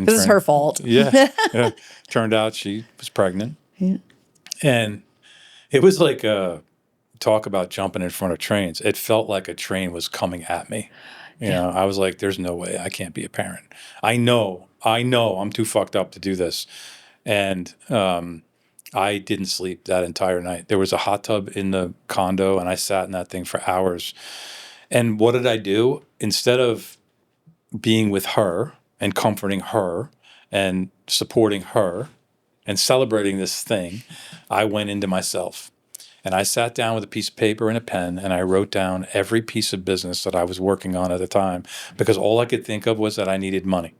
This is her fault. Yeah, yeah. Turned out she was pregnant. Yeah. And it was like talk about jumping in front of trains. It felt like a train was coming at me. I was like, "There's no way I can't be a parent. I know I'm too fucked up to do this." And I didn't sleep that entire night. There was a hot tub in the condo, and I sat in that thing for hours. And what did I do? Instead of being with her and comforting her and supporting her and celebrating this thing, I went into myself. And I sat down with a piece of paper and a pen, and I wrote down every piece of business that I was working on at the time, because all I could think of was that I needed money.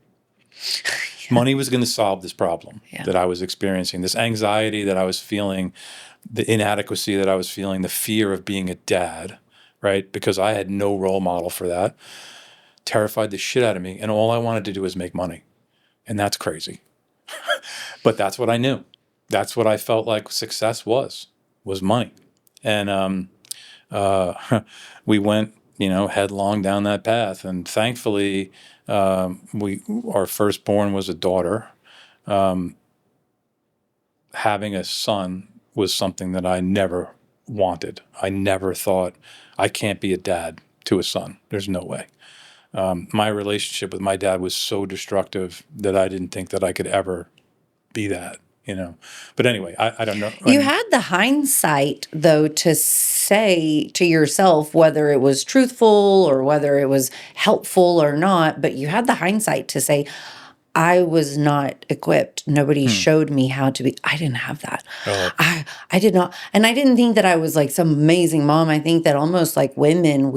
Money was going to solve this problem that I was experiencing, this anxiety that I was feeling, the inadequacy that I was feeling, the fear of being a dad, right? Because I had no role model for that. Terrified the shit out of me. And all I wanted to do was make money. And that's crazy. But that's what I knew. That's what I felt like success was money. And we went, headlong down that path. And thankfully, our firstborn was a daughter. Having a son was something that I never wanted. I never thought, I can't be a dad to a son. There's no way. My relationship with my dad was so destructive that I didn't think that I could ever be that, But anyway, I don't know. You had the hindsight, though, to say to yourself whether it was truthful or whether it was helpful or not, but you had the hindsight to say, I was not equipped. Nobody showed me how to be. I didn't have that. Oh. I did not. And I didn't think that I was like some amazing mom. I think that almost like women,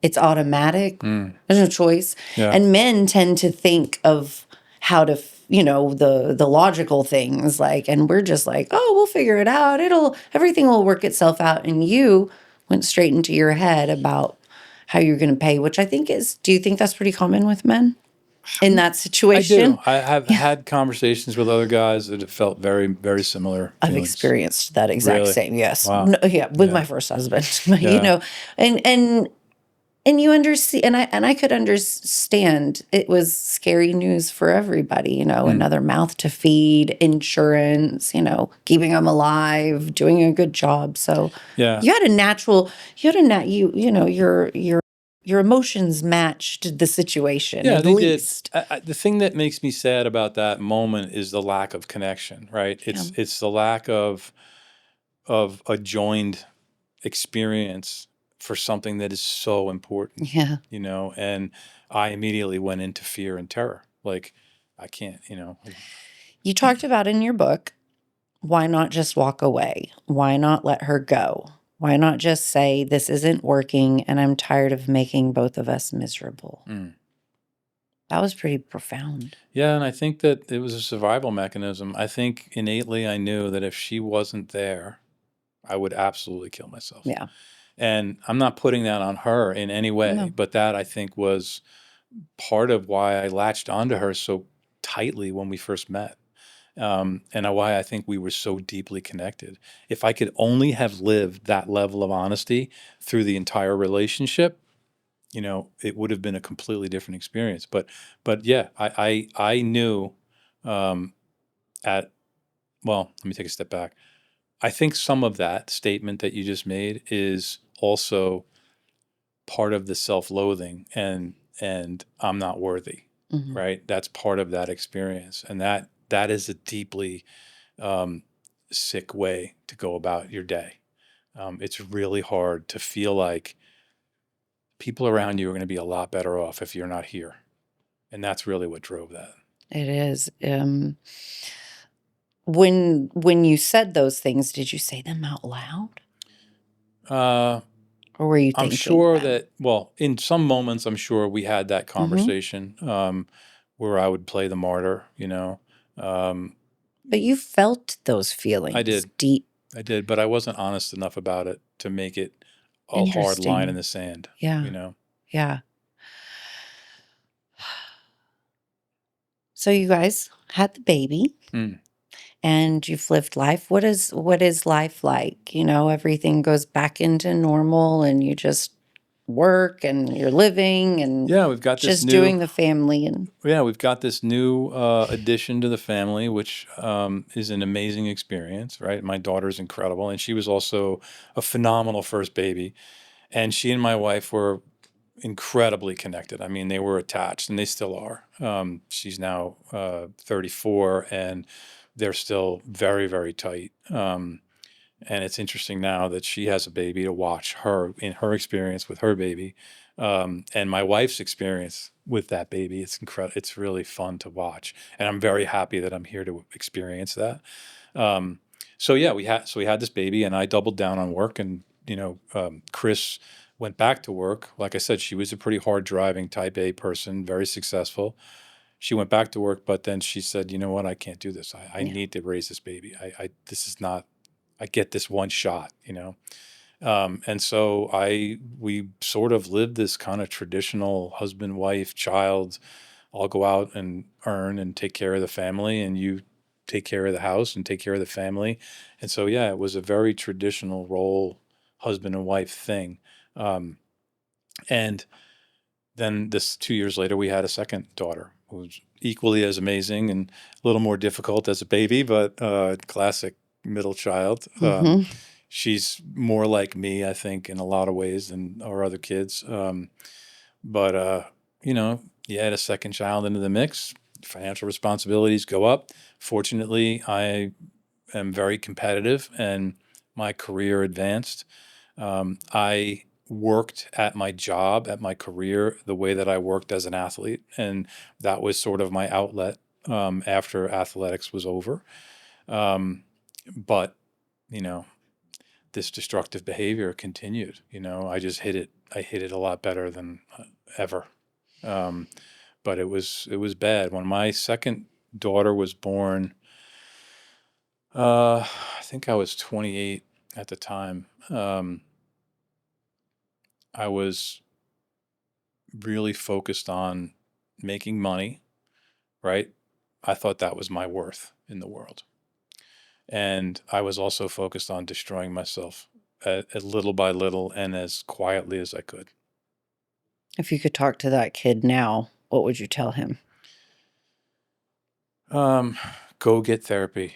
it's automatic. There's no choice. Yeah. And men tend to think of how to, the logical things and we're just like, oh, we'll figure it out. Everything will work itself out. And you went straight into your head about how you're going to pay, which I think do you think that's pretty common with men? In that situation? I do. I have had conversations with other guys that have felt very, very similar. I've experienced that exact same, yes. Wow. No, with my first husband, and you understand, and I could understand. It was scary news for everybody, another mouth to feed, insurance, keeping them alive, doing a good job. So you had your emotions matched the situation. Yeah, at least. The thing that makes me sad about that moment is the lack of connection, right? It's the lack of a joined experience for something that is so important. Yeah. And I immediately went into fear and terror. Like, I can't, You talked about in your book, why not just walk away? Why not let her go? Why not just say, this isn't working and I'm tired of making both of us miserable? That was pretty profound. Yeah, and I think that it was a survival mechanism. I think innately I knew that if she wasn't there, I would absolutely kill myself. Yeah. And I'm not putting that on her in any way, but that I think was part of why I latched onto her so tightly when we first met. and why I think we were so deeply connected. If I could only have lived that level of honesty through the entire relationship, it would have been a completely different experience. But yeah, I knew um, let me take a step back. I think some of that statement that you just made is also part of the self-loathing and I'm not worthy, right? That's part of that experience, and that is a deeply um, sick way to go about your day. It's really hard to feel like people around you are going to be a lot better off if you're not here, and that's really what drove that. It is. When you said those things, did you say them out loud? Uh, Or were you I'm thinking sure them? in some moments, I'm sure we had that conversation where I would play the martyr, Um, But you felt those I feelings did. deep. I did, but I wasn't honest enough about it to make it a hard line in Interesting. the sand, Yeah. Yeah. So you guys had the baby Mm. and you've lived life. What is life like? Everything goes back into normal and you just work and you're living and Yeah, we've got this just new doing the family and addition to the family, which is an amazing experience, right? My daughter's incredible, and she was also a phenomenal first baby. And she and my wife were incredibly connected. I mean, they were attached, and they still are. She's now 34, and they're still very, very tight. And it's interesting now that she has a baby to watch her in her experience with her baby, and my wife's experience with that baby. It's incredible. It's really fun to watch, and I'm very happy that I'm here to experience that. Um, so we had this baby, and I doubled down on work, and Chris went back to work. Like I said, she was a pretty hard driving type A person, very successful. She went back to work, but then she said, "You know what? I can't do this. I yeah. need to raise this baby. This is not. I get this one shot, and so we sort of lived this kind of traditional husband, wife, child. I'll go out and earn and take care of the family, and you take care of the house and take care of the family. And so, yeah, it was a very traditional role, husband and wife thing. And then 2 years later, we had a second daughter who was equally as amazing and a little more difficult as a baby, but classic middle child. Mm-hmm. She's more like me, I think, in a lot of ways than our other kids. But you add a second child into the mix, financial responsibilities go up. Fortunately, I am very competitive and my career advanced. I worked at my job, at my career, the way that I worked as an athlete. And that was sort of my outlet after athletics was over. But, you know, this destructive behavior continued. I just hit it. I hit it a lot better than ever. But it was bad. When my second daughter was born, I think I was 28 at the time. I was really focused on making money, right? I thought that was my worth in the world. And I was also focused on destroying myself little by little and as quietly as I could. If you could talk to that kid now, what would you tell him? Go get therapy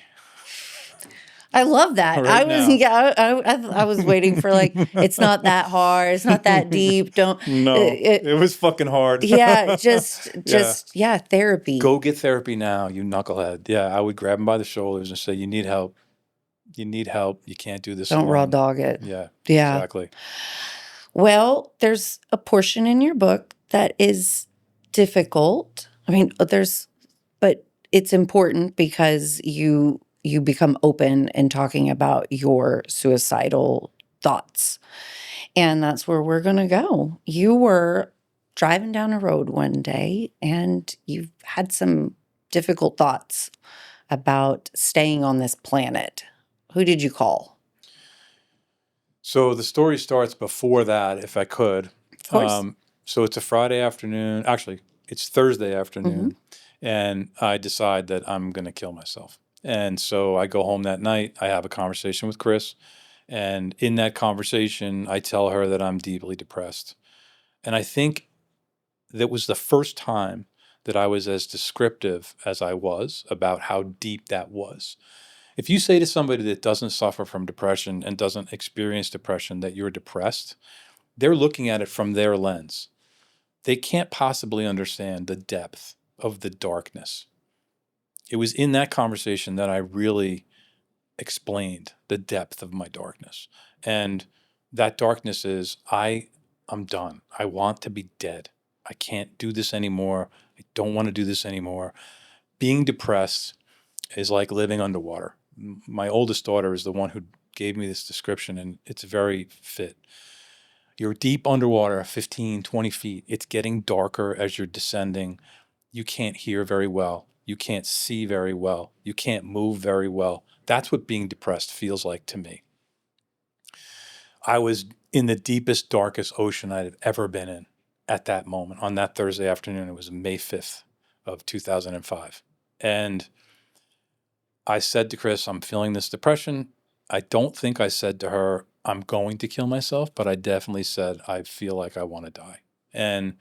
I love that. I right was now. yeah, I was waiting for it's not that hard. It's not that deep. Don't No, it was fucking hard. yeah, just Yeah. just yeah, therapy. Go get therapy now, you knucklehead. Yeah, I would grab him by the shoulders and say, "You need help. You need help. You can't do this Don't raw alone." dog it. Yeah, Yeah. exactly. Well, there's a portion in your book that is difficult. I mean, but it's important because you become open in talking about your suicidal thoughts. And that's where we're going to go. You were driving down a road one day and you had some difficult thoughts about staying on this planet. Who did you call? So the story starts before that, if I could. Of course. So it's a Friday afternoon. Actually, it's Thursday Hmm. afternoon, and I decide that I'm going to kill myself. And so I go home that night. I have a conversation with Chris. And in that conversation, I tell her that I'm deeply depressed. And I think that was the first time that I was as descriptive as I was about how deep that was. If you say to somebody that doesn't suffer from depression and doesn't experience depression that you're depressed, they're looking at it from their lens. They can't possibly understand the depth of the darkness. It was in that conversation that I really explained the depth of my darkness. And that darkness is I'm done. I want to be dead. I can't do this anymore. I don't want to do this anymore. Being depressed is like living underwater. My oldest daughter is the one who gave me this description, and it's very fit. You're deep underwater, 15, 20 feet. It's getting darker as you're descending. You can't hear very well. You can't see very well. You can't move very well. That's what being depressed feels like to me. I was in the deepest, darkest ocean I had ever been in at that moment on that Thursday afternoon. It was May 5th of 2005. And I said to Chris, I'm feeling this depression. I don't think I said to her, I'm going to kill myself, but I definitely said, I feel like I want to die. And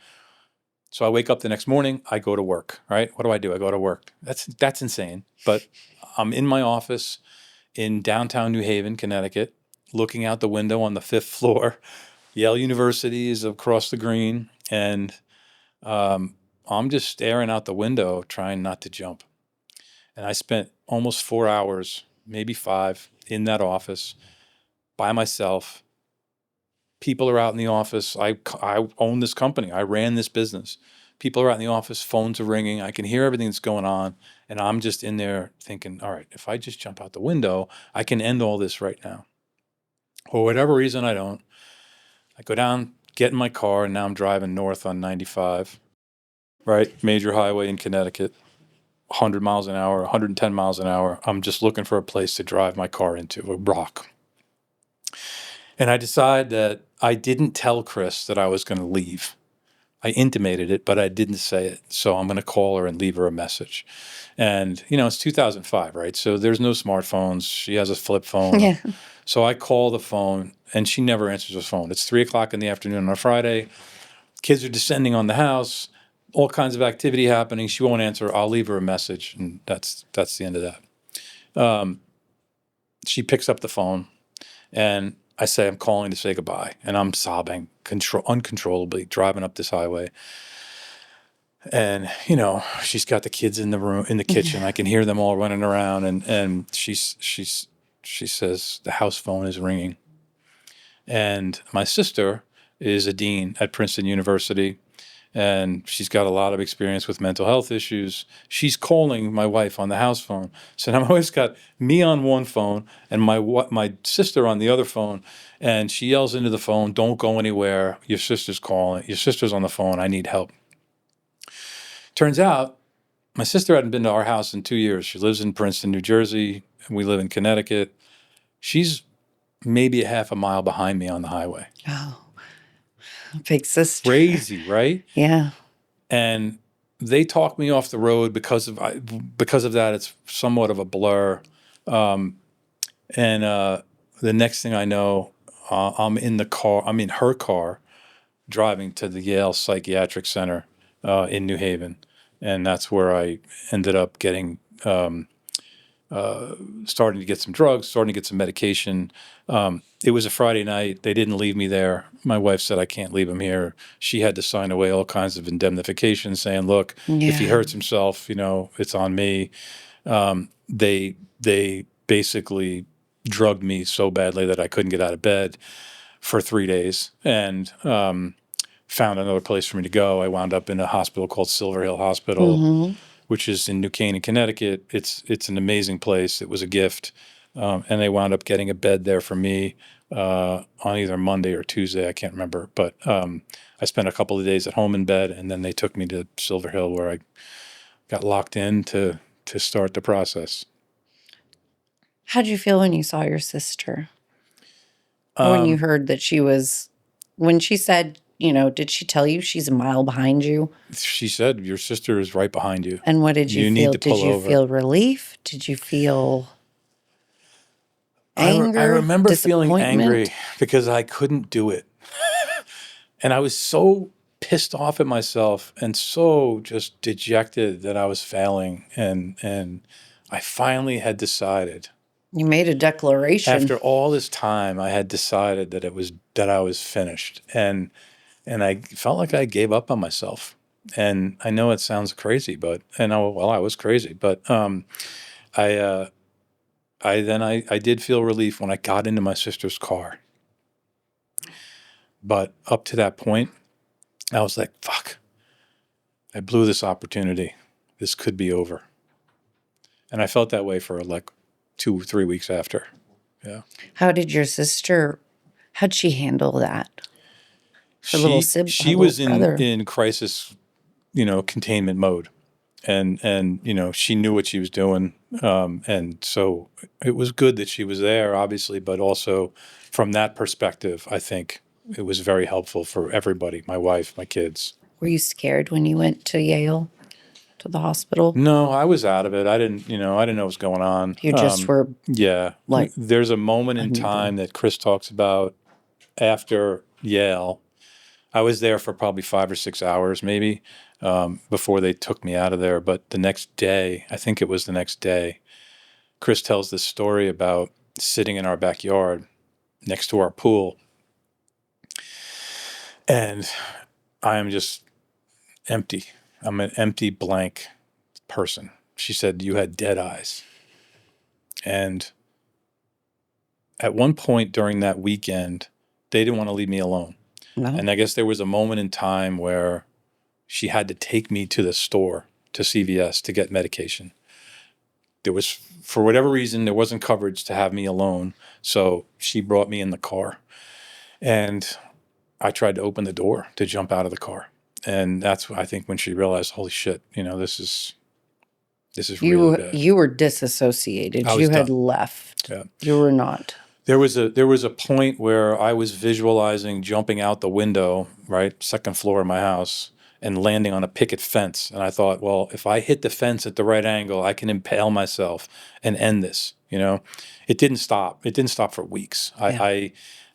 so I wake up the next morning, I go to work, right? What do? I go to work. That's insane. But I'm in my office in downtown New Haven, Connecticut, looking out the window on the 5th floor. Yale University is across the green. And I'm just staring out the window, trying not to jump. And I spent almost 4 hours, maybe 5, in that office by myself. People are out in the office. I own this company. I ran this business. People are out in the office. Phones are ringing. I can hear everything that's going on. And I'm just in there thinking, all right, if I just jump out the window, I can end all this right now. For whatever reason, I don't. I go down, get in my car, and now I'm driving north on 95, right? Major highway in Connecticut. 100 miles an hour, 110 miles an hour. I'm just looking for a place to drive my car into, a rock. And I decide that I didn't tell Chris that I was going to leave. I intimated it, but I didn't say it. So I'm going to call her and leave her a message. And, it's 2005, right? So there's no smartphones. She has a flip phone. Yeah. So I call the phone, and she never answers the phone. It's 3 o'clock in the afternoon on a Friday. Kids are descending on the house. All kinds of activity happening. She won't answer. I'll leave her a message, and that's the end of that. She picks up the phone, and I say, I'm calling to say goodbye. And I'm sobbing uncontrollably, driving up this highway. And, she's got the kids in the room, in the kitchen. I can hear them all running around. And she says, the house phone is ringing. And my sister is a dean at Princeton University. And she's got a lot of experience with mental health issues. She's calling my wife on the house phone. So now my wife's got me on one phone and my sister on the other phone. And she yells into the phone, don't go anywhere. Your sister's calling. Your sister's on the phone. I need help. Turns out my sister hadn't been to our house in 2 years. She lives in Princeton, New Jersey, and we live in Connecticut. She's maybe a half a mile behind me on the highway. Oh, big sister. Crazy, right? Yeah. And they talk me off the road because of that. It's somewhat of a blur. And the next thing I know, I'm in the car. I'm in her car, driving to the Yale Psychiatric Center in New Haven, and that's where I ended up getting. Starting to get some drugs, starting to get some medication. It was a Friday night. They didn't leave me there. My wife said, I can't leave him here. She had to sign away all kinds of indemnification saying, look, if he hurts himself, it's on me. They basically drugged me so badly that I couldn't get out of bed for 3 days and found another place for me to go. I wound up in a hospital called Silver Hill Hospital, which is in New Canaan, Connecticut. It's an amazing place. It was a gift. And they wound up getting a bed there for me on either Monday or Tuesday. I can't remember. But I spent a couple of days at home in bed, and then they took me to Silver Hill where I got locked in to start the process. How'd you feel when you saw your sister? When you heard that when she said, did she tell you she's a mile behind you? She said, your sister is right behind you. And what did you feel? need to pull Did you over. feel relief? Did you feel I anger? remember feeling disappointment? angry because I couldn't do it. And I was so pissed off at myself and so just dejected that I was failing. And I finally had decided, You made a declaration. after all this time, I had decided that I was finished. And I felt like I gave up on myself. And I know it sounds crazy, I was crazy, but I did feel relief when I got into my sister's car. But up to that point, I was like, fuck, I blew this opportunity. This could be over. And I felt that way for like 2-3 weeks after. Yeah. How'd she handle that? Her little sibling, she was in crisis, containment mode. And she knew what she was doing. And so it was good that she was there, obviously, but also from that perspective, I think it was very helpful for everybody, my wife, my kids. Were you scared when you went to Yale, to the hospital? No, I was out of it. I didn't know what was going on. You just were Yeah. like, there's a moment in time that Chris talks about after Yale. I was there for probably 5 or 6 hours, maybe, before they took me out of there. But the next day, I think it was the next day, Chris tells this story about sitting in our backyard next to our pool. And I am just empty. I'm an empty, blank person. She said, you had dead eyes. And at one point during that weekend, they didn't want to leave me alone. no. And I guess there was a moment in time where she had to take me to the store, to CVS, to get medication. There was, for whatever reason, there wasn't coverage to have me alone. So she brought me in the car. And I tried to open the door to jump out of the car. And that's, I think, when she realized, holy shit, this is really bad. You were disassociated. You had left. Yeah. You were not. There was a point where I was visualizing jumping out the window, right, second floor of my house, and landing on a picket fence. And I thought, well, if I hit the fence at the right angle, I can impale myself and end this. It didn't stop. It didn't stop for weeks. Yeah.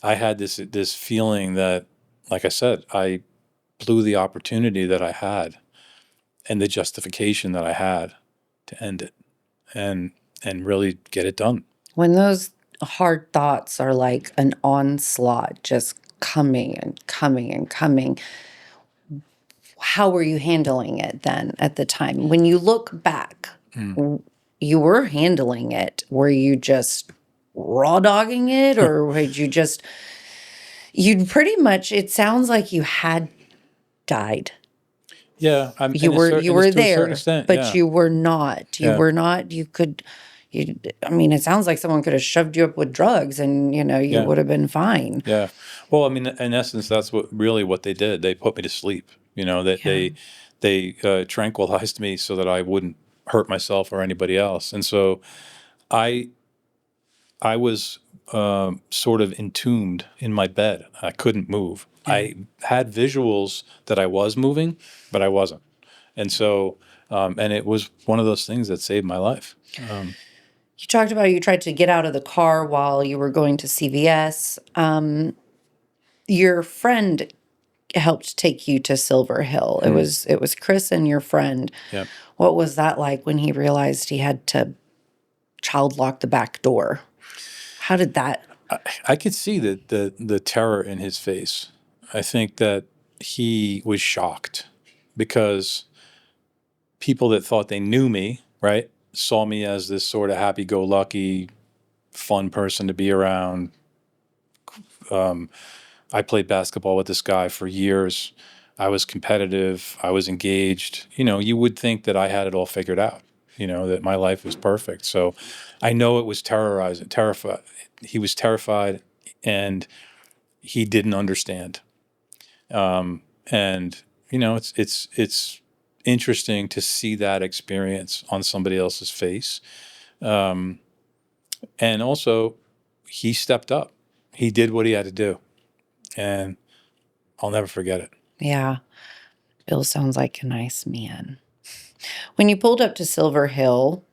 I had this feeling that, like I said, I blew the opportunity that I had and the justification that I had to end it and really get it done. When those hard thoughts are like an onslaught, just coming and coming and coming, how were you handling it then at the time? When you look back, you were handling it. Were you just raw dogging it, or would you'd pretty much, it sounds like you had died. Yeah, You were to a there, certain extent, but yeah. you were not. You Yeah. were not. It sounds like someone could have shoved you up with drugs, and you Yeah. would have been fine. Yeah. Well, I mean, in essence, that's what they did. They put me to sleep. They tranquilized me so that I wouldn't hurt myself or anybody else. And so I was sort of entombed in my bed. I couldn't move. Yeah. I had visuals that I was moving, but I wasn't. And so, and it was one of those things that saved my life. You talked about you tried to get out of the car while you were going to CVS. Your friend helped take you to Silver Hill. It was Chris and your friend. Yeah. What was that like when he realized he had to child lock the back door? How did that? I could see the terror in his face. I think that he was shocked because people that thought they knew me, right, saw me as this sort of happy-go-lucky, fun person to be around. I played basketball with this guy for years. I was competitive. I was engaged. You would think that I had it all figured out, that my life was perfect. So I know it was terrified. He was terrified, and he didn't understand. And it's interesting to see that experience on somebody else's face. And also, he stepped up. He did what he had to do. And I'll never forget it. Yeah. Bill sounds like a nice man. When you pulled up to Silver Hill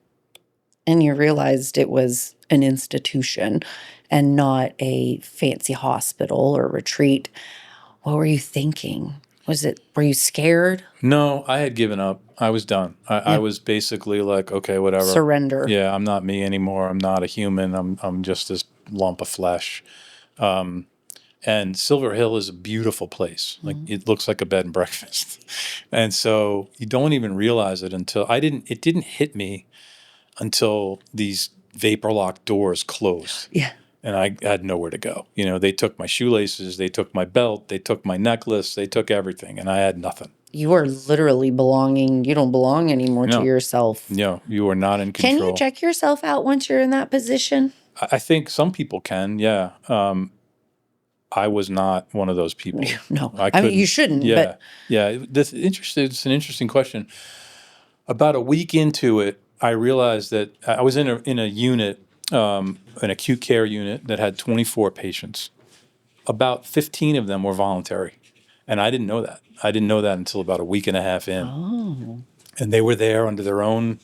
and you realized it was an institution and not a fancy hospital or retreat, what were you thinking? Were you scared? No, I had given up. I was done. I was basically like, okay, whatever. Surrender. Yeah, I'm not me anymore. I'm not a human. I'm just this lump of flesh. And Silver Hill is a beautiful place. Like it looks like a bed and breakfast. And so you don't even realize it until it didn't hit me until these vapor lock doors closed. Yeah. And I had nowhere to go. You know, they took my shoelaces, they took my belt, they took my necklace, they took everything, and I had nothing. You are literally belonging. You don't belong anymore to No. yourself. No, you are not in control. Can you check yourself out once you're in that position? I think some people can, yeah. I was not one of those people. No, I mean, you shouldn't. Yeah, but yeah. It's an interesting question. About a week into it, I realized that I was in a unit, an acute care unit that had 24 patients. About 15 of them were voluntary, and I didn't know that. I didn't know that until about a week and a half in. Oh. And they were there under their own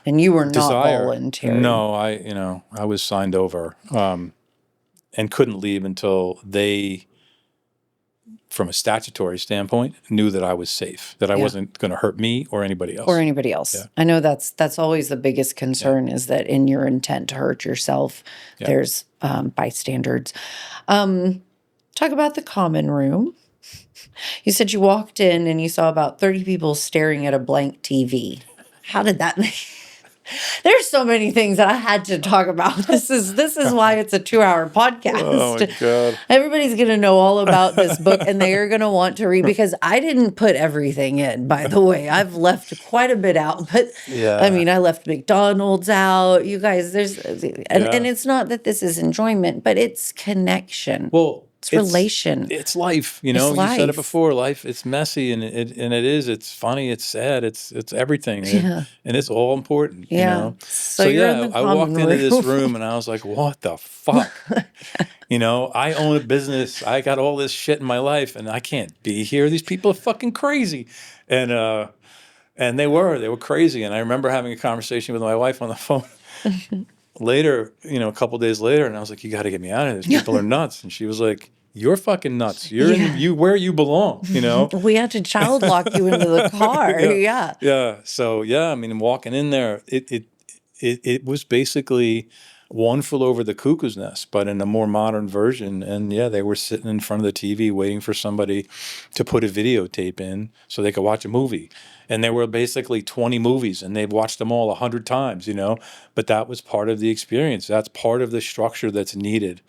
And you were not desire. voluntary. No, I was signed over, and couldn't leave until they, from a statutory standpoint, knew that I was safe, that I wasn't going to hurt me or anybody else. Or anybody else. Yeah. I know that's always the biggest concern is that in your intent to hurt yourself, there's bystanders. Talk about the common room. You said you walked in and you saw about 30 people staring at a blank TV. How did that There's so many things that I had to talk about. This is why it's a 2-hour podcast. Oh my God. Everybody's going to know all about this book and they are going to want to read because I didn't put everything in, by the way. I've left quite a bit out. But I mean, I left McDonald's out. You guys, and it's not that this is enjoyment, but it's connection. Well, it's relation. It's life, you know. It's You said it life. before. Life, it's messy, and it is. It's funny. It's sad. It's everything, and it's all important. Yeah. You know. So you're in the I walked common into this room. room and I was like, "What the fuck?" You know, I own a business. I got all this shit in my life, and I can't be here. These people are fucking crazy, and they were crazy. And I remember having a conversation with my wife on the phone. Later, you know, a couple days later, and I was like, "You got to get me out of here. These people are nuts." And she was like, "You're fucking nuts. You're where you belong." You know. We had to child lock you into the car. Yeah. Yeah. So I mean, walking in there, it was basically one flew over the cuckoo's nest, but in a more modern version. And they were sitting in front of the TV waiting for somebody to put a videotape in so they could watch a movie. And there were basically 20 movies, and they've watched them all 100 times, you know. But that was part of the experience. That's part of the structure that's needed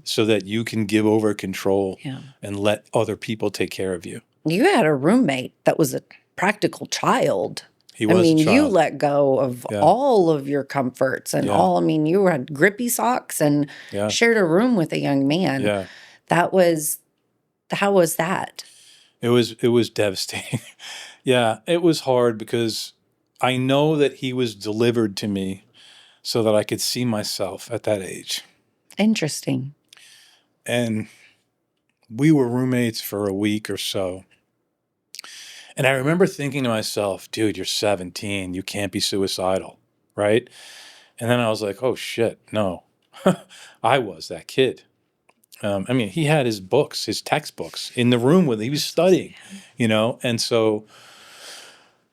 so that you can give over control and let other people take care of you. You had a roommate that was a practical child. He was a child. You let go of all of your comforts and you had grippy socks and shared a room with a young man. Yeah. How was that? It was devastating. Yeah, it was hard because I know that he was delivered to me so that I could see myself at that age. Interesting. And we were roommates for a week or so. And I remember thinking to myself, dude, you're 17. You can't be suicidal, right? And then I was like, oh, shit, no. I was that kid. I mean, he had his books, his textbooks in the room with him. He was studying, you know? And so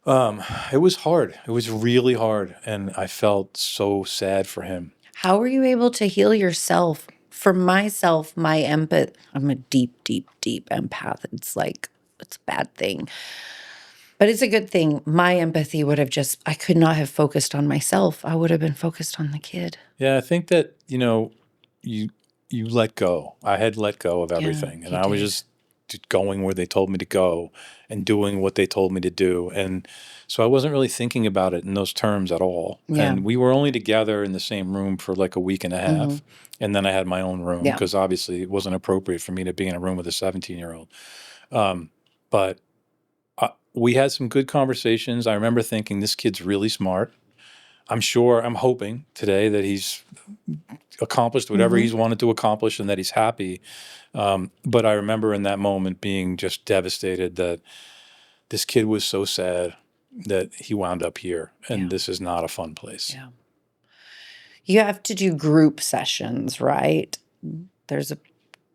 it was hard. It was really hard. And I felt so sad for him. How were you able to heal yourself? For myself, my empathy, I'm a deep, deep, deep empath. It's a bad thing. But it's a good thing. My empathy would have I could not have focused on myself. I would have been focused on the kid. Yeah, I think that, you know, you let go. I had let go of everything. And I was just going where they told me to go and doing what they told me to do. And so I wasn't really thinking about it in those terms at all. Yeah. And we were only together in the same room for like a week and a half. And then I had my own room because obviously it wasn't appropriate for me to be in a room with a 17-year-old. But we had some good conversations. I remember thinking, this kid's really smart. I'm hoping today that he's accomplished whatever he's wanted to accomplish and that he's happy. But I remember in that moment being just devastated that this kid was so sad that he wound up here, and this is not a fun place. Yeah. You have to do group sessions, right? There's a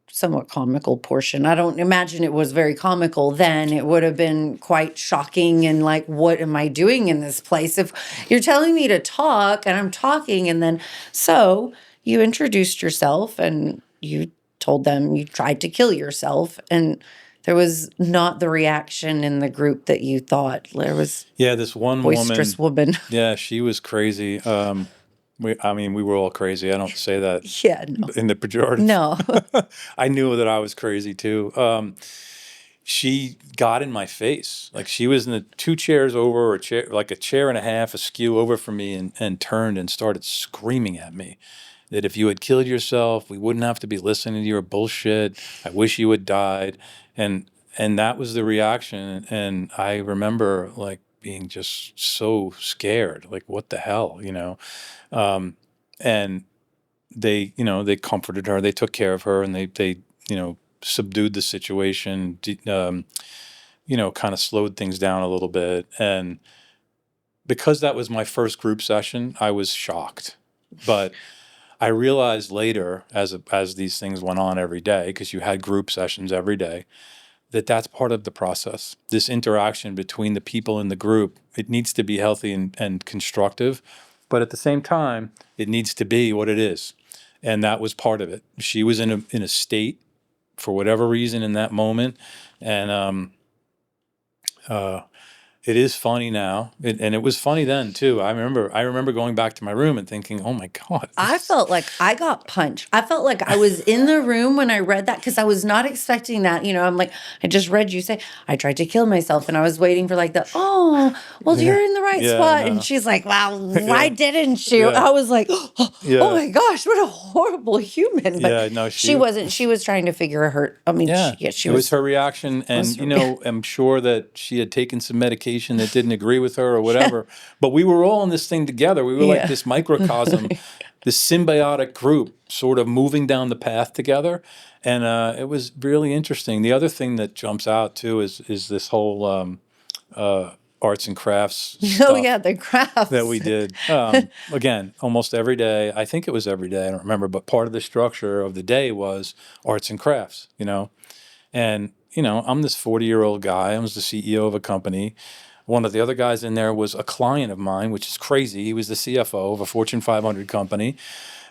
somewhat comical portion. I don't imagine it was very comical then. It would have been quite shocking and like, what am I doing in this place? If you're telling me to talk and I'm talking, and then so you introduced yourself and you told them you tried to kill yourself, and there was not the reaction in the group that you thought. There was this one boisterous woman. Yeah, she was crazy. We were all crazy. I don't say that Yeah, no. in the pejorative. No. I knew that I was crazy too. She got in my face. Like she was in the 2 chairs over, or a chair and a half askew over from me, and turned and started screaming at me that if you had killed yourself, we wouldn't have to be listening to your bullshit. I wish you had died. And that was the reaction. And I remember like being just so scared, like what the hell, and they comforted her, they took care of her, and they subdued the situation, kind of slowed things down a little bit. And because that was my first group session, I was shocked. But I realized later, as these things went on every day, because you had group sessions every day, that's part of the process. This interaction between the people in the group, it needs to be healthy and constructive, but at the same time, it needs to be what it is. And that was part of it. She was in a state for whatever reason in that moment. And it is funny now, and it was funny then too. I remember going back to my room and thinking, "Oh my God!" I felt like I got punched. I felt like I was in the room when I read that, because I was not expecting that. I'm like, I just read you say, I tried to kill myself, and I was waiting for like you're in the right spot. no. And she's like, well, why didn't you? Yeah. I was like, oh my gosh, what a horrible human. But no, she wasn't. She was trying to figure her. I mean, it was her reaction, and I'm sure that she had taken some medication that didn't agree with her or whatever. But we were all in this thing together. We were like this microcosm, this symbiotic group, sort of moving down the path together, and it was really interesting. The other thing that jumps out too is this whole arts and crafts stuff the crafts that we did. Again, almost every day. I think it was every day. I don't remember, but part of the structure of the day was arts and crafts. And I'm this 40-year-old guy. I was the CEO of a company. One of the other guys in there was a client of mine, which is crazy. He was the CFO of a Fortune 500 company.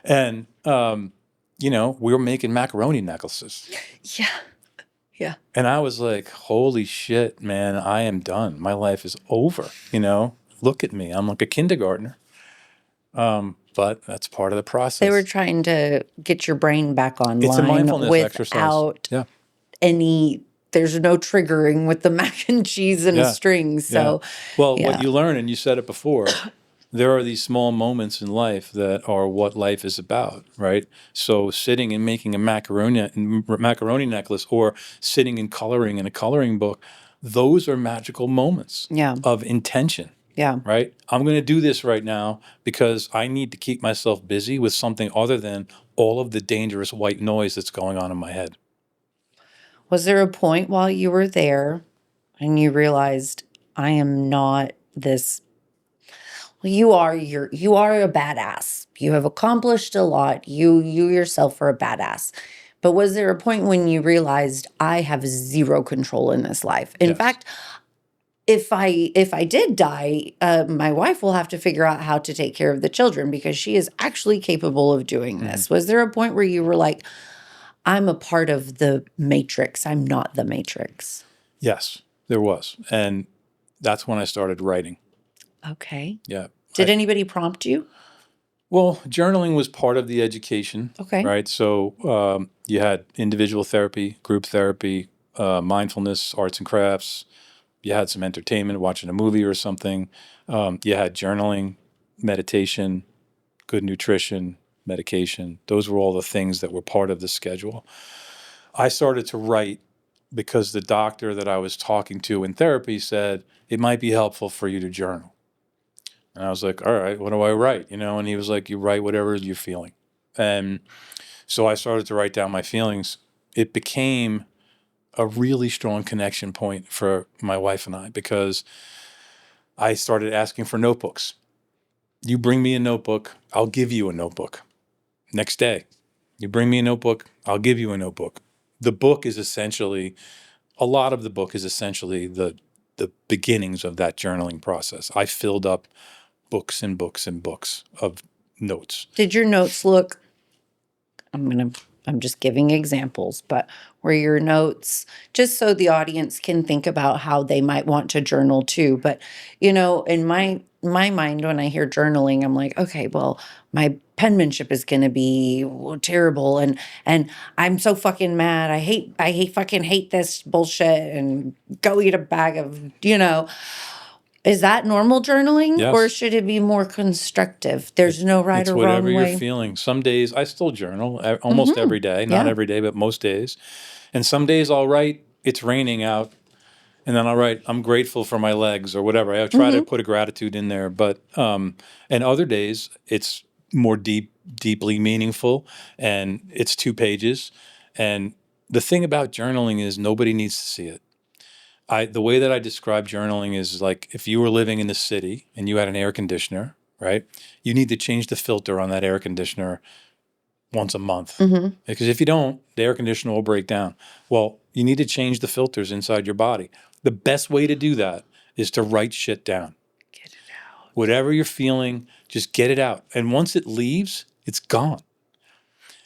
And, we were making macaroni necklaces. Yeah. Yeah. And I was like, holy shit, man, I am done. My life is over. Look at me. I'm like a kindergartner. But that's part of the process. They were trying to get your brain back online. It's a mindfulness exercise. Without there's no triggering with the mac and cheese and a string. So, what you learn, and you said it before, there are these small moments in life that are what life is about, right? So sitting and making a macaroni necklace, or sitting and coloring in a coloring book, those are magical moments of intention. Yeah. Right? I'm going to do this right now because I need to keep myself busy with something other than all of the dangerous white noise that's going on in my head. Was there a point while you were there and you realized, I am not this? Well, you are a badass. You have accomplished a lot. You yourself are a badass. But was there a point when you realized, I have zero control in this life? In fact, if I did die, my wife will have to figure out how to take care of the children, because she is actually capable of doing this. Was there a point where you were like, I'm a part of the matrix, I'm not the matrix? Yes, there was. And that's when I started writing. Okay. Yeah. Did anybody prompt you? Well, journaling was part of the education. Okay. Right. So you had individual therapy, group therapy, mindfulness, arts and crafts. You had some entertainment, watching a movie or something. You had journaling, meditation, good nutrition, medication. Those were all the things that were part of the schedule. I started to write because the doctor that I was talking to in therapy said it might be helpful for you to journal. And I was like, all right, what do I write? And he was like, you write whatever you're feeling. And so I started to write down my feelings. It became a really strong connection point for my wife and I, because I started asking for notebooks. You bring me a notebook, I'll give you a notebook. Next day, you bring me a notebook, I'll give you a notebook. The book is essentially, a lot of the book is essentially the beginnings of that journaling process. I filled up books and books and books of notes. Did your notes look, I'm just giving examples, but were your notes, just so the audience can think about how they might want to journal too. But in my mind, when I hear journaling, I'm like, okay, well, my penmanship is going to be terrible, and I'm so fucking mad. Fucking hate this bullshit, and go eat a bag of. Is that normal journaling, or Yes. should it be more constructive? There's no right It's or whatever wrong you're way. feeling. Some days I still journal almost every day, not Yeah. every day, but most days. And some days I'll write, it's raining out, and then I'll write, I'm grateful for my legs or whatever. I try to put a gratitude in there, but and other days it's more deeply meaningful, and it's 2 pages. And the thing about journaling is nobody needs to see it. The way that I describe journaling is like if you were living in the city and you had an air conditioner, right? You need to change the filter on that air conditioner once a month. Because if you don't, the air conditioner will break down. Well, you need to change the filters inside your body. The best way to do that is to write shit down. Get it out. Whatever you're feeling, just get it out. And once it leaves, it's gone.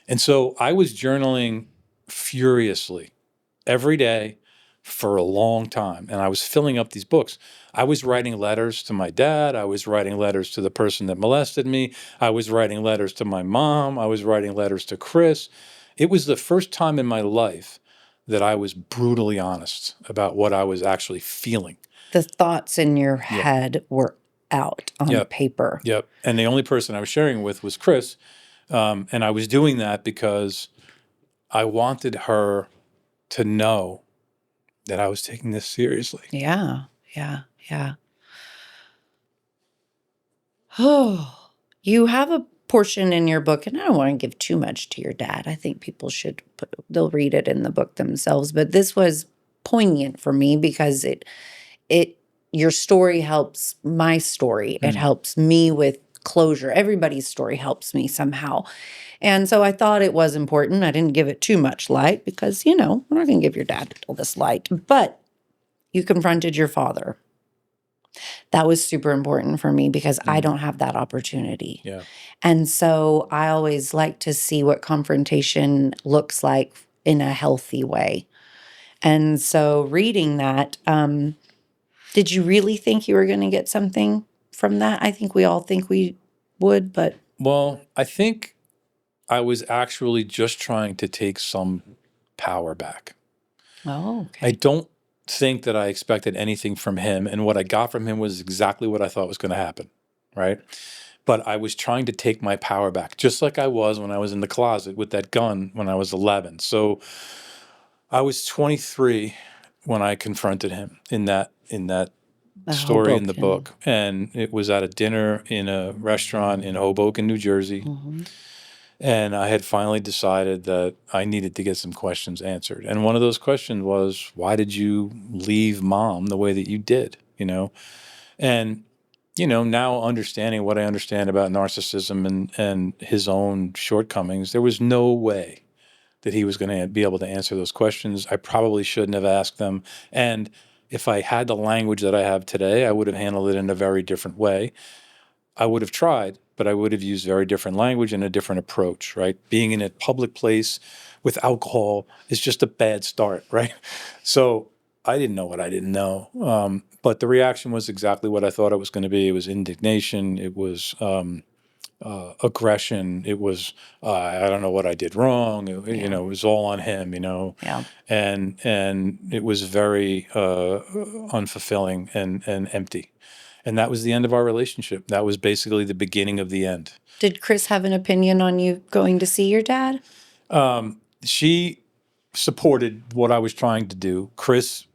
And so I was journaling furiously every day for a long time. And I was filling up these books. I was writing letters to my dad. I was writing letters to the person that molested me. I was writing letters to my mom. I was writing letters to Chris. It was the first time in my life that I was brutally honest about what I was actually feeling. The thoughts in your Yeah. head were out on Yep. paper. Yep. And the only person I was sharing with was Chris. And I was doing that because I wanted her to know that I was taking this seriously. Yeah. Oh, you have a portion in your book, and I don't want to give too much to your dad. I think people they'll read it in the book themselves. But this was poignant for me because your story helps my story. It helps me with closure. Everybody's story helps me somehow. And so I thought it was important. I didn't give it too much light because, we're not going to give your dad all this light. But you confronted your father. That was super important for me because I don't have that opportunity. Yeah. And so I always like to see what confrontation looks like in a healthy way. And so reading that, did you really think you were going to get something from that? I think we all think we would, but. Well, I think I was actually just trying to take some power back. Oh, I okay. don't think that I expected anything from him. And what I got from him was exactly what I thought was going to happen. Right. But I was trying to take my power back, just like I was when I was in the closet with that gun when I was 11. So I was 23 when I confronted him in that story in the book. And it was at a dinner in a restaurant in Hoboken, New Jersey. And I had finally decided that I needed to get some questions answered. And one of those questions was, why did you leave mom the way that you did? And, now understanding what I understand about narcissism and his own shortcomings, there was no way that he was going to be able to answer those questions. I probably shouldn't have asked them. And if I had the language that I have today, I would have handled it in a very different way. I would have tried, but I would have used very different language and a different approach, right? Being in a public place with alcohol is just a bad start, right? So I didn't know what I didn't know. But the reaction was exactly what I thought it was going to be. It was indignation. It was aggression. It was, I don't know what I did wrong. It was all on him, Yeah. and it was very unfulfilling and empty. And that was the end of our relationship. That was basically the beginning of the end. Did Chris have an opinion on you going to see your dad? She supported what I was trying to do. Chris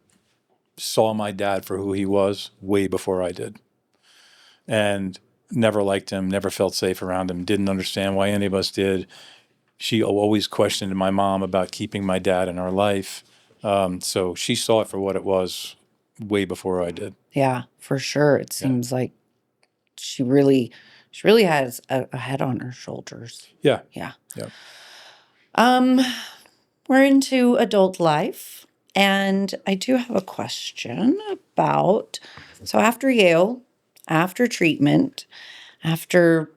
saw my dad for who he was way before I did. and never liked him, never felt safe around him, didn't understand why any of us did. She always questioned my mom about keeping my dad in our life. So she saw it for what it was way before I did. Yeah, for sure. It seems like she really has a head on her shoulders. Yeah. Yeah. Yeah. We're into adult life, and I do have a question about, so after Yale, after treatment, after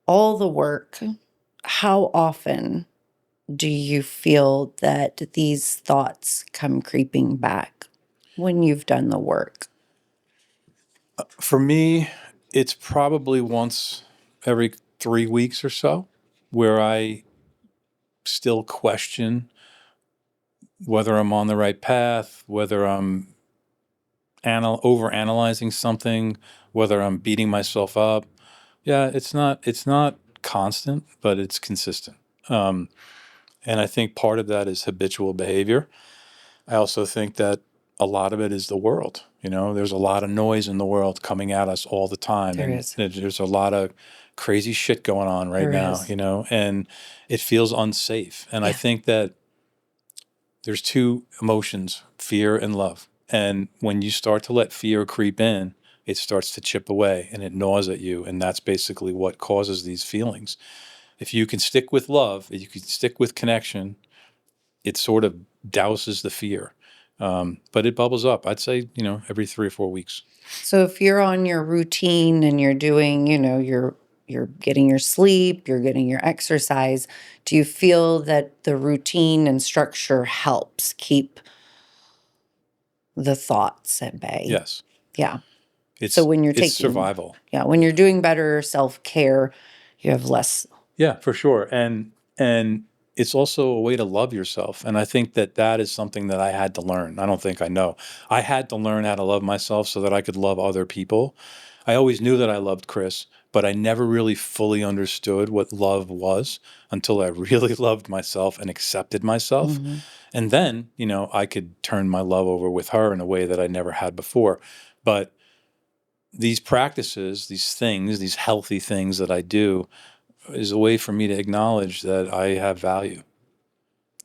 all the work, how often do you feel that these thoughts come creeping back when you've done the work? For me, it's probably once every 3 weeks or so where I still question whether I'm on the right path, whether I'm overanalyzing something, whether I'm beating myself up. Yeah, it's not constant, but it's consistent. And I think part of that is habitual behavior. I also think that a lot of it is the world. There's a lot of noise in the world coming at us all the time. There And is. there's a lot of crazy shit going on right There now, is. and it feels unsafe. And I Yeah. think that there's two emotions, fear and love. And when you start to let fear creep in, it starts to chip away and it gnaws at you. And that's basically what causes these feelings. If you can stick with love, if you can stick with connection, it sort of douses the fear. But it bubbles up, I'd say, every 3 or 4 weeks. So if you're on your routine and you're doing, you're getting your sleep, you're getting your exercise, do you feel that the routine and structure helps keep the thoughts at bay? Yes. Yeah. It's So when you're it's taking, survival. yeah, when you're doing better self-care, you have less. Yeah, for sure. And it's also a way to love yourself. And I think that is something that I had to learn. I don't think I know. I had to learn how to love myself so that I could love other people. I always knew that I loved Chris, but I never really fully understood what love was until I really loved myself and accepted myself. Mm-hmm. And then, I could turn my love over with her in a way that I never had before. But these practices, these things, these healthy things that I do is a way for me to acknowledge that I have value.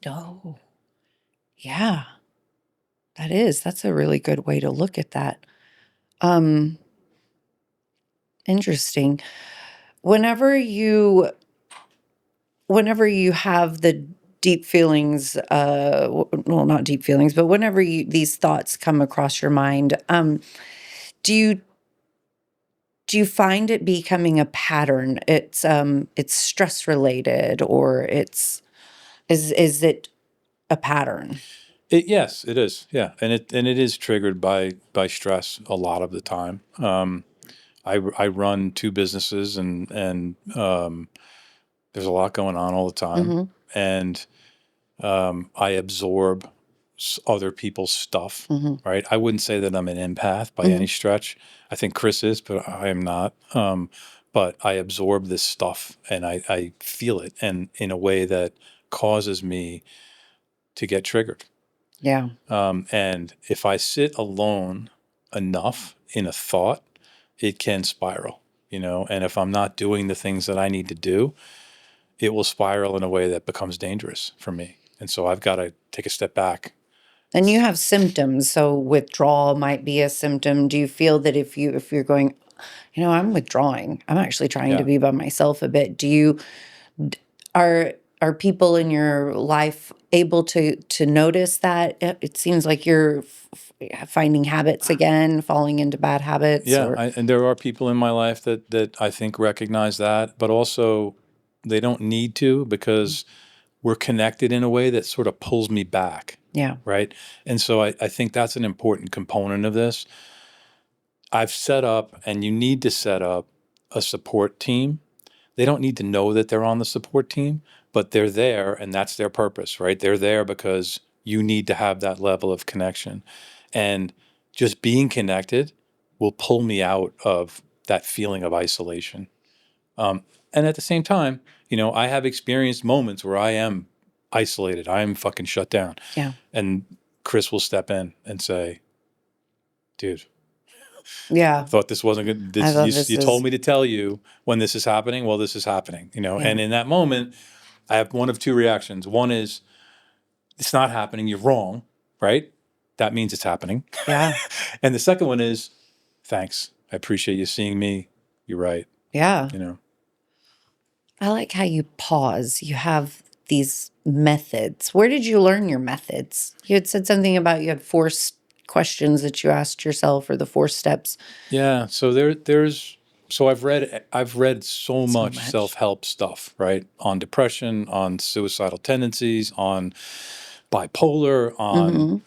Oh, yeah, that's a really good way to look at that. Um, Interesting. Whenever you whenever you have the deep feelings, well, not deep feelings, but whenever these thoughts come across your mind, do you find it becoming a pattern? It's stress related, or is it a pattern? Yes, it is. Yeah, and it is triggered by stress a lot of the time. I run 2 businesses, and there's a lot going on all the time, Mm-hmm. and I absorb other people's stuff. Mm-hmm. Right? I wouldn't say that I'm an empath by Mm-hmm. any stretch. I think Chris is, but I am not. But I absorb this stuff, and I feel it, and in a way that causes me to get triggered. Yeah. And if I sit alone enough in a thought, it can spiral, and if I'm not doing the things that I need to do, it will spiral in a way that becomes dangerous for me. And so I've got to take a step back. And you have symptoms, so withdrawal might be a symptom. Do you feel that if you're going, I'm withdrawing, I'm actually trying to Yeah. be by myself a bit. Do you are are people in your life able to notice that? It seems like you're finding habits again, falling into bad habits, Yeah. or And there are people in my life that I think recognize that, but also they don't need to, because we're connected in a way that sort of pulls me back. yeah, Right. And so I think that's an important component of this. I've set up, and you need to set up, a support team. They don't need to know that they're on the support team, but they're there, and that's their purpose, right? They're there because you need to have that level of connection. And just being connected will pull me out of that feeling of isolation. And at the same time, I have experienced moments where I am isolated. I am fucking shut down. yeah, And Chris will step in and say, dude, Yeah. Thought this wasn't good. I thought this You is- told me to tell you when this is happening. Well, this is happening, you know. Yeah. And in that moment, I have one of two reactions. One is, it's not happening. You're wrong, right? That means it's happening. Yeah. And the second one is, thanks. I appreciate you seeing me. You're right. Yeah. You know. I like how you pause. You have these methods. Where did you learn your methods? You had said something about you had questions that you asked yourself, or the 4 steps. Yeah. So I've read so much self-help stuff, right? On depression, on suicidal tendencies, on bipolar, on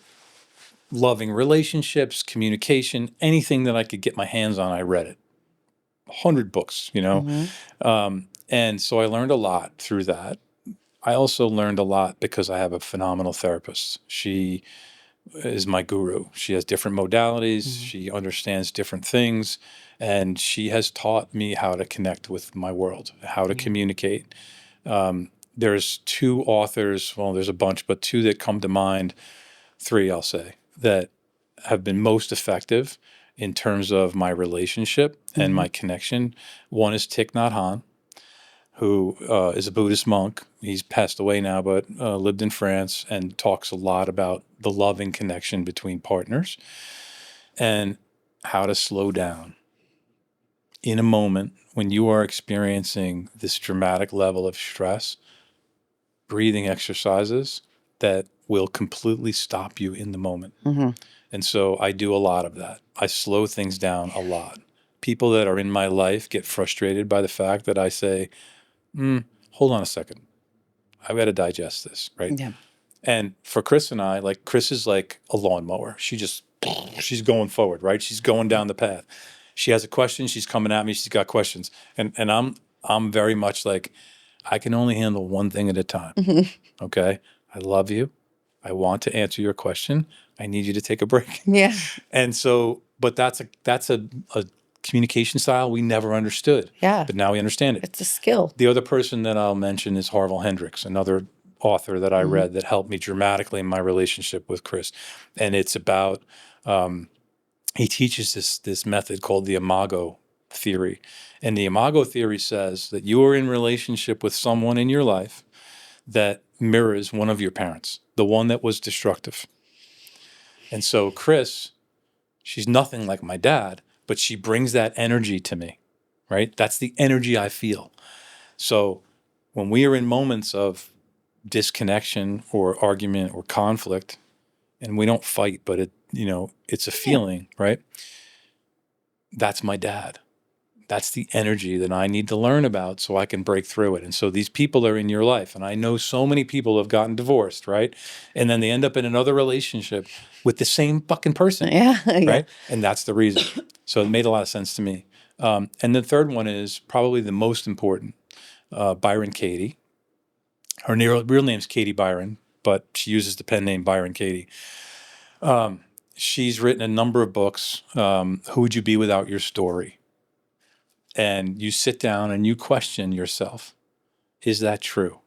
loving relationships, communication, anything that I could get my hands on, I read it. 100 books, you know? And so I learned a lot through that. I also learned a lot because I have a phenomenal therapist. She is my guru. She has different modalities. She understands different things. And she has taught me how to connect with my world, how to communicate. There's 2 authors, well, there's a bunch, but 2 that come to mind, 3, I'll say, that have been most effective in terms of my relationship and my connection. One is Thich Nhat Hanh, who is a Buddhist monk. He's passed away now, but lived in France and talks a lot about the loving connection between partners and how to slow down in a moment when you are experiencing this dramatic level of stress. Breathing exercises that will completely stop you in the moment. And so I do a lot of that. I slow things down a lot. People that are in my life get frustrated by the fact that I say, hold on a second. I've got to digest this, right? Yeah. And for Chris and I, like, Chris is like a lawnmower. She's going forward, right? She's going down the path. She has a question. She's coming at me. She's got questions. And I'm very much like, I can only handle one thing at a time. Okay. I love you. I want to answer your question. I need you to take a break. Yeah. And so, but that's a communication style we never understood. Yeah. But now we understand it. It's a skill. The other person that I'll mention is Harville Hendrix, another author that I read that helped me dramatically in my relationship with Chris. And it's about, he teaches this method called the imago theory. And the imago theory says that you are in relationship with someone in your life that mirrors one of your parents, the one that was destructive. And so Chris, she's nothing like my dad, but she brings that energy to me, right? That's the energy I feel. So when we are in moments of disconnection or argument or conflict, and we don't fight, but it's a feeling, right? That's my dad. That's the energy that I need to learn about so I can break through it. And so these people are in your life. And I know so many people have gotten divorced, right? And then they end up in another relationship with the same fucking person, right? And that's the reason. So it made a lot of sense to me. And the third one is probably the most important, Byron Katie. Her real name's Katie Byron, but she uses the pen name Byron Katie. She's written a number of books. Who Would You Be Without Your Story? And you sit down and you question yourself, is that true?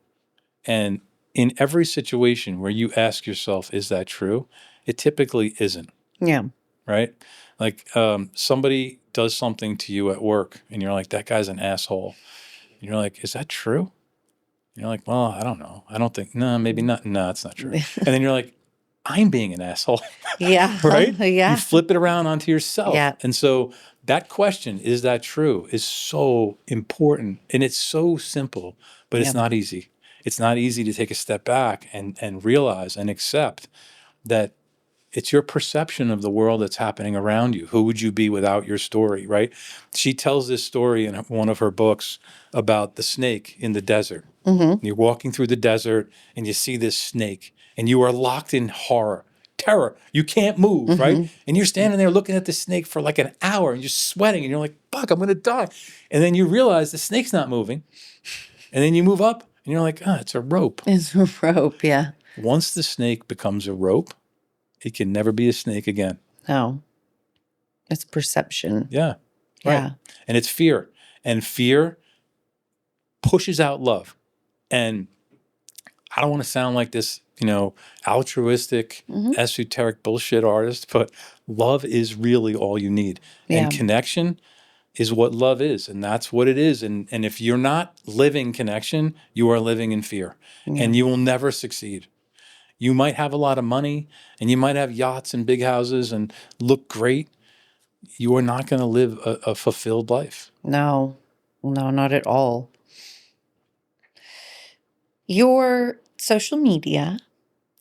And in every situation where you ask yourself, is that true? It typically isn't. Yeah. Right? Like somebody does something to you at work and you're like, that guy's an asshole. And you're like, is that true? And you're like, well, I don't know. I don't think, no, maybe not. No, it's not true. And then you're like, I'm being an asshole. Yeah. Right? Yeah. You flip it around onto yourself. Yeah. And so that question, is that true, is so important. And it's so simple, but it's not easy. It's not easy to take a step back and realize and accept that it's your perception of the world that's happening around you. Who would you be without your story, right? She tells this story in one of her books about the snake in the desert. You're walking through the desert and you see this snake and you are locked in terror. You can't move, right? And you're standing there looking at the snake for like an hour and you're sweating and you're like, fuck, I'm going to die. And then you realize the snake's not moving. And then you move up and you're like, it's a rope. It's a rope, yeah. Once the snake becomes a rope, it can never be a snake again. No. It's perception. Yeah. Yeah. Right. And it's fear. And fear pushes out love. And I don't want to sound like this, altruistic, esoteric bullshit artist, but love is really all you need. Yeah. And connection is what love is, and that's what it is. And if you're not living connection, you are living in fear, and you will never succeed. You might have a lot of money, and you might have yachts and big houses and look great. You are not going to live a fulfilled life. No, not at all. Your social media,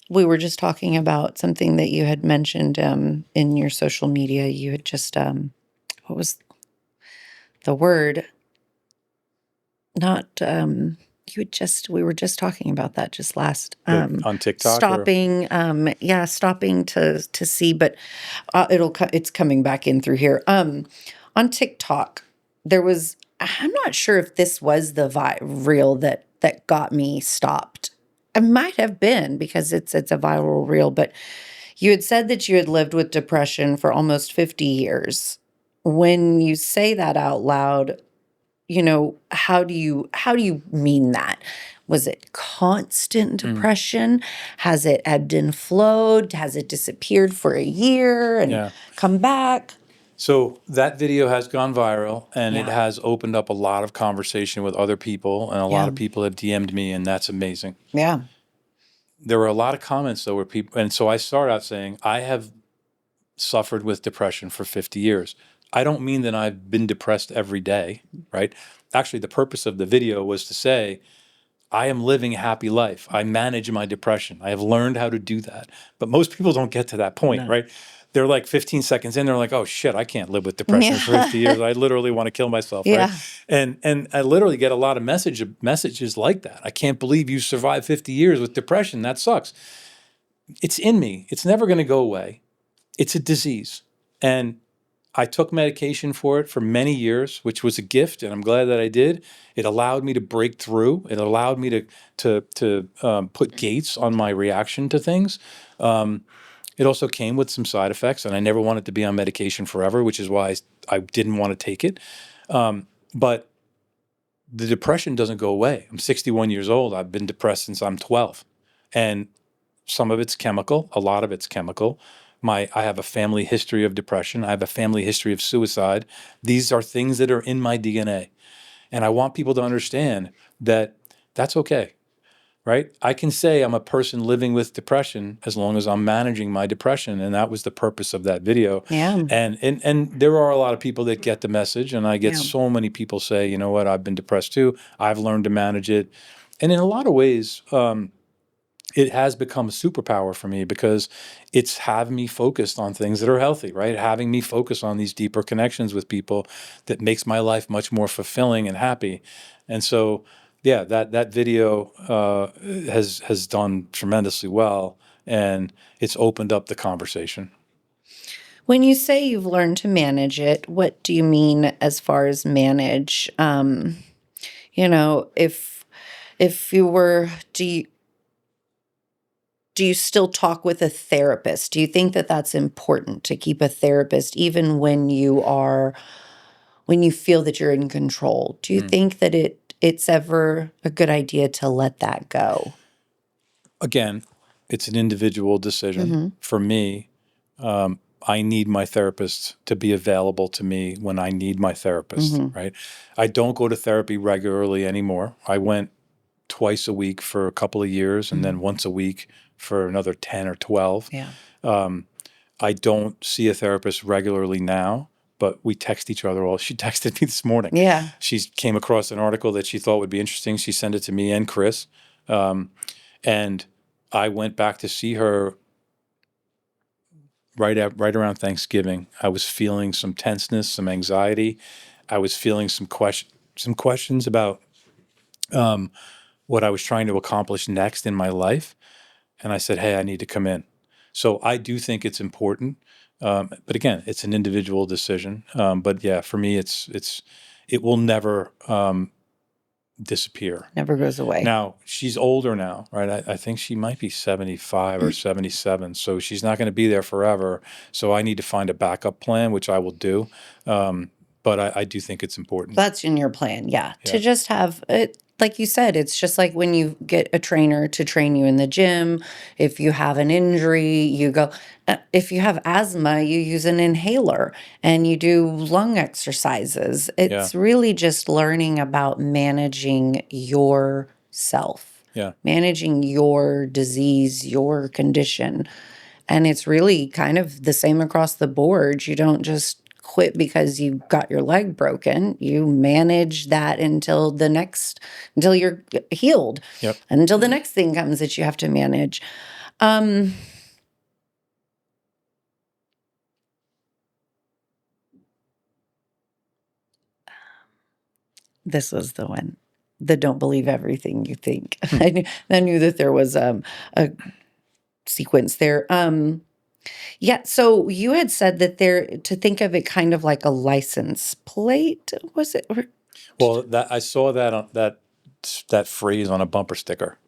we were just talking about something that you had mentioned in your social media. You had just, what was the word? Not, we were just talking about that just last, On TikTok? stopping, stopping to see, but it's coming back in through here. On TikTok, there was, I'm not sure if this was the reel that got me stopped. It might have been because it's a viral reel, but you had said that you had lived with depression for almost 50 years. When you say that out loud, how do you mean that? Was it constant depression? Has it ebbed and flowed? Has it disappeared for a year and come back? So that video has gone viral, and it has opened up a lot of conversation with other people, and a lot of people have DM'd me, and that's amazing. Yeah. There were a lot of comments, though, where people, and so I started out saying, I have suffered with depression for 50 years. I don't mean that I've been depressed every day, right? Actually, the purpose of the video was to say, I am living a happy life. I manage my depression. I have learned how to do that. But most people don't get to that point, right? They're like 15 seconds in, they're like, oh shit, I can't live with depression for 50 years. I literally want to kill myself, right? And I literally get a lot of messages like that. I can't believe you survived 50 years with depression. That sucks. It's in me. It's never going to go away. It's a disease. And I took medication for it for many years, which was a gift, and I'm glad that I did. It allowed me to break through. It allowed me to put gates on my reaction to things. It also came with some side effects, and I never wanted to be on medication forever, which is why I didn't want to take it. But the depression doesn't go away. I'm 61 years old. I've been depressed since I'm 12. And some of it's chemical. A lot of it's chemical. I have a family history of depression. I have a family history of suicide. These are things that are in my DNA. And I want people to understand that that's okay, right? I can say I'm a person living with depression as long as I'm managing my depression. And that was the purpose of that video. Yeah. And there are a lot of people that get the message. And I get so many people say, you know what, I've been depressed too. I've learned to manage it. And in a lot of ways, it has become a superpower for me because it's having me focused on things that are healthy, right? Having me focus on these deeper connections with people that makes my life much more fulfilling and happy. And so, yeah, that video has done tremendously well, and it's opened up the conversation. When you say you've learned to manage it, what do you mean as far as manage? If you were, do you still talk with a therapist? Do you think that that's important to keep a therapist even when you feel that you're in control? Do you think that it's ever a good idea to let that go? Again, it's an individual decision. For me, I need my therapist to be available to me when I need my therapist, right? I don't go to therapy regularly anymore. I went twice a week for a couple of years, and then once a week for another 10 or 12. Yeah. I don't see a therapist regularly now, but we text each other all. She texted me this morning. Yeah. She came across an article that she thought would be interesting. She sent it to me and Chris. And I went back to see her right around Thanksgiving. I was feeling some tenseness, some anxiety. I was feeling some questions about what I was trying to accomplish next in my life. And I said, hey, I need to come in. So I do think it's important. But again, it's an individual decision. But yeah, for me, it will never disappear. Never goes away. Now, she's older now, right? I think she might be 75 or 77. So she's not going to be there forever. So I need to find a backup plan, which I will do. But I do think it's important. That's in your plan, yeah. To just have it. like you said, it's just like when you get a trainer to train you in the gym. If you have an injury, you go. If you have asthma, you use an inhaler and you do lung exercises. Yeah. It's really just learning about managing yourself, Yeah. managing your disease, your condition. And it's really kind of the same across the board. You don't just quit because you got your leg broken. You manage that until you're healed, Yep. until the next thing comes that you have to manage. This was the one. The don't believe everything you think. I knew that there was a sequence there. Yeah, so you had said that there to think of it kind of like a license plate, was it? Well, that I saw that on that phrase on a bumper sticker.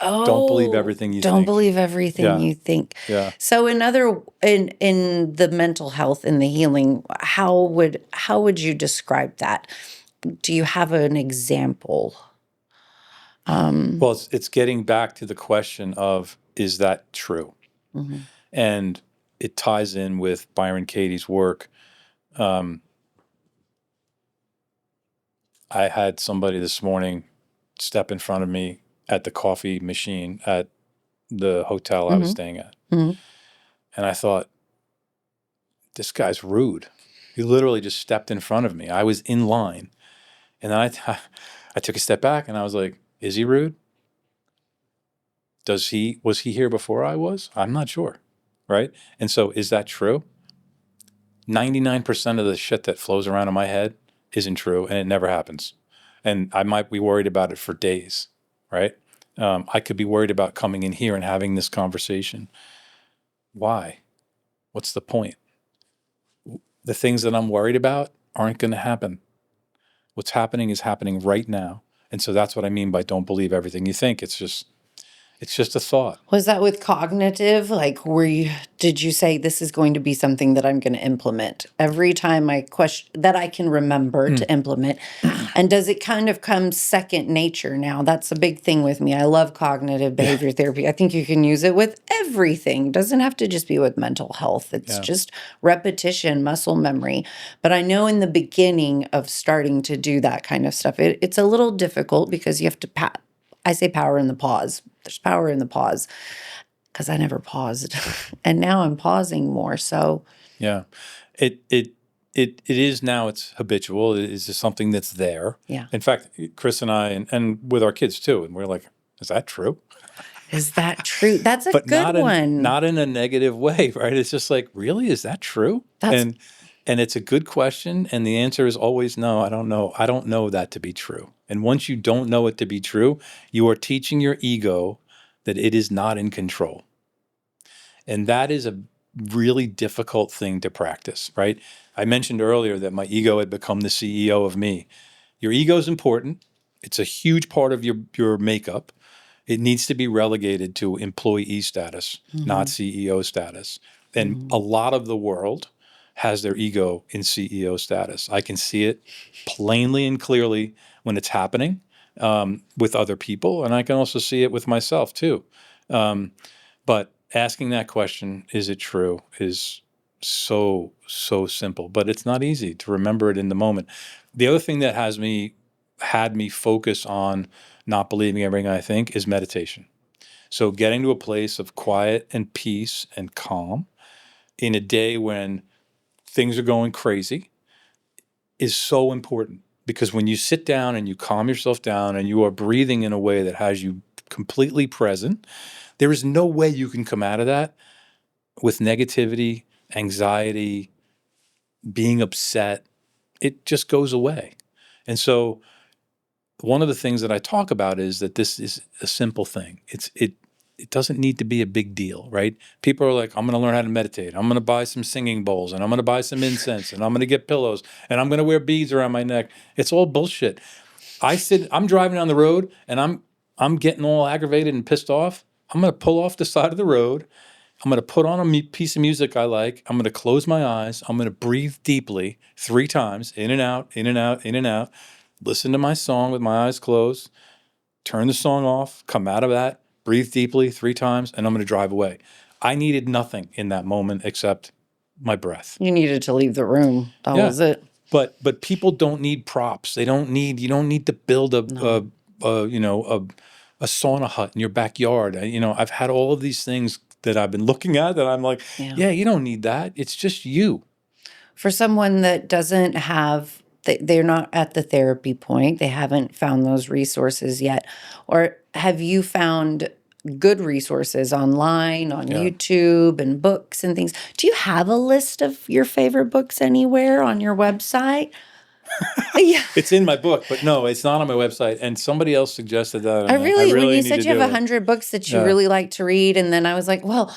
Don't believe Oh, everything you don't think. believe everything Yeah. you think. Yeah. So in the mental health and the healing, how would you describe that? Do you have an example? Well, it's getting back to the question of, is that true? Mhm. And it ties in with Byron Katie's work. I had somebody this morning step in front of me at the coffee machine at the hotel I was staying at. Mhm. And I thought, this guy's rude. He literally just stepped in front of me. I was in line. And then I took a step back and I was like, is he rude? Was he here before I was? I'm not sure. Right? And so is that true? 99% of the shit that flows around in my head isn't true, and it never happens. And I might be worried about it for days, right? I could be worried about coming in here and having this conversation. Why? What's the point? The things that I'm worried about aren't going to happen. What's happening is happening right now. And so that's what I mean by don't believe everything you think. It's just a thought. Was that with cognitive? Like, did you say this is going to be something that I'm going to implement every time I question that I can remember to implement? And does it kind of come second nature now? That's a big thing with me. I love cognitive behavior therapy. I think you can use it with everything. It doesn't have to just be with mental health. It's just repetition, muscle memory. But I know in the beginning of starting to do that kind of stuff, it's a little difficult because you have to I say power in the pause. There's power in the pause because I never paused. And now I'm pausing more. So Yeah. It is now, it's habitual. It is just something that's there. yeah. In fact, Chris and I, and with our kids too, and we're like, is that true? Is that true? That's a But good one. not in a negative way, right? It's just like, really, is that true? That's And it's a good question, and the answer is always no. I don't know. I don't know that to be true. And once you don't know it to be true, you are teaching your ego that it is not in control. And that is a really difficult thing to practice, right? I mentioned earlier that my ego had become the CEO of me. Your ego is important. It's a huge part of your makeup. It needs to be relegated to employee status, not CEO status. And a lot of the world has their ego in CEO status. I can see it plainly and clearly when it's happening with other people, and I can also see it with myself too. But asking that question, is it true, is so simple, but it's not easy to remember it in the moment. The other thing that had me focus on not believing everything I think is meditation. So getting to a place of quiet and peace and calm in a day when things are going crazy is so important, because when you sit down and you calm yourself down and you are breathing in a way that has you completely present, there is no way you can come out of that with negativity, anxiety, being upset. It just goes away. And so one of the things that I talk about is that this is a simple thing. It doesn't need to be a big deal, right? People are like, I'm going to learn how to meditate. I'm going to buy some singing bowls, and I'm going to buy some incense, and I'm going to get pillows, and I'm going to wear beads around my neck. It's all bullshit. I'm driving down the road, and I'm getting all aggravated and pissed off. I'm going to pull off the side of the road. I'm going to put on a piece of music I like. I'm going to close my eyes. I'm going to breathe deeply 3 times, in and out, in and out, in and out. Listen to my song with my eyes closed. turn the song off, come out of that, breathe deeply 3 times, and I'm going to drive away. I needed nothing in that moment except my breath. You needed to leave the room. That was it. But people don't need props. You don't need to build a sauna hut in your backyard. I've had all of these things that I've been looking at that I'm like, yeah, you don't need that. It's just you. For someone that doesn't have, they're not at the therapy point, they haven't found those resources yet, or have you found good resources online, on YouTube and books and things? Do you have a list of your favorite books anywhere on your website? Yeah. It's in my book, but no, it's not on my website. And somebody else suggested that. I really when you need said to you have do it. 100 books that you really like to read, and then I was like, well,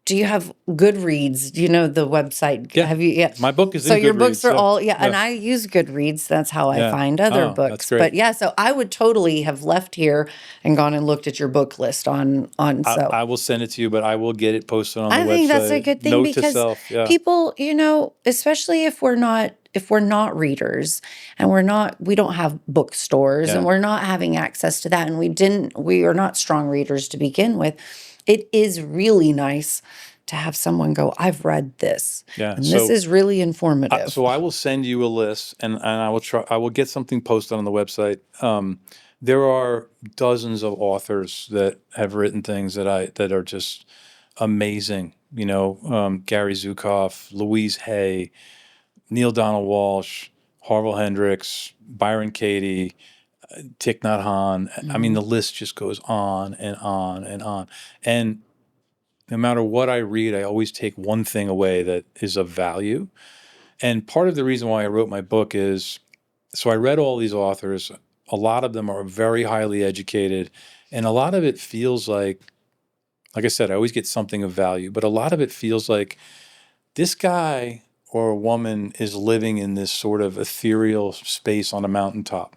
do you have Goodreads? Do you know the website? Yeah. Have you? Yeah. My book is So in your Goodreads, books are all and I use Goodreads. That's how I find other books. That's great. But yeah, so I would totally have left here and gone and looked at your book list on. So I will send it to you, but I will get it posted on the website. I think that's a good thing Note because to self, people, especially if we're not readers and we don't have bookstores and we're not having access to that, and we are not strong readers to begin with, it is really nice to have someone go, I've read this. Yeah. And this is really informative. So I will send you a list, and I will get something posted on the website. There are dozens of authors that have written things that are just amazing. Gary Zukav, Louise Hay, Neil Donald Walsh, Harville Hendricks, Byron Katie, Thich Nhat Hanh. I mean, the list just goes on and on and on. And no matter what I read, I always take one thing away that is of value. And part of the reason why I wrote my book is, so I read all these authors. A lot of them are very highly educated. And a lot of it feels like I said, I always get something of value. But a lot of it feels like this guy or a woman is living in this sort of ethereal space on a mountaintop.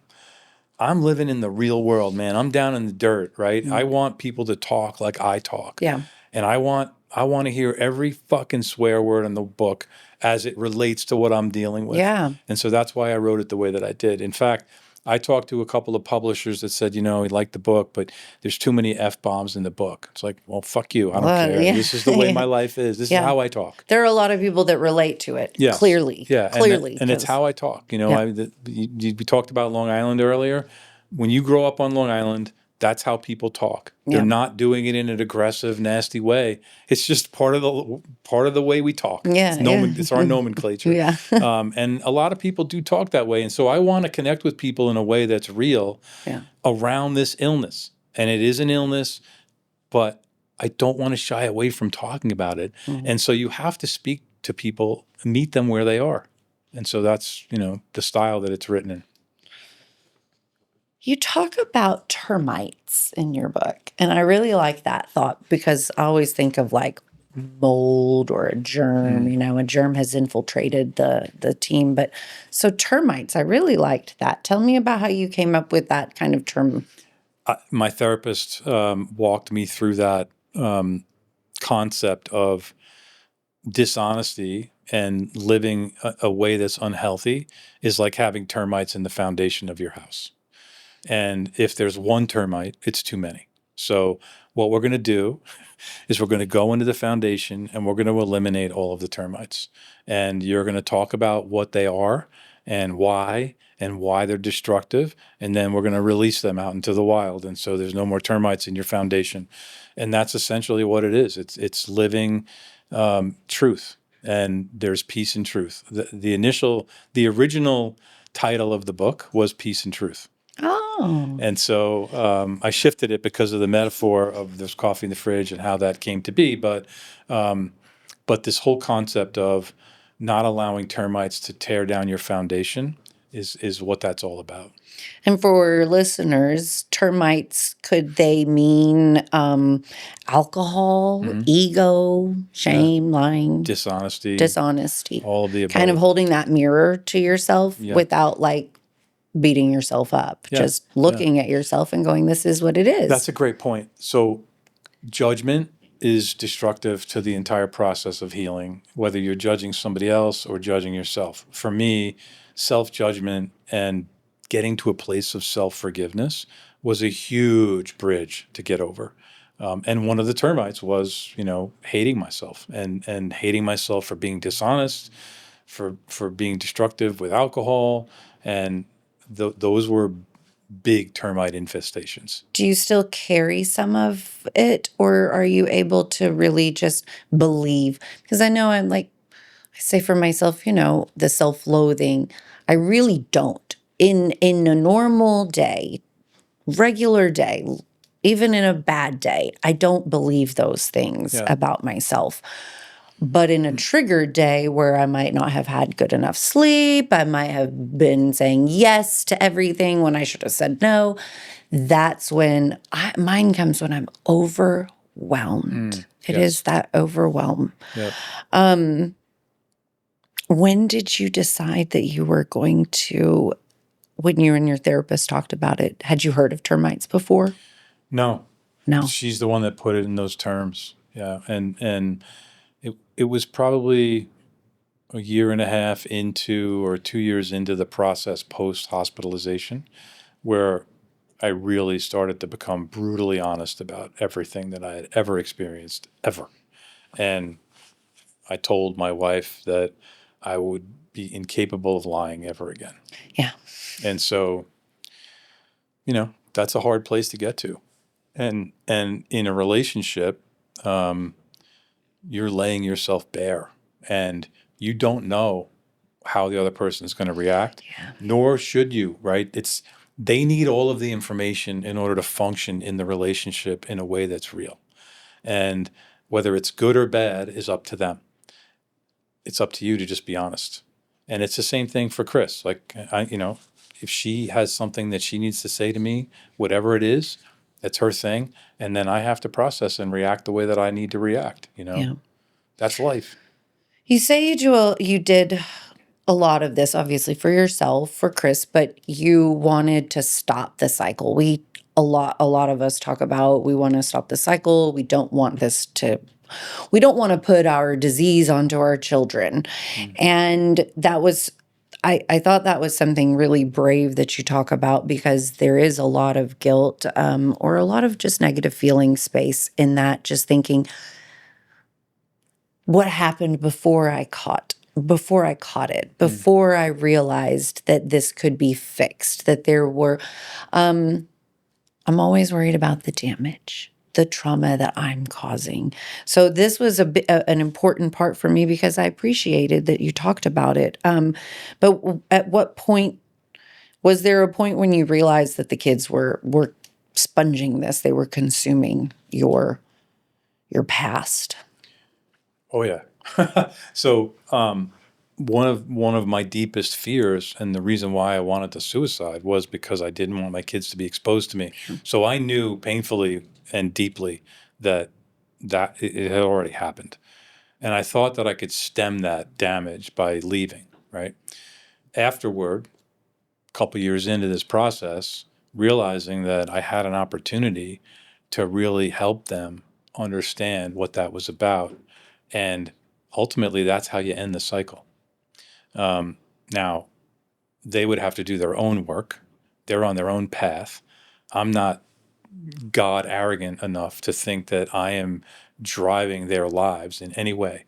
I'm living in the real world, man. I'm down in the dirt, right? I want people to talk like I talk. Yeah. And I want to hear every fucking swear word in the book as it relates to what I'm dealing with. Yeah. And so that's why I wrote it the way that I did. In fact, I talked to a couple of publishers that said, he liked the book, but there's too many F-bombs in the book. It's like, well, fuck you. I don't care. Yeah. This is the way my life is. This is how I talk. There are a lot of people that relate to it. Yes. Clearly. Yeah. Clearly. And it's how I talk. We talked about Long Island earlier. When you grow up on Long Island, that's how people talk. They're not doing it in an aggressive, nasty way. It's just part of the way we talk. Yeah, it's our nomenclature. Yeah. And a lot of people do talk that way. And so I want to connect with people in a way that's real around this illness. And it is an illness, but I don't want to shy away from talking about it. Mm-hmm. And so you have to speak to people, meet them where they are. And so that's, the style that it's written in. You talk about termites in your book, and I really like that thought because I always think of like mold or a germ, a germ has infiltrated the team. But so termites, I really liked that. Tell me about how you came up with that kind of term. My therapist walked me through that concept of dishonesty and living a way that's unhealthy is like having termites in the foundation of your house. And if there's one termite, it's too many. So what we're going to do is we're going to go into the foundation and we're going to eliminate all of the termites. And you're going to talk about what they are and why they're destructive. And then we're going to release them out into the wild. And so there's no more termites in your foundation. And that's essentially what it is. It's living truth. And there's peace and truth. The original title of the book was Peace and Truth. Oh. And so I shifted it because of the metaphor of there's coffee in the fridge and how that came to be. But this whole concept of not allowing termites to tear down your foundation is what that's all about. And for listeners, termites, could they mean alcohol, ego, shame, lying? Dishonesty. All of the above. Kind of holding that mirror to yourself without like beating yourself up, just looking at yourself and going, this is what it is. That's a great point. So judgment is destructive to the entire process of healing, whether you're judging somebody else or judging yourself. For me, self-judgment and getting to a place of self-forgiveness was a huge bridge to get over. And one of the termites was, hating myself and hating myself for being dishonest, for being destructive with alcohol. And those were big termite infestations. Do you still carry some of it, or are you able to really just believe? Because I know I say for myself, the self-loathing, I really don't. In a normal day, regular day, even in a bad day, I don't believe those things Yeah. about myself. But in a triggered day where I might not have had good enough sleep, I might have been saying yes to everything when I should have said no, that's when mine comes when I'm overwhelmed. It Yes. is that overwhelm. Yep. When did you decide that you were going to, when you and your therapist talked about it, had you heard of termites before? No. No. She's the one that put it in those terms. Yeah. And it was probably a year and a half into, or 2 years into the process post-hospitalization, where I really started to become brutally honest about everything that I had ever experienced, ever. And I told my wife that I would be incapable of lying ever again. Yeah. And so, that's a hard place to get to. And in a relationship, you're laying yourself bare, and you don't know how the other person is going to react, nor should you, right? They need all of the information in order to function in the relationship in a way that's real. And whether it's good or bad is up to them. It's up to you to just be honest. And it's the same thing for Chris. Like, if she has something that she needs to say to me, whatever it is, that's her thing. And then I have to process and react the way that I need to react, Yeah. That's life. You say you did a lot of this, obviously, for yourself, for Chris, but you wanted to stop the cycle. A lot of us talk about, we want to stop the cycle. We don't want to put our disease onto our children. And that was, I thought that was something really brave that you talk about, because there is a lot of guilt, or a lot of just negative feeling space in that, just thinking, what happened before I caught it, before I realized that this could be fixed, that there were, I'm always worried about the damage, the trauma that I'm causing. So this was an important part for me, because I appreciated that you talked about it. But at what point, was there a point when you realized that the kids were sponging this, they were consuming your past? Oh yeah. So one of my deepest fears, and the reason why I wanted to suicide, was because I didn't want my kids to be exposed to me. So I knew painfully and deeply that it had already happened, and I thought that I could stem that damage by leaving. Right afterward, a couple years into this process, realizing that I had an opportunity to really help them understand what that was about. And ultimately, that's how you end the cycle. Now, they would have to do their own work. They're on their own path. I'm not God arrogant enough to think that I am driving their lives in any way.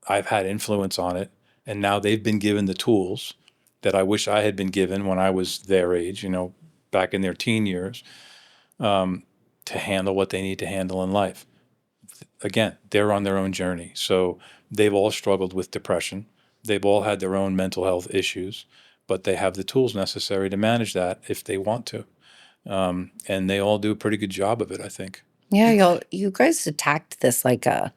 I've had influence on it, and now they've been given the tools that I wish I had been given when I was their age, back in their teen years, to handle what they need to handle in life. Again, they're on their own journey. So they've all struggled with depression. They've all had their own mental health issues, but they have the tools necessary to manage that if they want to. And they all do a pretty good job of it, I think. Yeah, you guys attacked this like a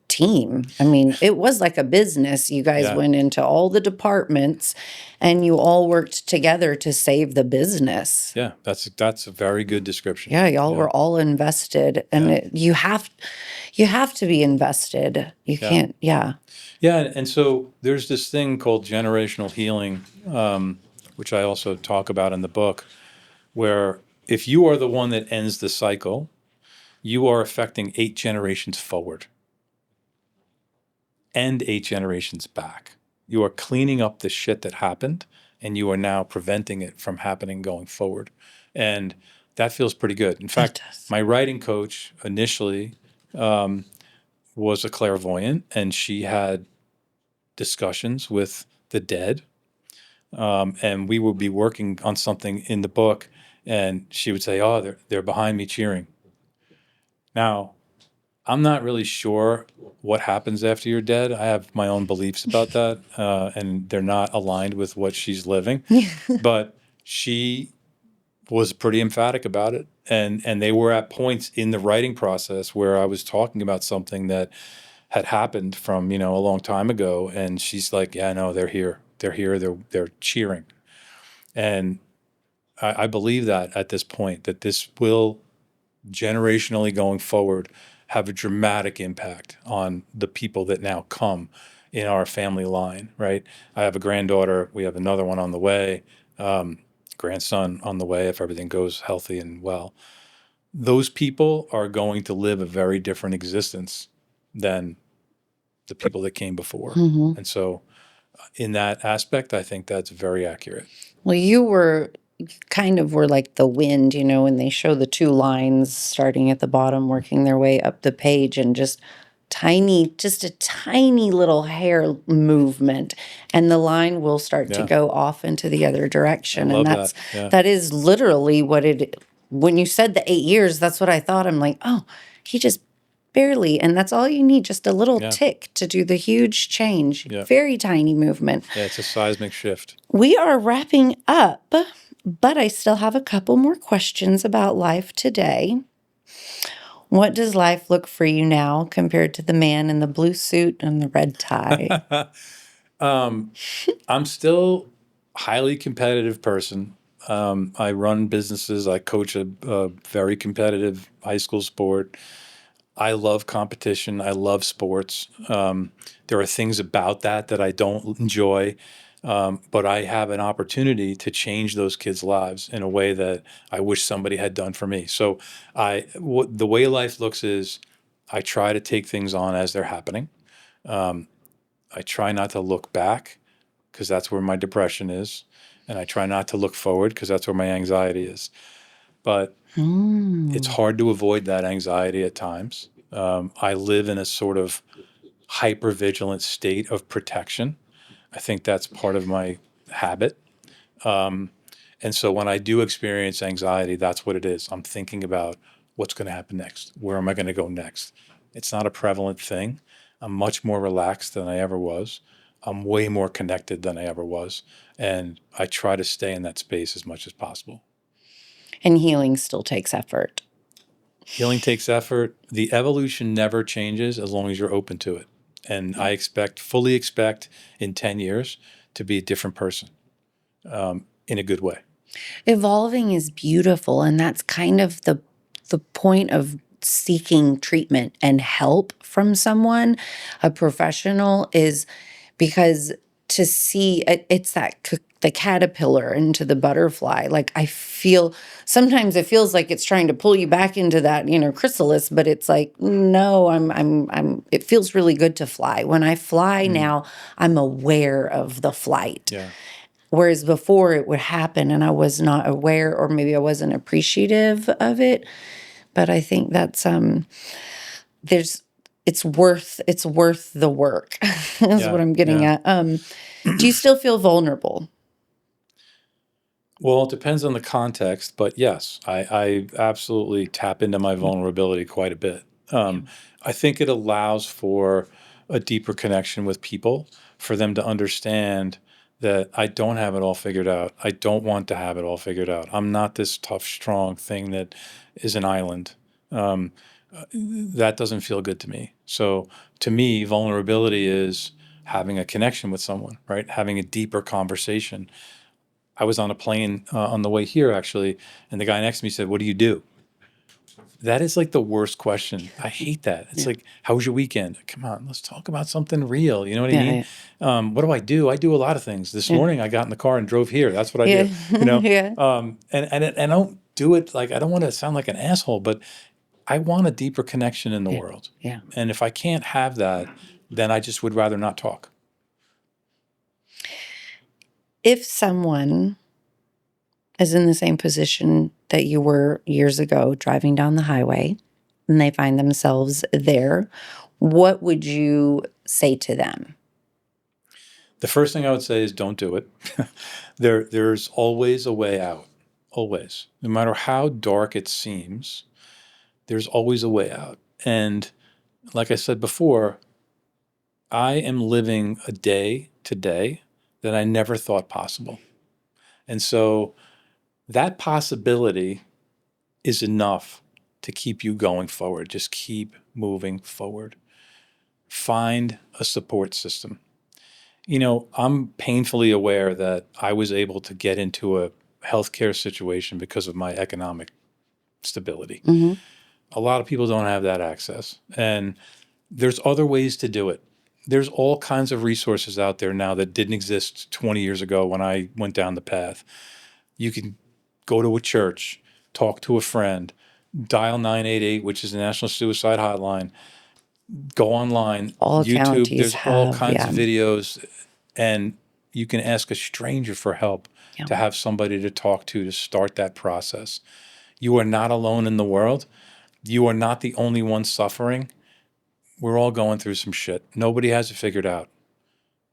team. I mean, it was like a business. You guys went into all the departments, and you all worked together to save the business. Yeah, that's a very good description. Yeah, y'all were all invested, and you have to be invested. You can't. Yeah. Yeah, and so there's this thing called generational healing, which I also talk about in the book, where if you are the one that ends the cycle, you are affecting 8 generations forward and 8 generations back. You are cleaning up the shit that happened and you are now preventing it from happening going forward. And that feels pretty good. In fact, my writing coach initially was a clairvoyant, and she had discussions with the dead. And we would be working on something in the book, and she would say, "Oh, they're behind me cheering." Now, I'm not really sure what happens after you're dead. I have my own beliefs about that, and they're not aligned with what she's living. But she was pretty emphatic about it, and they were at points in the writing process where I was talking about something that had happened from a long time ago, and she's like, "Yeah, no, they're here. They're here. They're cheering." And I believe that at this point, that this will generationally going forward have a dramatic impact on the people that now come in our family line, right? I have a granddaughter. We have another one on the way, grandson on the way if everything goes healthy and well. Those people are going to live a very different existence than the people that came before. Mm-hmm. And so in that aspect, I think that's very accurate. Well, you kind of were like the wind, when they show the two lines starting at the bottom, working their way up the page, and just a tiny little hair movement, and the line will start to go off into the other direction. I love And that. that is literally what when you said the 8 years, that's what I thought. I'm like, oh, he just barely, and that's all you need, just a little tick to do the huge change. Very tiny movement. Yeah, it's a seismic shift. We are wrapping up, but I still have a couple more questions about life today. What does life look for you now compared to the man in the blue suit and the red tie? I'm still a highly competitive person. I run businesses. I coach a very competitive high school sport. I love competition. I love sports. There are things about that I don't enjoy, but I have an opportunity to change those kids' lives in a way that I wish somebody had done for me. So the way life looks is I try to take things on as they're happening. I try not to look back because that's where my depression is. And I try not to look forward because that's where my anxiety is. But it's hard to avoid that anxiety at times. I live in a sort of hypervigilant state of protection. I think that's part of my habit. And so when I do experience anxiety, that's what it is. I'm thinking about what's going to happen next. Where am I going to go next? It's not a prevalent thing. I'm much more relaxed than I ever was. I'm way more connected than I ever was. And I try to stay in that space as much as possible. And healing still takes effort. Healing takes effort. The evolution never changes as long as you're open to it. And I fully expect in 10 years to be a different person in a good way. Evolving is beautiful, and that's kind of the point of seeking treatment and help from someone, a professional, is because to see it's the caterpillar into the butterfly. Like sometimes it feels like it's trying to pull you back into that chrysalis, but it's like, no, it feels really good to fly. When I fly now, I'm aware of the flight. Yeah. Whereas before it would happen and I was not aware, or maybe I wasn't appreciative of it. But I think that's it's worth the work is what I'm getting at. Do you still feel vulnerable? Well, it depends on the context, but yes, I absolutely tap into my vulnerability quite a bit. I think it allows for a deeper connection with people, for them to understand that I don't have it all figured out. I don't want to have it all figured out. I'm not this tough, strong thing that is an island. That doesn't feel good to me. So to me, vulnerability is having a connection with someone, right? Having a deeper conversation. I was on a plane on the way here, actually, and the guy next to me said, "What do you do?" That is like the worst question. I hate that. It's like, "How was your weekend?" Come on, let's talk about something real. You know what I mean? What do I do? I do a lot of things. This morning, I got in the car and drove here. That's what I do. And I don't do it like, I don't want to sound like an asshole, but I want a deeper connection in the world. Yeah. And if I can't have that, then I just would rather not talk. If someone is in the same position that you were years ago, driving down the highway, and they find themselves there, what would you say to them? The first thing I would say is don't do it. There's always a way out. Always. No matter how dark it seems, there's always a way out. And like I said before, I am living a day today that I never thought possible. And so that possibility is enough to keep you going forward. Just keep moving forward. Find a support system. I'm painfully aware that I was able to get into a healthcare situation because of my economic stability. Mm-hmm. A lot of people don't have that access. And there's other ways to do it. There's all kinds of resources out there now that didn't exist 20 years ago when I went down the path. You can go to a church, talk to a friend, dial 988, which is the National Suicide Hotline, go online, All YouTube, counties there's all have, kinds of videos, and you can ask a stranger for help to have somebody to talk to start that process. You are not alone in the world. You are not the only one suffering. We're all going through some shit. Nobody has it figured out.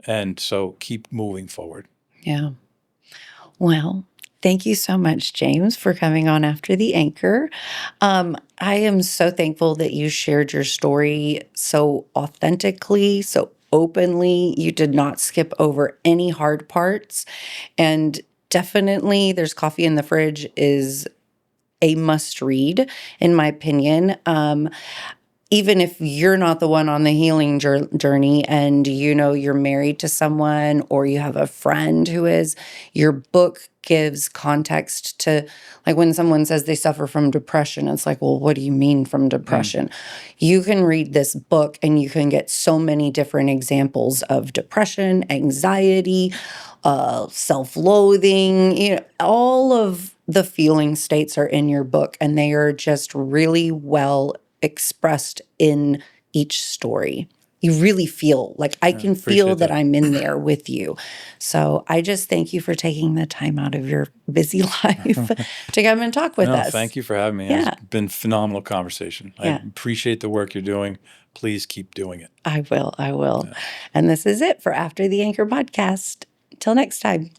And so keep moving forward. Yeah. Well, thank you so much, James, for coming on After the Anchor. I am so thankful that you shared your story so authentically, so openly. You did not skip over any hard parts. And definitely, There's Coffee in the Fridge is a must read, in my opinion. Even if you're not the one on the healing journey and you're married to someone or you have a friend who is, your book gives context to, like, when someone says they suffer from depression, it's like, well, what do you mean from depression? You can read this book and you can get so many different examples of depression, anxiety, self-loathing, all of the feeling states are in your book, and they are just really well expressed in each story. You really feel like I can feel that I'm in there with you. So I just thank you for taking the time out of your busy life to come and talk with us. Thank you for having me. Yeah. It's been a phenomenal conversation. I appreciate the work you're doing. Please keep doing it. I will. And this is it for After the Anchor podcast. Till next time.